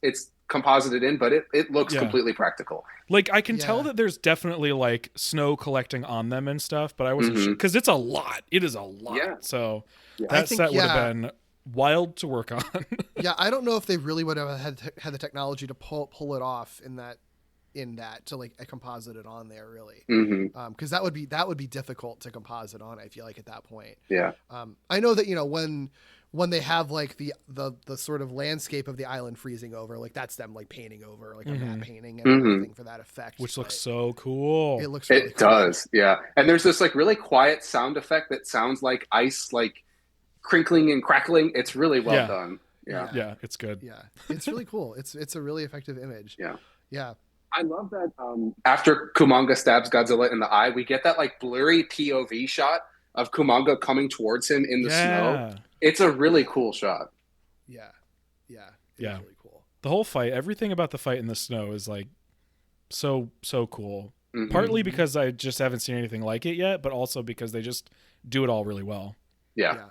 composited in, but it looks Yeah. completely practical. Like I can tell Yeah. that there's definitely like snow collecting on them and stuff, but I wasn't sure because it's a lot. It is a lot. Yeah. So Yeah. I that think, set would yeah. have been wild to work on. Yeah, I don't know if they really would have had the technology to pull it off in that to like composite it on there really. Because that would be difficult to composite on, I feel like, at that point. Yeah. I know that, you know, when they have like the sort of landscape of the island freezing over, like that's them like painting over like a matte painting and everything for that effect, Which looks but so cool. it looks really It cool. does, yeah. And there's this like really quiet sound effect that sounds like ice, like crinkling and crackling. It's really well done. Yeah. Yeah, it's good. Yeah, it's really cool. It's a really effective image. Yeah. I love that. After Kumanga stabs Godzilla in the eye, we get that like blurry POV shot of Kumanga coming towards him in the snow. It's a really cool shot. Yeah. Yeah. Really cool. The whole fight, everything about the fight in the snow is like so cool. Mhm. Partly because I just haven't seen anything like it yet, but also because they just do it all really well. Yeah.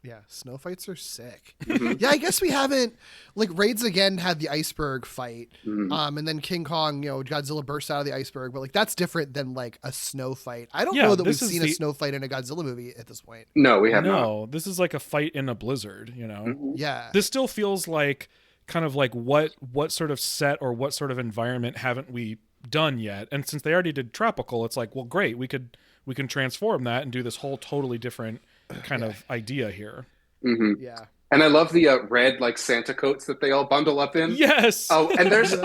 Yeah, snow fights are sick. Mhm. Yeah, I guess we haven't, like, Raids again had the iceberg fight, Mhm. and then King Kong, you know, Godzilla bursts out of the iceberg, but like that's different than like a snow fight. I don't Yeah, know that we've this is seen a the- snow fight in a Godzilla movie at this point. No, we have not. No, this is like a fight in a blizzard, you know? Mhm. Yeah, This still feels like kind of like what sort of set or what sort of environment haven't we done yet? And since they already did tropical, it's like, well, great, we can transform that and do this whole totally different kind of idea here. Mhm. yeah, And I love the red like Santa coats that they all bundle up in. Yes. Oh, and there's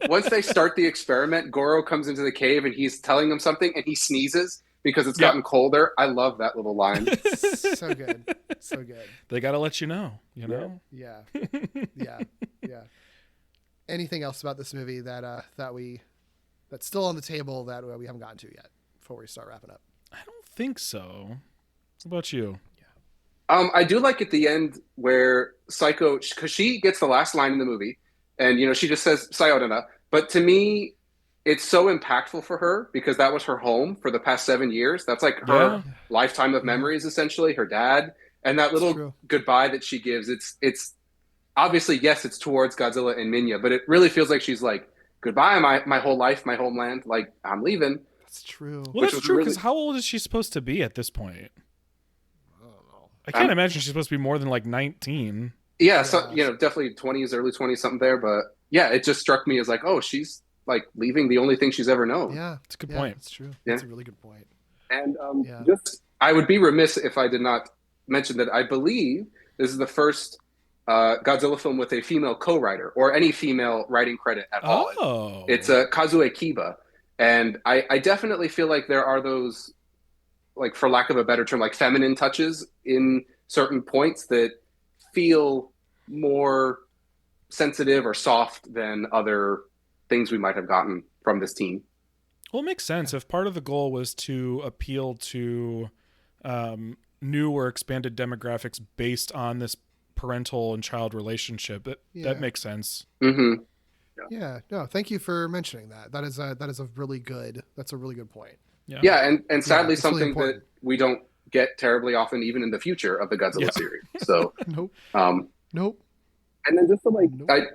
once they start the experiment, Goro comes into the cave and he's telling them something and he sneezes because it's gotten colder. I love that little line. so good, so good. They got to let you know, you know? Yeah, yeah. Anything else about this movie that's still on the table that we haven't gotten to yet before we start wrapping up? I don't think so. What about you? I do like at the end where Psycho, because she gets the last line in the movie, and you know she just says "sayonara." But to me, it's so impactful for her because that was her home for the past 7 years. That's like her lifetime of memories, essentially. Her dad, and that little goodbye that she gives. It's obviously yes, it's towards Godzilla and Minya, but it really feels like she's like goodbye, my whole life, my homeland. Like I'm leaving. That's true. Well, Which that's was true, really- because how old is she supposed to be at this point? I don't know. I can't imagine she's supposed to be more than like 19. Yeah, so you know, definitely 20s, early 20s, something there. But yeah, it just struck me as like, oh, she's like leaving the only thing she's ever known. Yeah, It's a good point. That's true. Yeah. That's a really good point. And Yeah. I would be remiss if I did not mention that I believe this is the first Godzilla film with a female co-writer or any female writing credit at all. Oh. It's Kazue Kiba. And I definitely feel like there are those, like, for lack of a better term, like feminine touches in certain points that feel more sensitive or soft than other things we might have gotten from this team. Well, it makes sense. If part of the goal was to appeal to new or expanded demographics based on this parental and child relationship, that makes sense. Mm-hmm. Yeah, no, thank you for mentioning that. That's a really good point. Yeah, and sadly something really that we don't get terribly often, even in the future of the Godzilla series. So Nope. And then just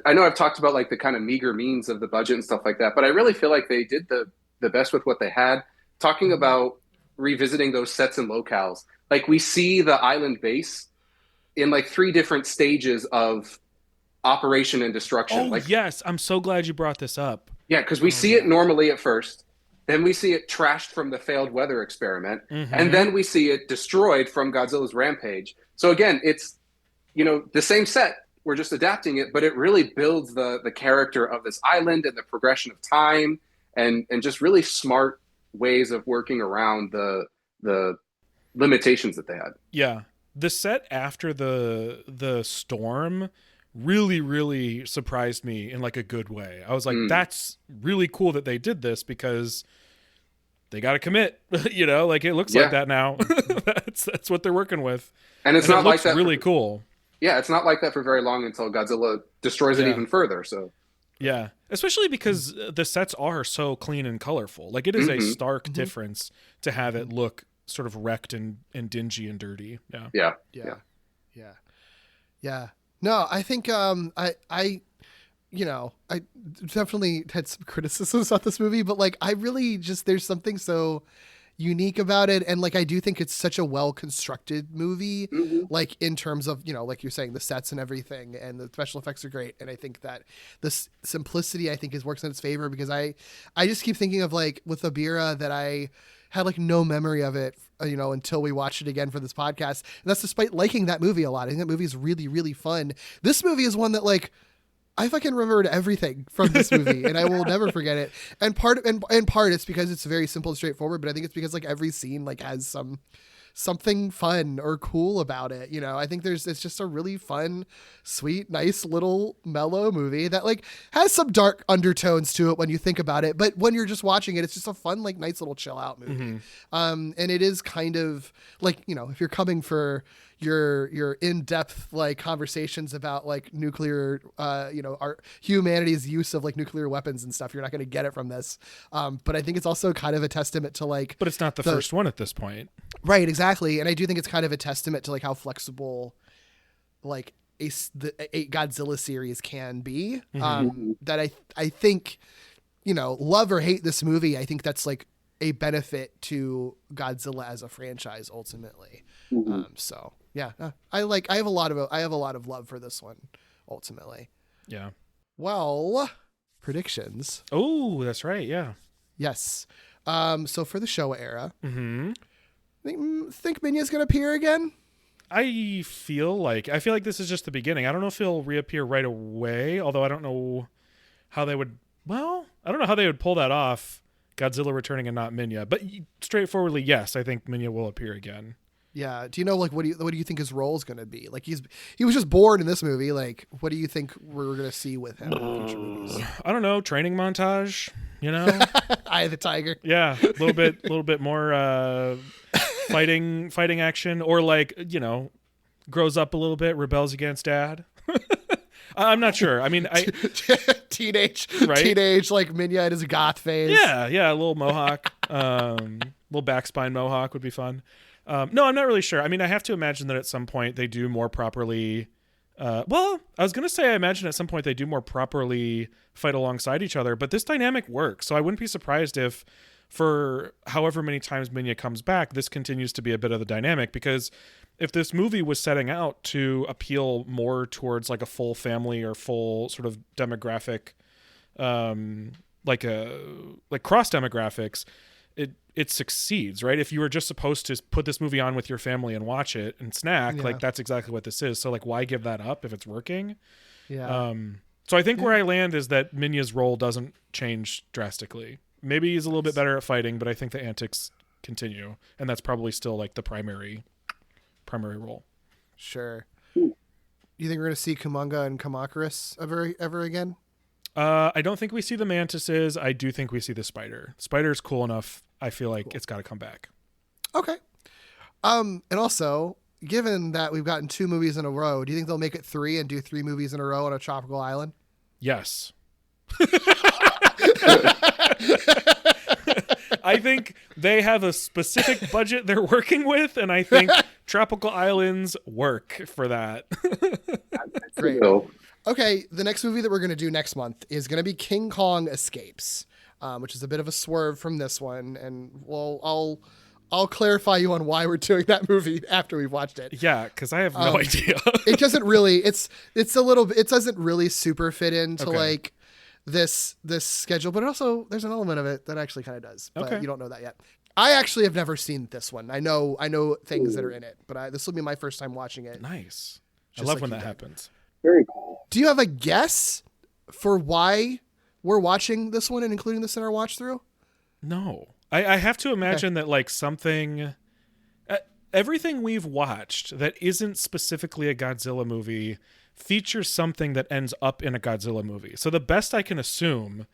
I know I've talked about like the kind of meager means of the budget and stuff like that, but I really feel like they did the best with what they had. Talking about revisiting those sets and locales, like we see the island base in like 3 different stages of operation and destruction. Oh, yes. I'm so glad you brought this up. Yeah, because we see it normally at first. Then we see it trashed from the failed weather experiment. Mm-hmm. And then we see it destroyed from Godzilla's rampage. So again, it's, the same set. We're just adapting it, but it really builds the character of this island and the progression of time and just really smart ways of working around the limitations that they had. Yeah. The set after the storm really, really surprised me in like a good way. I was like, that's really cool that they did this because they got to commit, like it looks like that now. that's what they're working with. And it's not like that. Really cool. Yeah. It's not like that for very long until Godzilla destroys it even further. So yeah, especially because the sets are so clean and colorful. Like it is a stark difference to have it look sort of wrecked and dingy and dirty. Yeah. No, I think I definitely had some criticisms about this movie, but like I really just there's something so unique about it, and like I do think it's such a well constructed movie, like in terms of like you're saying the sets and everything, and the special effects are great, and I think that the simplicity I think works in its favor because I just keep thinking of like with Abira that I had like no memory of it, until we watched it again for this podcast. And that's despite liking that movie a lot. I think that movie is really, really fun. This movie is one that like, I fucking remembered everything from this movie and I will never forget it. And part it's because it's very simple and straightforward, but I think it's because like every scene like has something fun or cool about it. I think it's just a really fun, sweet, nice little mellow movie that like has some dark undertones to it when you think about it. But when you're just watching it, it's just a fun, like nice little chill out movie. And it is kind of like, if you're coming for your in-depth like conversations about like nuclear, our humanity's use of like nuclear weapons and stuff, you're not going to get it from this. But I think it's also kind of a testament to like, but it's not the first one at this point. Right. Exactly. And I do think it's kind of a testament to like how flexible like a Godzilla series can be. That I think, love or hate this movie. I think that's like a benefit to Godzilla as a franchise ultimately. So yeah, I have a lot of love for this one ultimately. Yeah. Well, predictions. Oh, that's right. Yeah. Yes. So for the Showa era, think Minya's going to appear again? I feel like this is just the beginning. I don't know if he'll reappear right away, although I don't know how they would pull that off, Godzilla returning and not Minya. But straightforwardly, yes, I think Minya will appear again. Yeah. Do you know like what do you think his role is going to be? Like he was just born in this movie. Like what do you think we're going to see with him in future movies? I don't know, training montage, Eye of the Tiger. Yeah, a little bit more fighting action, or like, grows up a little bit, rebels against dad. I'm not sure. I mean, teenage right? Like Minya in his goth phase. Yeah, a little mohawk, little backspine mohawk would be fun. No, I'm not really sure. I mean, I have to imagine that at some point they do more properly. Well, I was going to say I imagine at some point they do more properly fight alongside each other, but this dynamic works. So I wouldn't be surprised if for however many times Minya comes back, this continues to be a bit of the dynamic, because if this movie was setting out to appeal more towards like a full family or full sort of demographic, like cross demographics, it succeeds, right? If you were just supposed to put this movie on with your family and watch it and snack, like that's exactly what this is. So like, why give that up if it's working? Yeah. So I think where I land is that Minya's role doesn't change drastically. Maybe he's a little bit better at fighting, but I think the antics continue, and that's probably still like the primary role. Sure. You think we're gonna see Kumonga and Kamakuris ever again? I don't think we see the mantises. I do think we see the spider. Spider's cool enough. I feel like it's got to come back. Okay. And also, given that we've gotten 2 movies in a row, do you think they'll make it 3 and do 3 movies in a row on a tropical island? Yes. I think they have a specific budget they're working with, and I think tropical islands work for that. Great. Okay, the next movie that we're going to do next month is going to be King Kong Escapes, which is a bit of a swerve from this one, and I'll clarify you on why we're doing that movie after we've watched it. Yeah, because I have no idea. It doesn't really. It doesn't really super fit into like this schedule, but also there's an element of it that actually kind of does. But you don't know that yet. I actually have never seen this one. I know things that are in it, but this will be my first time watching it. Nice. I love when that happens. Very cool. Do you have a guess for why we're watching this one and including this in our watch through? No. I have to imagine that like something... everything we've watched that isn't specifically a Godzilla movie features something that ends up in a Godzilla movie. So the best I can assume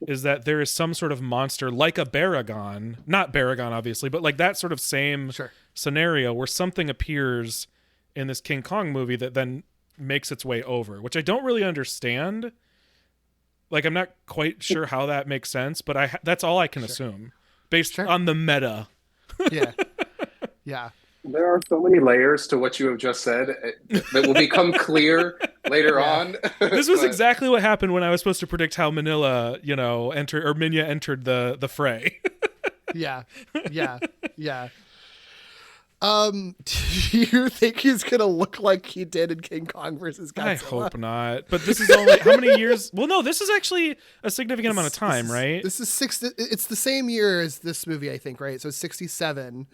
is that there is some sort of monster like a Baragon, not Baragon obviously, but like that sort of same scenario where something appears in this King Kong movie that then makes its way over, which I don't really understand. Like, I'm not quite sure how that makes sense, but that's all I can assume based on the meta. Yeah. There are so many layers to what you have just said that will become clear later on. This was exactly what happened when I was supposed to predict how Minya entered the fray. Yeah. Do you think he's gonna look like he did in King Kong versus Godzilla? I hope not. But this is only how many years? Well, no, this is actually a significant amount of time, right? This is it's the same year as this movie, I think, right? So it's 67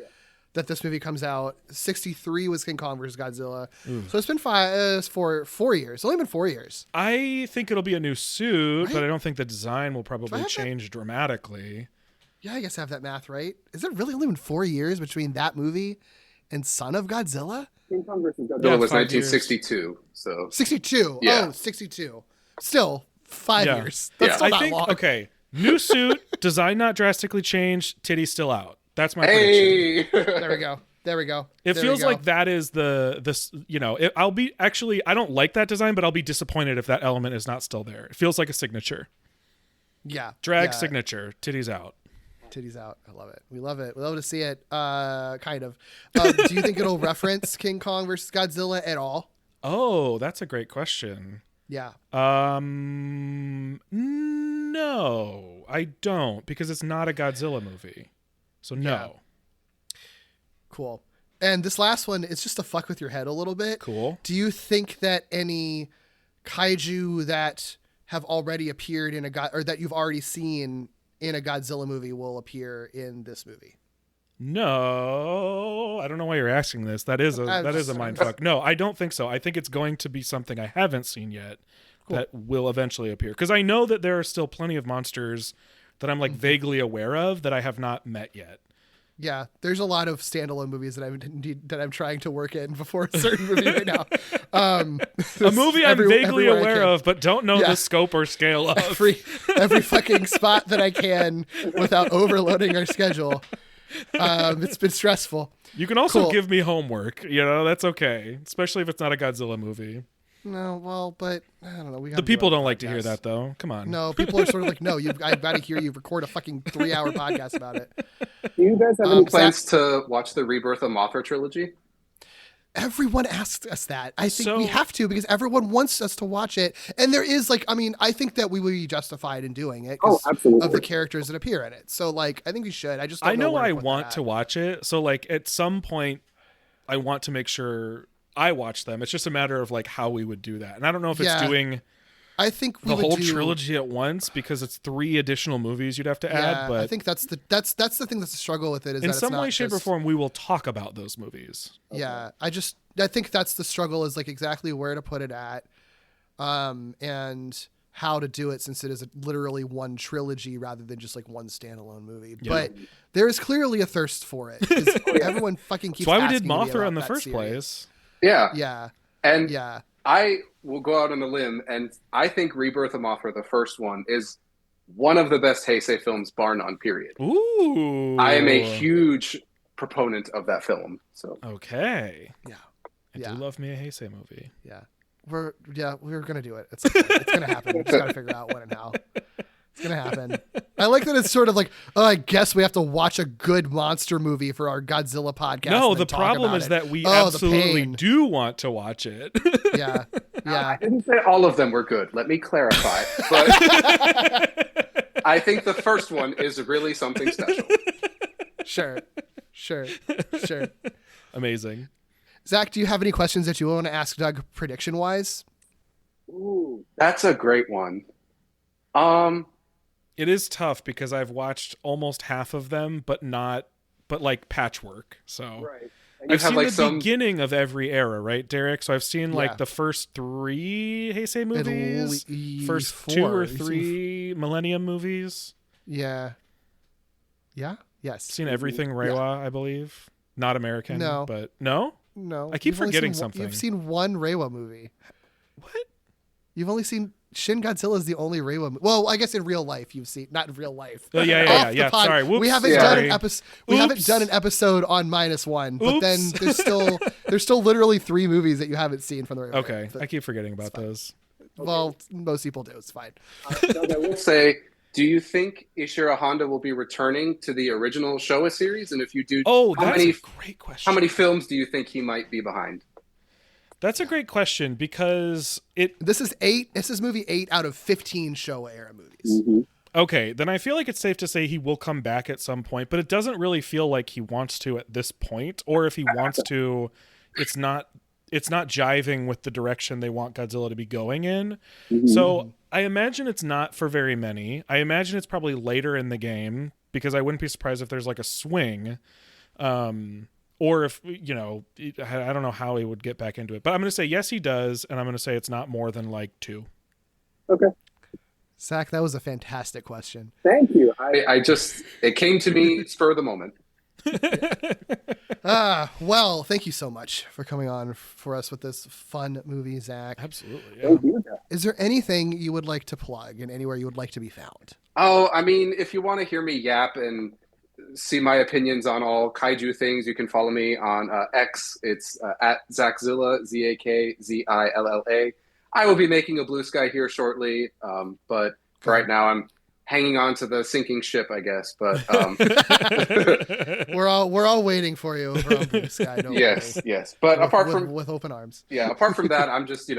that this movie comes out. 63 was King Kong versus Godzilla. So it's been 4 years. It's only been 4 years. I think it'll be a new suit, but I don't think the design will probably change dramatically. Yeah, I guess I have that math right. Is it really only been 4 years between that movie and Son of Godzilla? King Kong versus Godzilla was 1962. So 62. Yeah. Oh, 62. Still 5 years. That's still not long. Okay. New suit, design not drastically changed, titties still out. That's my prediction. There we go. It feels like that is I'll be actually, I don't like that design, but I'll be disappointed if that element is not still there. It feels like a signature. Yeah. Drag signature, titties out. Titties out. I love it. We love it. We love to see it. Kind of. Do you think it'll reference King Kong versus Godzilla at all? Oh, that's a great question. Yeah. No, I don't, because it's not a Godzilla movie. So no. Yeah. Cool. And this last one is just to fuck with your head a little bit. Cool. Do you think that any kaiju that have already appeared in or that you've already seen in a Godzilla movie will appear in this movie? No, I don't know why you're asking this. That is a mindfuck. No, I don't think so. I think it's going to be something I haven't seen yet that will eventually appear. Because I know that there are still plenty of monsters that I'm like vaguely aware of that I have not met yet. Yeah, there's a lot of standalone movies that I'm trying to work in before a certain movie right now. A movie I'm vaguely aware of, but don't know the scope or scale of. Every fucking spot that I can without overloading our schedule. It's been stressful. You can also give me homework. That's okay, especially if it's not a Godzilla movie. No, well, but I don't know. The people don't like to hear that, though. Come on. No, people are sort of like, no, I've got to hear you record a fucking 3-hour podcast about it. Do you guys have any plans to watch the Rebirth of Mothra trilogy? Everyone asks us that. I think we have to, because everyone wants us to watch it. And there is I think that we would be justified in doing it. Absolutely. Of the characters that appear in it. So I think we should. I just don't know I want to watch it. So at some point I want to make sure I watch them. It's just a matter of how we would do that. And I don't know if it's doing I think we the would whole do, trilogy at once, because it's 3 additional movies you'd have to add. But I think that's the thing that's the struggle with it. Is in that some it's not way, shape, or just- form, we will talk about those movies. Yeah, I think that's the struggle, is like exactly where to put it at, and how to do it, since it is literally one trilogy rather than just like one standalone movie. Yeah. But there is clearly a thirst for it. 'Cause everyone fucking keeps. That's why we asking did me Mothra about in the that first series. place. Yeah. Yeah, And yeah. I will go out on a limb, and I think Rebirth of Mothra, the first one, is one of the best Heisei films, bar none, period. Ooh. I am a huge proponent of that film. So Okay. Yeah. I Yeah. do love me a Heisei movie. Yeah. We're gonna do it. It's gonna happen. We just gotta figure out when and how. It's gonna happen. I like that it's sort of like, oh, I guess we have to watch a good monster movie for our Godzilla podcast. No, and the then talk problem about is it. that we the absolutely pain. do want to watch it. Yeah. I Yeah. didn't say all of them were good. Let me clarify. But I think the first one is really something special. Sure. Amazing. Zach, do you have any questions that you want to ask Doug prediction wise? Ooh, that's a great one. It is tough because I've watched almost half of them, but like patchwork. So Right. And you I've have seen like the some beginning of every era, right, Derek? So I've seen like Yeah. the first 3 Heisei movies, least first 4. 2 or You've seen 3 Millennium movies. Yeah. Yeah. Yes. Seen everything Reiwa, I believe. Not American, No. but no? No. I keep You've only forgetting seen something. You've seen one Reiwa movie. What? You've only seen Shin Godzilla is the only Reiwa movie. Well, I guess in real life you've seen, not in real life. Oh, Off yeah. the pod- Sorry. Whoops. We haven't Yeah. done Sorry. an episode. We haven't Oops. done an episode on -1, but then Oops. there's still literally 3 movies that you haven't seen from the Reiwa. Okay. But- I keep forgetting about fine. those. well, most people do. It's fine. Doug, I will say, do you think Ishiro Honda will be returning to the original Showa series? And if you do, Oh, how that's many a great question. how many films do you think he might be behind? That's a great question because This is movie 8 out of 15 Showa era movies. okay, then I feel like it's safe to say he will come back at some point, but it doesn't really feel like he wants to at this point, or if he wants to, it's not jiving with the direction they want Godzilla to be going in. So I imagine it's not for very many. I imagine it's probably later in the game, because I wouldn't be surprised if there's like a swing. Or if, I don't know how he would get back into it. But I'm going to say yes, he does, and I'm going to say it's not more than like 2. Okay. Zach, that was a fantastic question. Thank you. It came to me spur of the moment. Well, thank you so much for coming on for us with this fun movie, Zach. Absolutely. Yeah. Is there anything you would like to plug and anywhere you would like to be found? Oh, I mean, if you want to hear me yap and see my opinions on all kaiju things, you can follow me on X. It's at Zakzilla, Zakzilla. I will be making a Blue Sky here shortly, but for right now, I'm hanging on to the sinking ship, I guess. But we're all waiting for you over on Blue Sky. Don't yes, worry. yes. But with open arms. yeah, apart from that, I'm just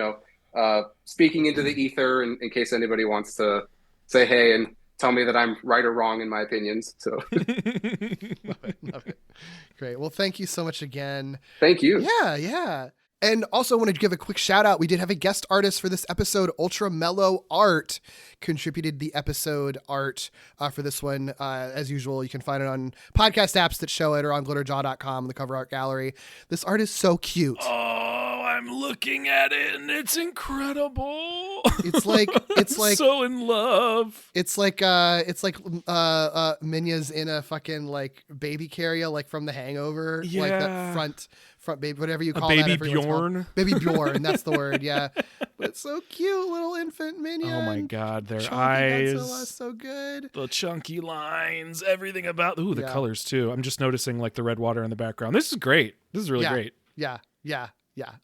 speaking into the ether in case anybody wants to say hey and tell me that I'm right or wrong in my opinions. So Love it. Great. Well, thank you so much again. thank you. Yeah. And also wanted to give a quick shout out. We did have a guest artist for this episode. UltraMellowArt contributed the episode art for this one. As usual, you can find it on podcast apps that show it or on glitterjaw.com in the cover art gallery. This art is so cute. Oh, I'm looking at it and it's incredible. It's like so in love. It's like Minya's in a fucking like baby carrier, like from The Hangover. Like that Yeah. front baby, whatever you call baby that. everyone's called. Bjorn. Baby Bjorn, that's the word, yeah. But it's so cute, little infant Minya. Oh my God, their Chunky eyes, Godzilla, so good. the chunky lines, everything about. Ooh, the Yeah. colors too. I'm just noticing like the red water in the background. This is great. This is really Yeah. great. Yeah.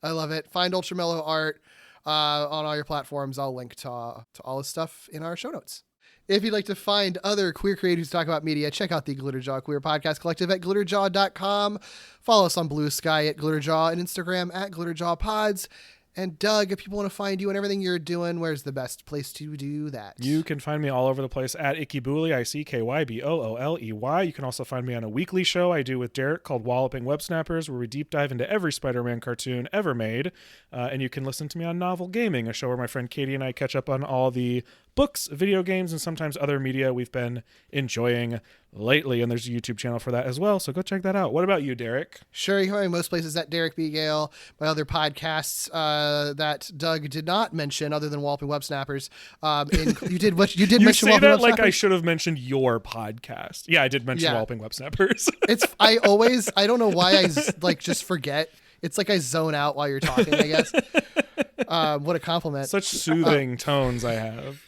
I love it. Find UltraMellowArt on all your platforms. I'll link to all his stuff in our show notes. If you'd like to find other queer creators who talk about media, check out the Glitterjaw Queer Podcast Collective at glitterjaw.com. Follow us on Blue Sky at Glitterjaw and Instagram at GlitterjawPods. And Doug, if people want to find you and everything you're doing, where's the best place to do that? You can find me all over the place at Ikkybooley, ICKYBOOLEY. You can also find me on a weekly show I do with Derek called Walloping Web Snappers, where we deep dive into every Spider-Man cartoon ever made. And you can listen to me on Novel Gaming, a show where my friend Katie and I catch up on all the books, video games, and sometimes other media we've been enjoying lately. And there's a YouTube channel for that as well, so go check that out. What about you, Derek? Sure, you can find me most places at Derek B. Gale. My other podcasts that Doug did not mention, other than Walloping Web Snappers. You did mention say Walloping that Web like I Snappers? should have mentioned your podcast. Yeah, I did mention Walloping Web Snappers. I don't know why I just forget. It's like I zone out while you're talking, I guess. What a compliment. Such soothing tones I have.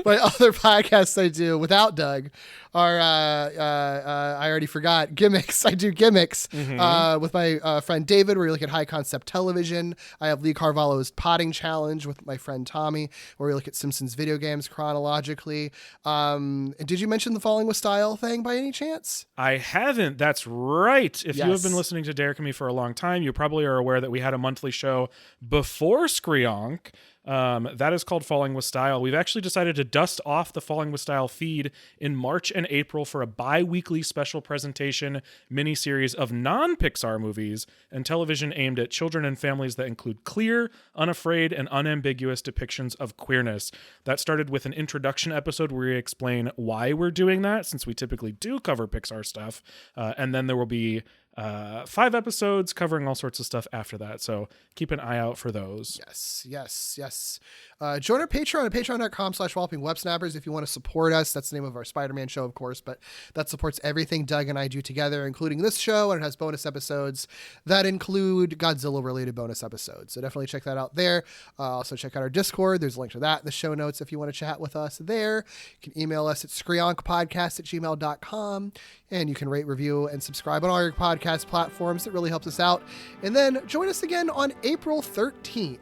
My other podcasts I do without Doug are I already forgot gimmicks. I do gimmicks with my friend David, where we look at high concept television. I have Lee Carvalho's Potting Challenge with my friend Tommy, where we look at Simpsons video games chronologically. Did you mention the Falling with Style thing by any chance? I haven't. That's right. If you have Yes. been listening to Derek and me for a long time, you probably are aware that we had a monthly show before Screonk. That is called Falling with Style. We've actually decided to dust off the Falling with Style feed in March and April for a bi-weekly special presentation miniseries of non-Pixar movies and television aimed at children and families that include clear, unafraid, and unambiguous depictions of queerness. That started with an introduction episode where we explain why we're doing that, since we typically do cover Pixar stuff. And then there will be 5 episodes covering all sorts of stuff after that, so keep an eye out for those. Yes. Join our Patreon at patreon.com/wallopingwebsnappers if you want to support us. That's the name of our Spider-Man show, of course, but that supports everything Doug and I do together, including this show, and it has bonus episodes that include Godzilla-related bonus episodes. So definitely check that out there. Also check out our Discord. There's a link to that in the show notes if you want to chat with us there. You can email us at screonkpodcast@gmail.com, and you can rate, review, and subscribe on all your podcast platforms. That really helps us out. And then join us again on April 13th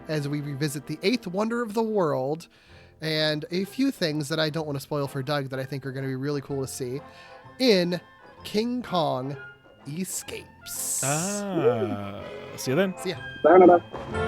as we revisit the 8th wonder of the world and a few things that I don't want to spoil for Doug that I think are going to be really cool to see in King Kong Escapes. See you then. See ya. Bye.